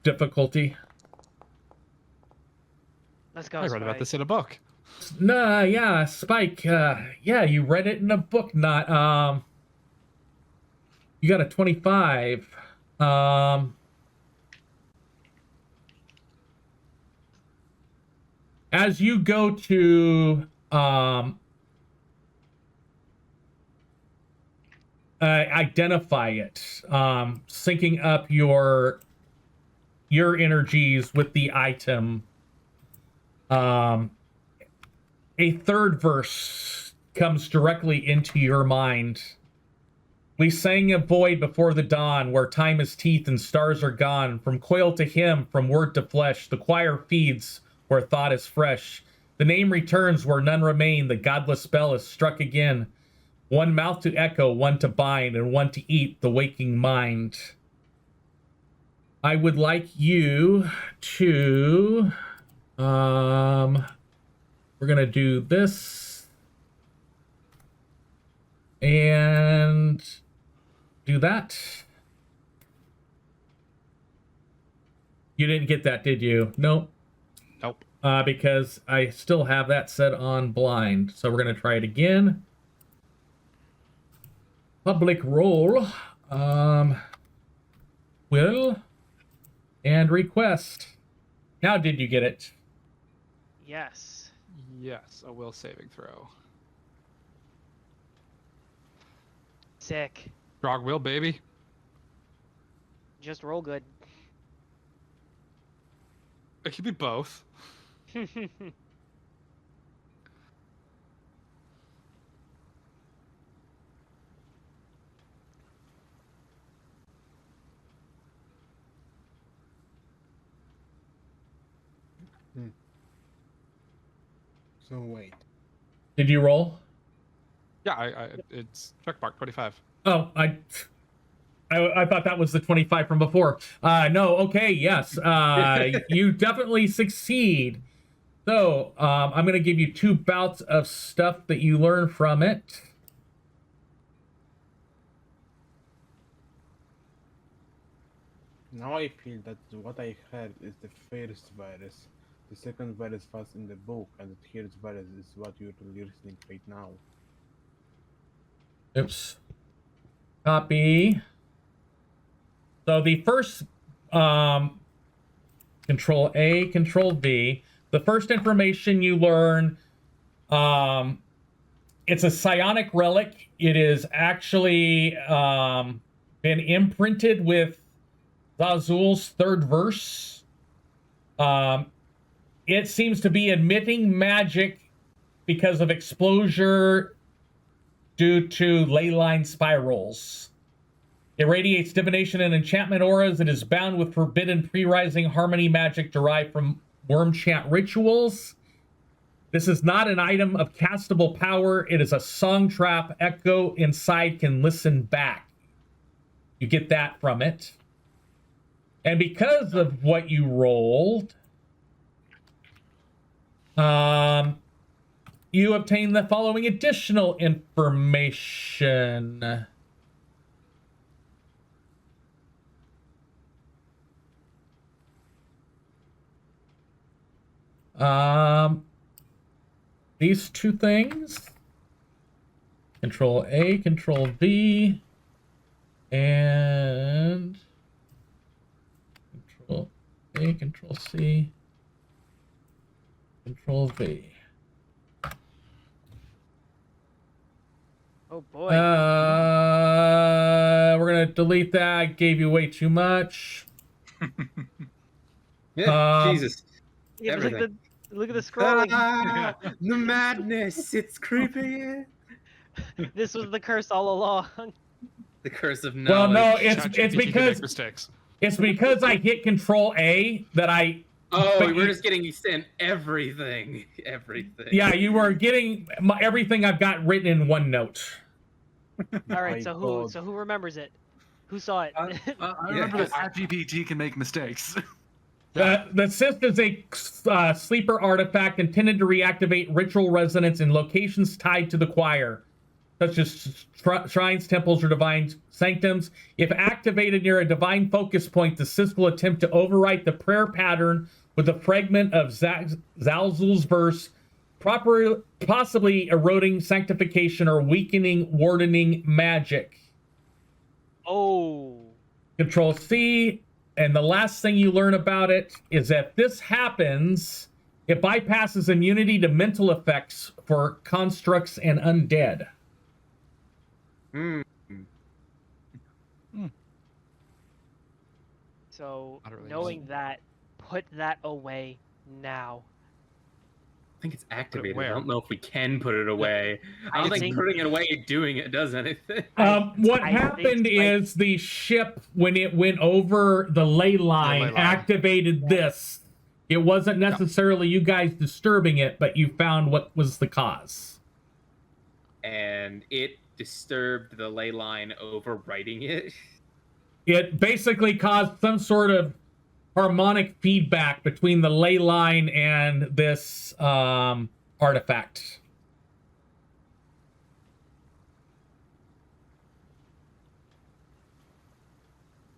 difficulty. Let's go. I read about this in a book. Nah, yeah, Spike. Yeah, you read it in a book. Not. You got a 25. As you go to identify it, syncing up your energies with the item, a third verse comes directly into your mind. We sang a void before the dawn, where time is teeth and stars are gone. From coil to hymn, from word to flesh, the choir feeds where thought is fresh. The name returns where none remain, the godless spell is struck again. One mouth to echo, one to bind, and one to eat the waking mind. I would like you to... we're gonna do this. And... do that. You didn't get that, did you? Nope. Nope. Because I still have that set on blind. So we're going to try it again. Public roll. Will. And request. Now did you get it? Yes. Yes, a will saving throw. Sick. Strong will, baby. Just roll good. It could be both. So wait. Did you roll? Yeah, it's checkmark 25. Oh, I thought that was the 25 from before. No, okay, yes. You definitely succeed. So, I'm going to give you 2 bouts of stuff that you learn from it. Now I feel that what I heard is the first virus. The second virus was in the book, and the third virus is what you're listening right now. Oops. Copy. So the first, Control A, Control V. The first information you learn, it's a psionic relic. It is actually been imprinted with Zazul's third verse. It seems to be emitting magic because of exposure due to ley line spirals. It radiates divination and enchantment auras. It is bound with forbidden pre-rising harmony magic derived from worm chant rituals. This is not an item of castable power. It is a song trap. Echo inside can listen back. You get that from it. And because of what you rolled, you obtain the following additional information. These 2 things. Control A, Control V, and Control A, Control C, Control V. Oh boy. We're gonna delete that. I gave you way too much. Yeah, Jesus. Yeah, but everything. look at the scrolling. Ah, the madness! It's creeping in. This was the curse all along. The curse of Well, knowledge. no, it's ChatGPT can because make mistakes. it's because I hit Control A that I. Oh, but we're you- just getting sent everything. Everything. Yeah, you were getting everything I've got written in OneNote. All right, My so God. who remembers it? Who saw it? I remember that ChatGPT can make mistakes. The cyst is a sleeper artifact intended to reactivate ritual resonance in locations tied to the choir, such as shrines, temples, or divine sanctums. If activated near a divine focus point, the cyst will attempt to overwrite the prayer pattern with a fragment of Zalzul's verse, possibly eroding sanctification or weakening wardening magic. Oh. Control C, and the last thing you learn about it is that this happens, it bypasses immunity to mental effects for constructs and undead. Hmm. So Not really knowing useful. that, put that away now. I think it's activated. I where? don't know if we can put it away. I don't I think think- putting it away and doing it does anything. What I happened think, like- is the ship, when it went over the ley line, ley line. activated this. It wasn't necessarily you guys disturbing it, but you found what was the cause. And it disturbed the ley line overwriting it. It basically caused some sort of harmonic feedback between the ley line and this artifact.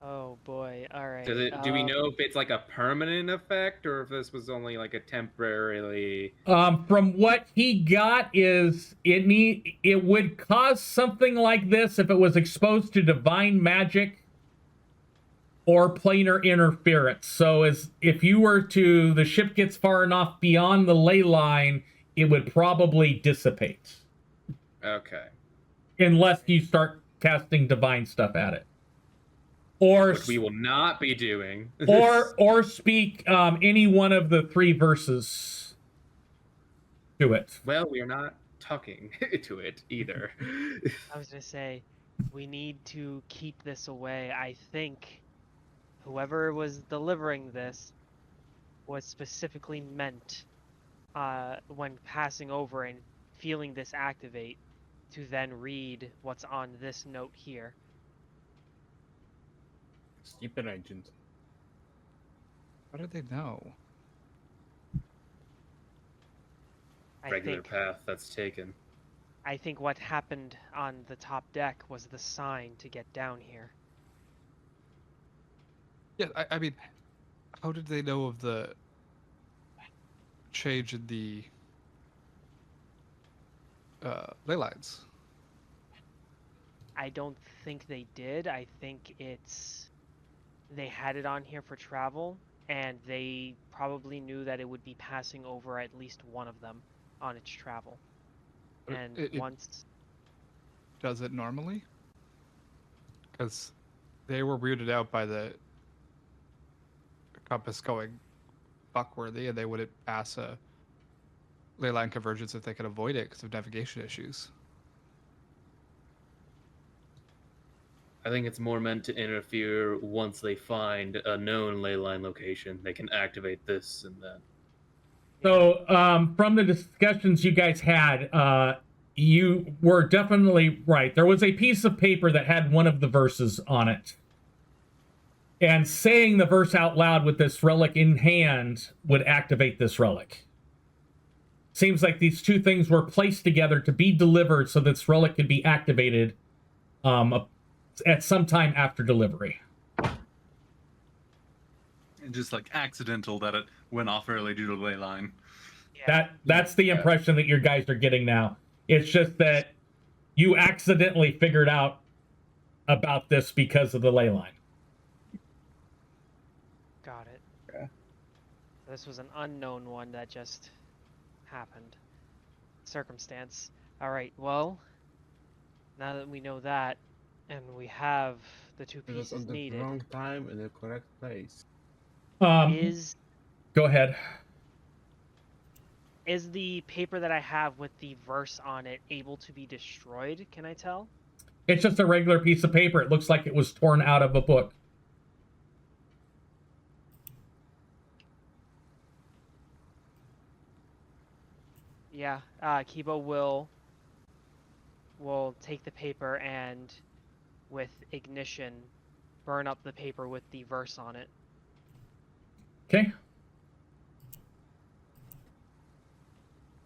Oh boy. All right. Does it? Do we know if it's like a permanent effect or if this was only like a temporarily? From what he got is it would cause something like this if it was exposed to divine magic or planar interference. So as if you were to, the ship gets far enough beyond the ley line, it would probably dissipate. Okay. Unless you start casting divine stuff at it. Or Which we will not be doing. or speak any one of the three verses to it. Well, we are not talking to it either. I was gonna say, we need to keep this away. I think whoever was delivering this was specifically meant when passing over and feeling this activate to then read what's on this note here. Sleeper agent. How did they know? Regular path that's taken. I think what happened on the top deck was the sign to get down here. Yeah, I mean, how did they know of the change in the ley lines? I don't think they did. I think they had it on here for travel, and they probably knew that it would be passing over at least one of them on its travel. But And it once does it normally? Because they were weirded out by the compass going buckworthy, and they wouldn't pass a ley line convergence if they could avoid it because of navigation issues. I think it's more meant to interfere once they find a known ley line location. They can activate this and that. So, from the discussions you guys had, you were definitely right. There was a piece of paper that had one of the verses on it. And saying the verse out loud with this relic in hand would activate this relic. Seems like these two things were placed together to be delivered so this relic could be activated at some time after delivery. And just like accidental that it went off early due to the ley line. That's the impression that your guys are getting now. It's just that You accidentally figured out about this because of the ley line. Got it. Okay. This was an unknown one that just happened. Circumstance. Alright, well, now that we know that, and we have the two It was pieces on the needed, wrong time in the correct place. is Go ahead. the paper that I have with the verse on it able to be destroyed? Can I tell? It's just a regular piece of paper. It looks like it was torn out of a book. Yeah, Kibo will take the paper and with ignition burn up the paper with the verse on it. Okay.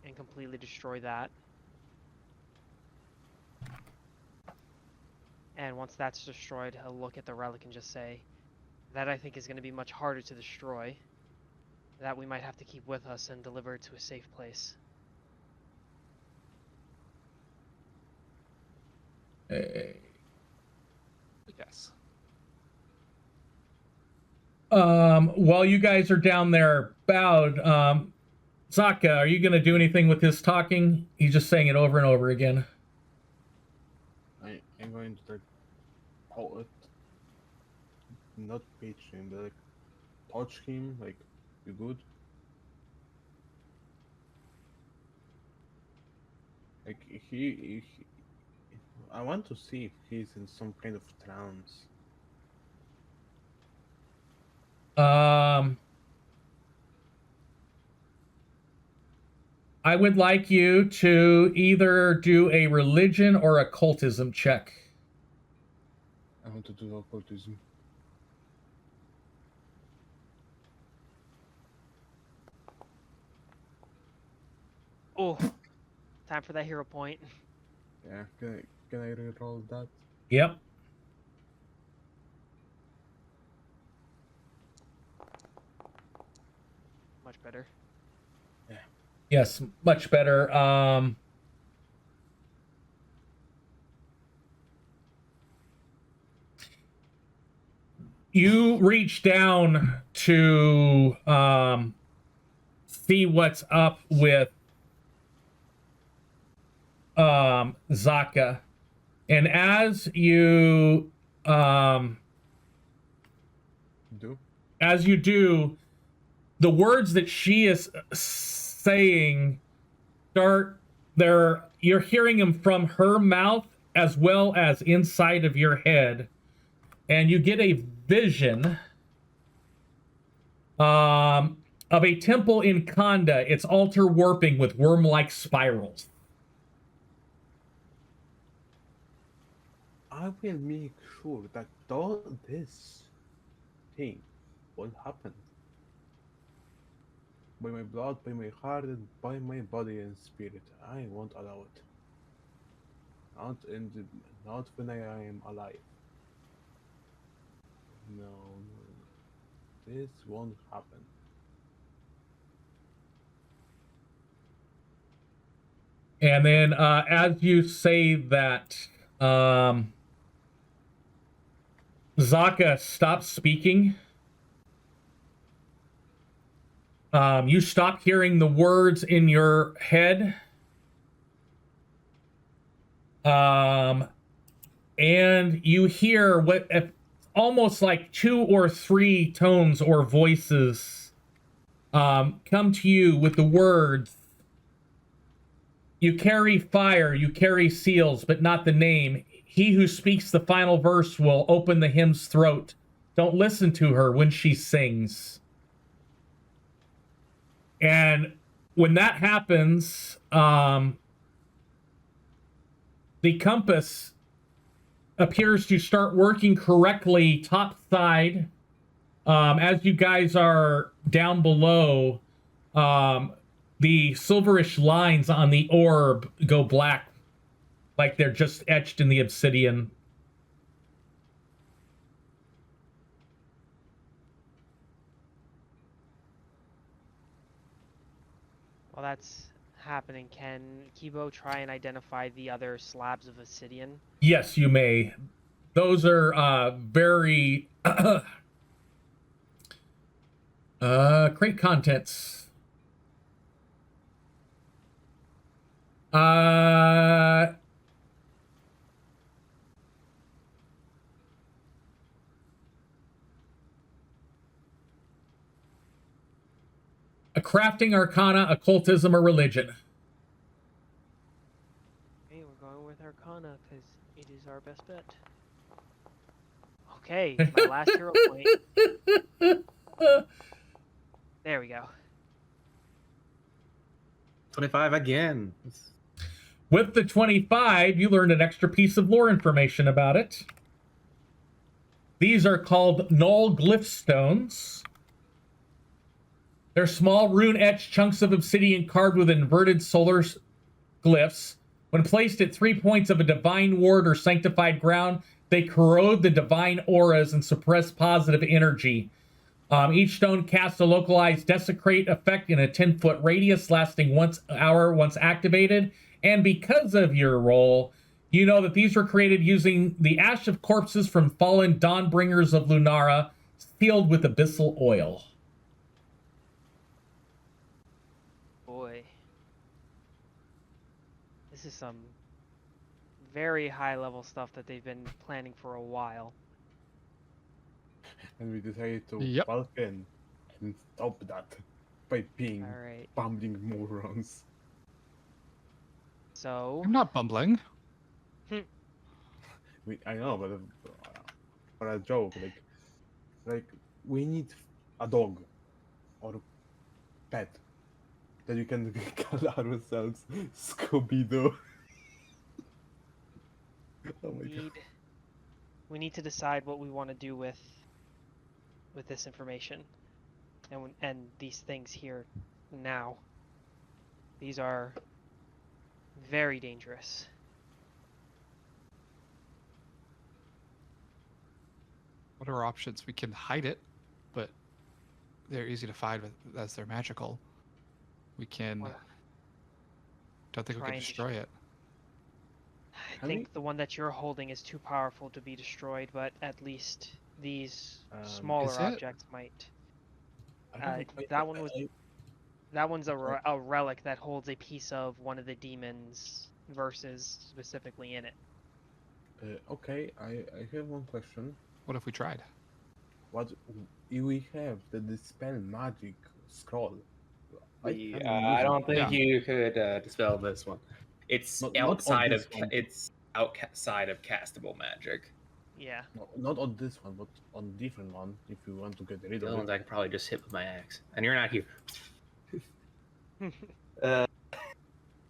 And completely destroy that. And once that's destroyed, I'll look at the relic and just say, that I think is going to be much harder to destroy. That we might have to keep with us and deliver it to a safe place. Yes. While you guys are down there bowed, Zaka, are you going to do anything with his talking? He's just saying it over and over again. I'm going to like hold it, not pitch him, but like touch him, like you good. Like he I want to see if he's in some kind of trance. I would like you to either do a religion or occultism check. I want to do occultism. Oh, time for that hero point. Yeah, can I reroll that? Yep. Much better. Yes, much better. You reach down to see what's up with Zaka, and as you do, the words that she is saying you're hearing them from her mouth as well as inside of your head, and you get a vision of a temple in Kanda. It's altar warping with worm-like spirals. I will make sure that this thing won't happen. By my blood, by my heart, and by my body and spirit, I won't allow it. Not when I am alive. No, this won't happen. And then as you say that, Zaka stops speaking. You stop hearing the words in your head. And you hear what almost like 2 or 3 tones or voices come to you with the words, "You carry fire, you carry seals, but not the name. He who speaks the final verse will open the hymn's throat. Don't listen to her when she sings." And when that happens, the compass appears to start working correctly topside. As you guys are down below, the silverish lines on the orb go black, like they're just etched in the obsidian. Well, that's happening, can Kibo try and identify the other slabs of obsidian? Yes, you may. Those are very crate contents. A crafting, arcana, occultism, or religion. Okay, we're going with Arcana because it is our best bet. Okay, my last hero point. There we go. 25 again. With the 25, you learned an extra piece of lore information about it. These are called null glyph stones. They're small rune-etched chunks of obsidian carved with inverted solar glyphs. When placed at 3 points of a divine ward or sanctified ground, they corrode the divine auras and suppress positive energy. Each stone casts a localized desecrate effect in a 10-foot radius lasting 1 hour once activated. And because of your role, you know that these were created using the ash of corpses from fallen Dawnbringers of Lunara, sealed with abyssal oil. Boy. This is some very high level stuff that they've been planning for a while. And we decided to Yep. bulk in and stop that by being Alright, bumbling morons. so I'm not bumbling. I know, but for a joke, like we need a dog or a pet that you can call ourselves Scooby-Doo. Oh my god. we need to decide what we want to do with this information and these things here now. These are very dangerous. What are our options? We can hide it, but they're easy to find as they're magical. We can. Well, Don't think we try can and destroy it. I Can think we- the one that you're holding is too powerful to be destroyed, but at least these Is smaller it? objects might. I haven't played that one was- That one's a relic that holds a piece of one of the demons' verses specifically in it. Okay, I have one question. What if we tried? What if we have the dispel magic scroll? I haven't don't used think Yeah. you could dispel this one. It's Not on outside this of one. it's outside of castable magic. Yeah. Not on this one, but on different one. If you want to get rid The of other ones it. I could probably just hit with my axe, and you're not here.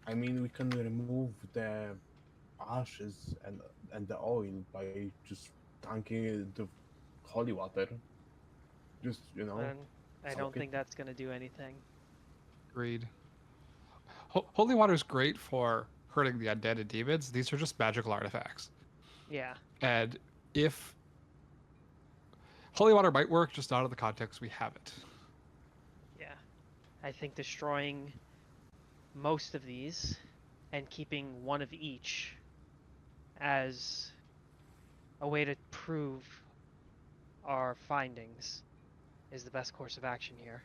I mean, we can remove the ashes and the oil by just dunking the holy water. Just And I soak don't it. think that's gonna do anything. Agreed. Holy water is great for hurting the undead and demons. These are just magical artifacts. Yeah. And if holy water might work, just not in the context we have it. Yeah. I think destroying most of these and keeping one of each as a way to prove our findings is the best course of action here.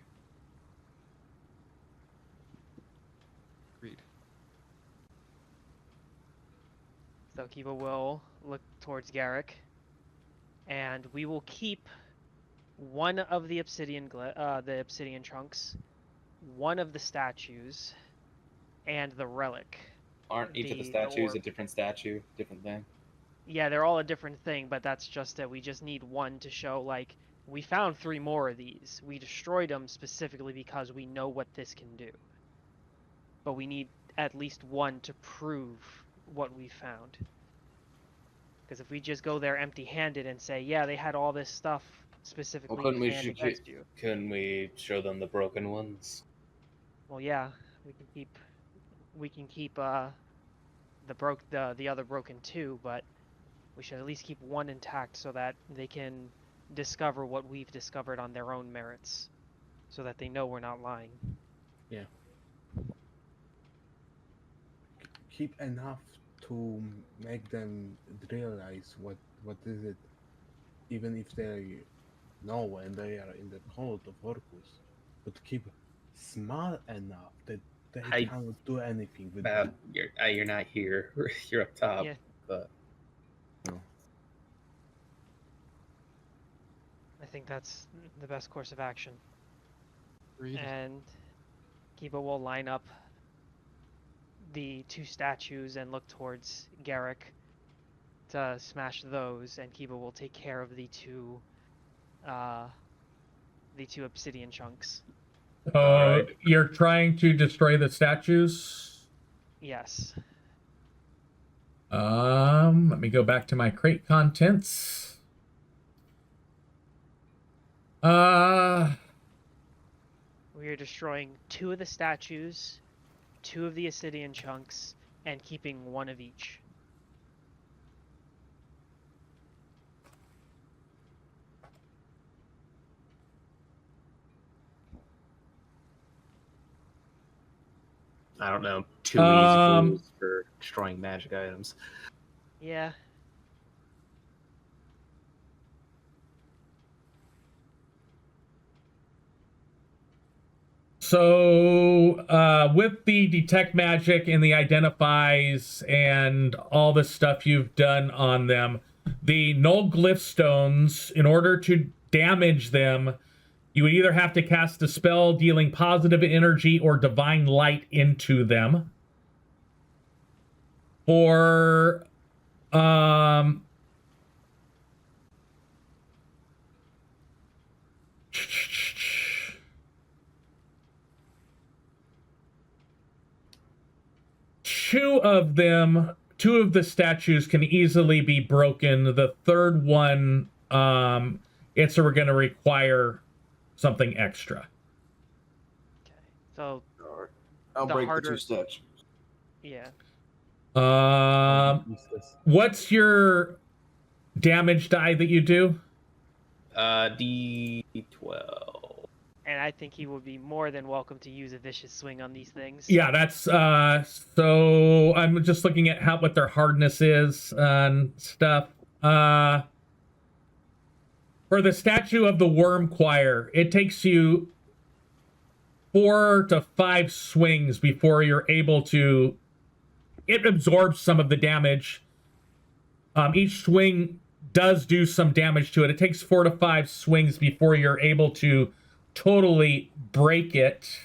Agreed. So Kiva will look towards Garrick, and we will keep one of the obsidian chunks, one of the statues, and the relic. Aren't each of the The statues a orb. different statue, different thing? Yeah, they're all a different thing, but that's just that we just need one to show, like, we found 3 more of these. We destroyed them specifically because we know what this can do. But we need at least one to prove what we found. Because if we just go there empty-handed and say, yeah, they had all this stuff specifically couldn't we planned against you. Couldn't we show them the broken ones? Well, yeah, we can keep the other broken too, but we should at least keep one intact so that they can discover what we've discovered on their own merits, so that they know we're not lying. keep enough to make them realize what is it, even if they know when they are in the cold of Orcus, but keep small enough that they I- cannot do anything with them. You're not here. You're up top. Yeah. But I think that's the best course of action. Agreed. And Kiba will line up the two statues and look towards Garrick to smash those, and Kiba will take care of the two obsidian chunks. You're trying to destroy the statues? Yes. Let me go back to my crate contents. We are destroying 2 of the statues, 2 of the obsidian chunks, and keeping 1 of each. I don't know. Too easy rules for destroying magic items. Yeah. So, with the detect magic and the identifies and all the stuff you've done on them, the null glyph stones, in order to damage them, you would either have to cast a spell dealing positive energy or divine light into them. Or, two of the statues can easily be broken. The third one, it's going to require something extra. Okay. So I'll The break harder- the 2 steps. yeah. What's your damage die that you do? D12. And I think he would be more than welcome to use a vicious swing on these things. Yeah, that's so I'm just looking at what their hardness is and stuff. For the statue of the Worm Choir, it takes you 4 to 5 swings before you're able to. It absorbs some of the damage. Each swing does do some damage to it. It takes 4 to 5 swings before you're able to totally break it.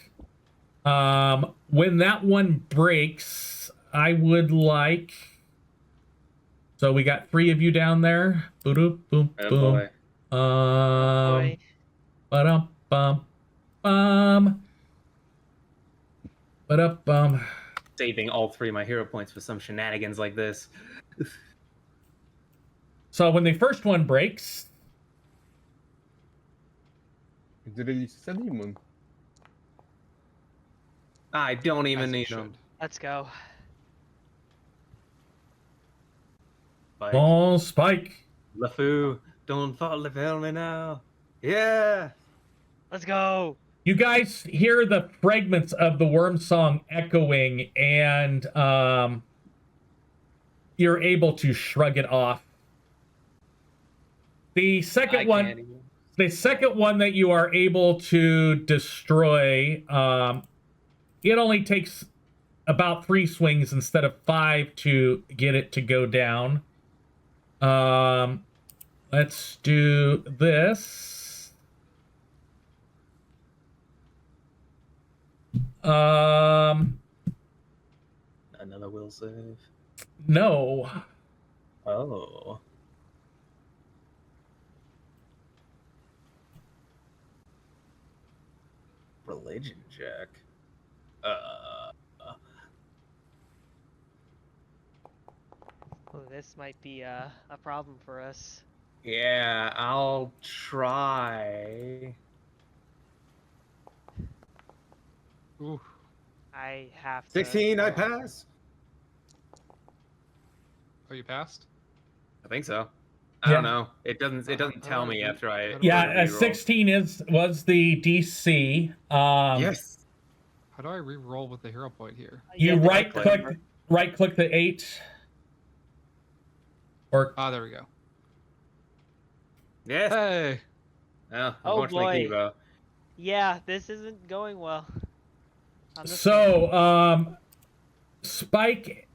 When that one breaks, I would like. So we got 3 of you down there. Boom, boom, Oh boom. boy. Boy. Ba-dum, bum, bum. Ba-dum, bum. Saving all 3 of my hero points for some shenanigans like this. So when the first one breaks, It releases a demon. I don't As even it need should. them. Let's go. Like, ball spike. LeFou, don't fail me now. Yeah. Let's go. You guys hear the fragments of the worm song echoing, and you're able to shrug it off. The second one that you are able to destroy, it only takes about 3 swings instead of 5 to get it to go down. Let's do this. Another will save. No. Oh. Religion check. Oh, this might be a problem for us. Yeah, I'll try. Ooh. I have to. 16, I pass. Oh, you passed? I think so. Yeah. I don't know. It doesn't tell me after I. Yeah, reroll. 16 was the DC. Yes. How do I re-roll with the hero point here? You have to right click. right click the 8. Or Ah, there we go. Yes. Hey. Oh, Oh, unfortunately, boy. Kibo. Yeah, this isn't going well. On this one. so, Spike,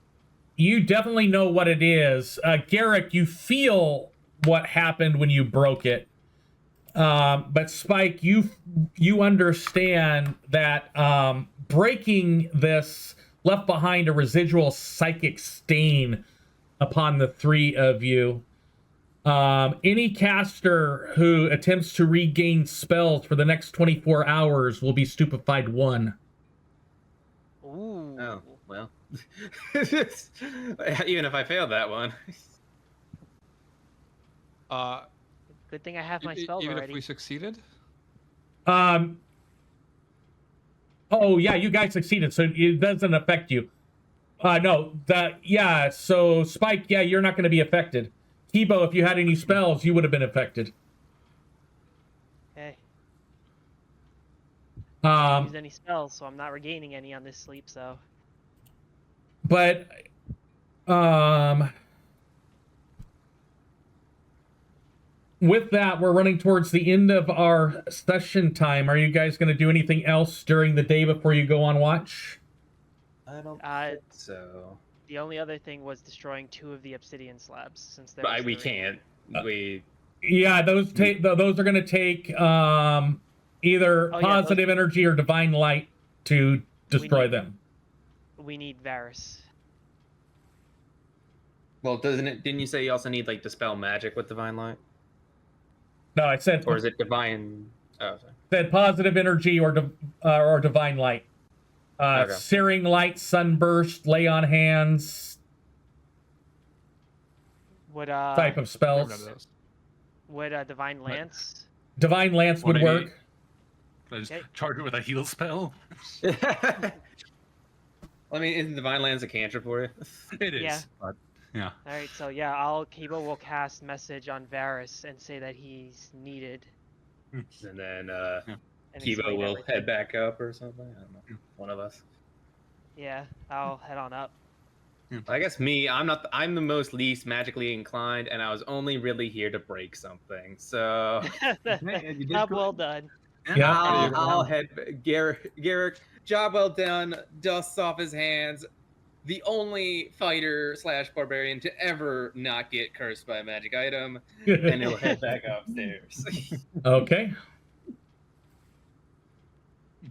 you definitely know what it is. Garrick, you feel what happened when you broke it. But Spike, you understand that breaking this left behind a residual psychic stain upon the three of you. Any caster who attempts to regain spells for the next 24 hours will be stupefied 1. Ooh. Oh, well. Even if I failed that one. Good thing I have my spells Even already. if we succeeded? Oh yeah, you guys succeeded, so it doesn't affect you. So Spike, yeah, you're not going to be affected. Kibo, if you had any spells, you would have been affected. Hey, I haven't used Um, any spells, so I'm not regaining any on this sleep. So but with that, we're running towards the end of our session time. Are you guys going to do anything else during the day before you go on watch? I don't think so. the only other thing was destroying 2 of the obsidian slabs, since there But was we 3. can't. We Yeah, those are going to take either Oh, yeah, positive energy or divine light to destroy them. We need Varus. well, didn't you say you also need like dispel magic with divine light, No, I said or is it divine? Oh, sorry. said positive energy or divine light. Okay. Searing light, sunburst, lay on hands Would type of We have none spells. of those. would divine lance? Divine lance would 180. work. Can I just Okay. charge it with a heal spell? I mean, isn't divine lands a cantrip for you? It is. Yeah. But, yeah. All right, so yeah, Kibo will cast message on Varus and say that he's needed. And then And Kibo explain will everything. head back up or something. I don't know. One of us. Yeah, I'll head on up. I guess me. I'm the most least magically inclined, and I was only really here to break something. So and you did Job good. well done. Yeah. I'll head. Garrick, job well done. Dusts off his hands. The only fighter / barbarian to ever not get cursed by a magic item, and he'll head back upstairs. Okay.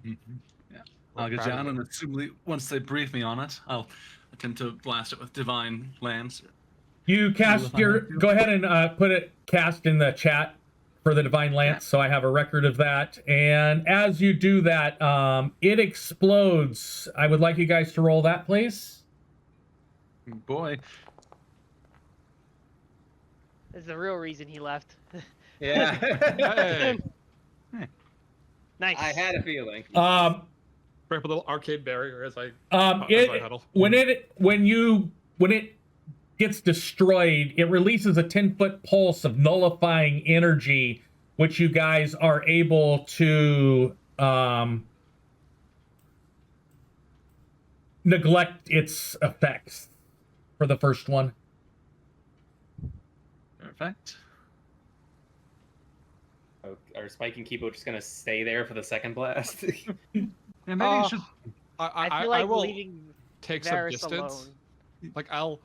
Yeah. I'll get down and assumably once they brief me on it, I'll attempt to blast it with divine lance. You cast your. Go ahead and put it cast in the chat for the divine lance, so I have a record of that. And as you do that, it explodes. I would like you guys to roll that, please. Boy. This is the real reason he left. Yeah. Hey. Nice. I had a feeling. Break up a little arcade barrier as I It huddle. when it gets destroyed, it releases a 10-foot pulse of nullifying energy, which you guys are able to neglect its effects for the first one. Perfect. Are Spike and Kibo just gonna stay there for the second blast? Yeah, maybe you should. I feel like will leaving take Varus some distance. alone. Like I'll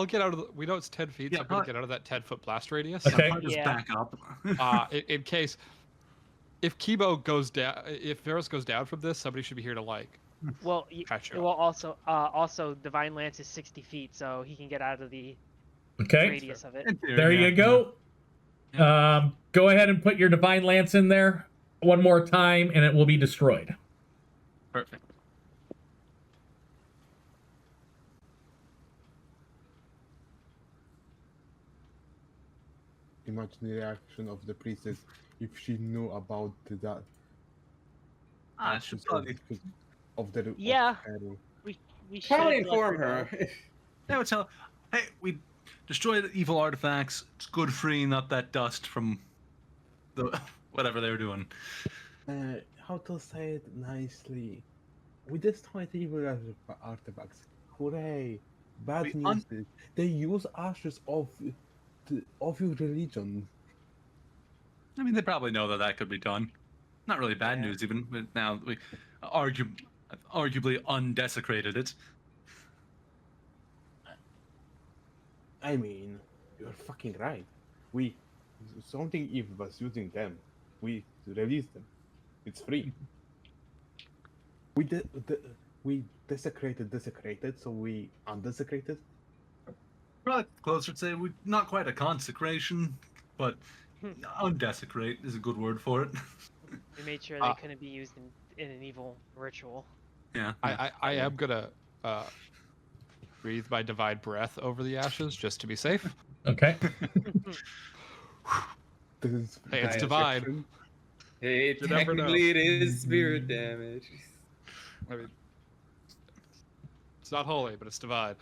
get out of the. We know it's 10 feet, Yeah, so I'm gonna but- get out of that 10-foot blast radius. Okay. I'll just Yeah. back up. In case if Kibo goes down, if Varus goes down from this, somebody should be here to like Well, catch him. well, also divine lance is 60 feet, so he can get out of the Okay. radius of it. In theory, There yeah. you go. Go ahead and put your divine lance in there one more time, and it will be destroyed. Perfect. Imagine the reaction of the priestess if she knew about that. I should probably. Of the Yeah. of Harry. We should Probably let inform know. her. I would tell. Hey, we destroyed evil artifacts. It's good freeing up that dust from the whatever they were doing. How to say it nicely? We destroyed evil artifacts. hooray! Bad We news is they use ashes of your religion. I mean, they probably know that that could be done. Not really bad Yeah. news, even. But now we arguably undesecrated it. I mean, you're fucking right. Something evil was using them. We released them. It's free. We desecrated, so we undesecrated. Probably closer to say not quite a consecration, but undesecrate is a good word for it. We made sure they couldn't be used in an evil ritual. Yeah. I am gonna breathe my divine breath over the ashes just to be safe. Okay. This is Hey, it's divine. Hey, You never know. technically it is spirit damage. I mean, it's not holy, but it's divine.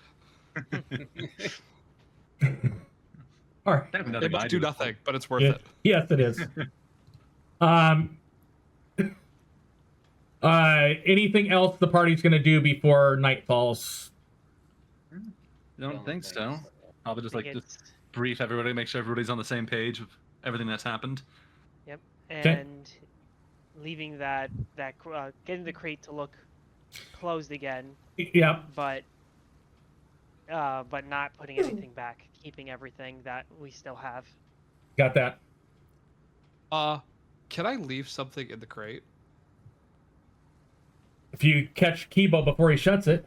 All right. That'd be It nothing must I do do. nothing, but it's worth Yeah. it. Yes, it is. Anything else the party's going to do before night falls? Don't think so. I'll just I like think just it's- brief everybody, make sure everybody's on the same page with everything that's happened. and leaving getting the crate to look closed again, Yep. but not putting anything back, keeping everything that we still have. Got that. Can I leave something in the crate? If you catch Kibo before he shuts it.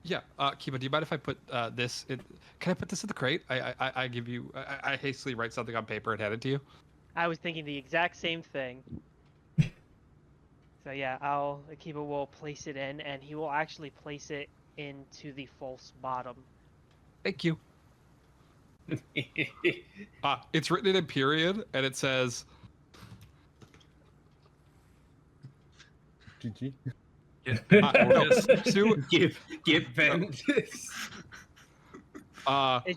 Yeah, Kiba, do you mind if I put this in? Can I put this in the crate? I give you. I hastily write something on paper and hand it to you. I was thinking the exact same thing. So yeah, Akiba will place it in, and he will actually place it into the false bottom. Thank you. It's written in period, and it says, GG. Give vent. It's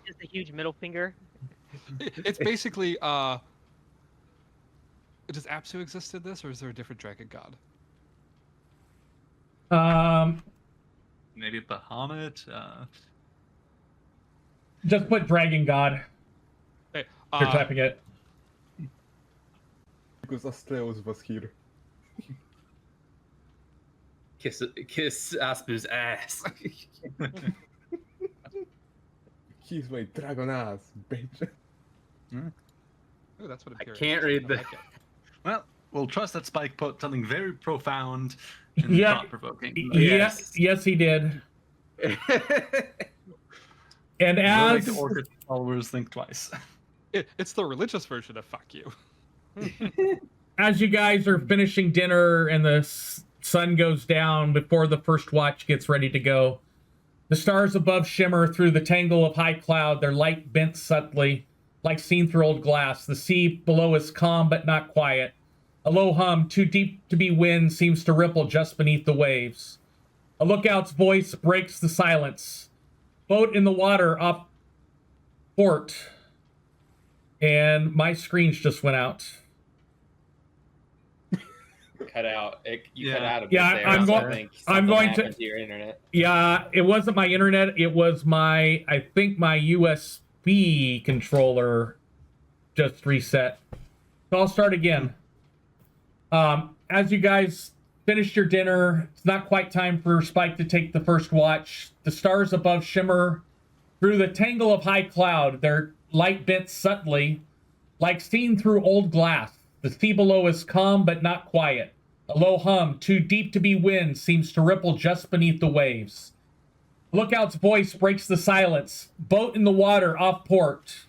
just a huge middle finger. It's basically, does Apsu exist in this, or is there a different dragon god? Maybe Bahamut. Just put Dragon God. Hey, You're typing it. Because Astreus was here. Kiss Aspu's ass. He's my dragon ass, bitch. oh, that's what I imperial can't is. read I the. like it. Well, we'll trust that Spike put something very profound and Yeah. thought-provoking. Yes, yes, he did. And Like as the Orchid followers think twice. It's the religious version of fuck you. as you guys are finishing dinner and the sun goes down before the first watch gets ready to go, the stars above shimmer through the tangle of high cloud, their light bent subtly, like seen through old glass. The sea below is calm but not quiet. A low hum, too deep to be wind, seems to ripple just beneath the waves. A lookout's voice breaks the silence. Boat in the water off port. And my screens just went out. Cut out. You cut Yeah. out a bit Yeah, there. I'm so I going- think I'm something going to- happened to your internet. Yeah, it wasn't my internet. It was my USB controller just reset. So I'll start again. As you guys finish your dinner, it's not quite time for Spike to take the first watch. The stars above shimmer through the tangle of high cloud, their light bent subtly, like seen through old glass. The sea below is calm but not quiet. A low hum, too deep to be wind, seems to ripple just beneath the waves. Lookout's voice breaks the silence. Boat in the water off port.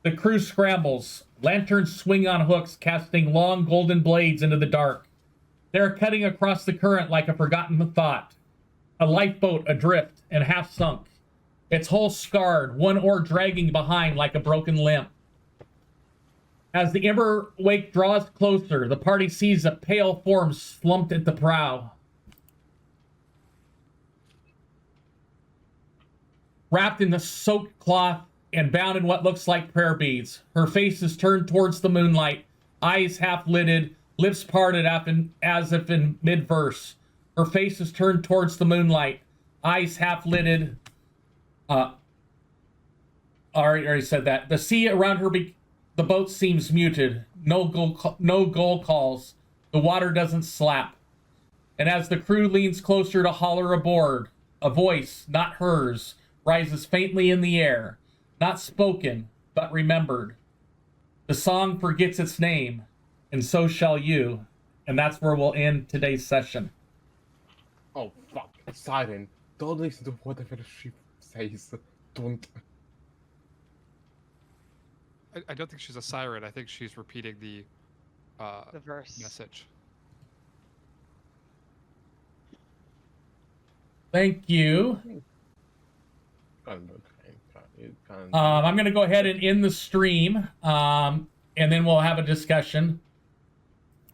The crew scrambles. Lanterns swing on hooks, casting long golden blades into the dark. They are cutting across the current like a forgotten thought. A lifeboat adrift and half sunk. Its hull scarred, one oar dragging behind like a broken limb. As the Emberwake draws closer, the party sees a pale form slumped at the prow. Wrapped in the soaked cloth and bound in what looks like prayer beads. Her face is turned towards the moonlight, eyes half-lidded, lips parted as if in mid-verse. Her face is turned towards the moonlight, eyes half-lidded. Already said that. The sea around her, the boat seems muted. No goal calls. The water doesn't slap. And as the crew leans closer to haul her aboard, a voice, not hers, rises faintly in the air. Not spoken, but remembered. The song forgets its name, and so shall you. And that's where we'll end today's session. Oh, fuck. Siren. Don't listen to whatever she says. Don't. I don't think she's a siren. I think she's repeating the verse. message. Thank you. I'm going to go ahead and end the stream, and then we'll have a discussion.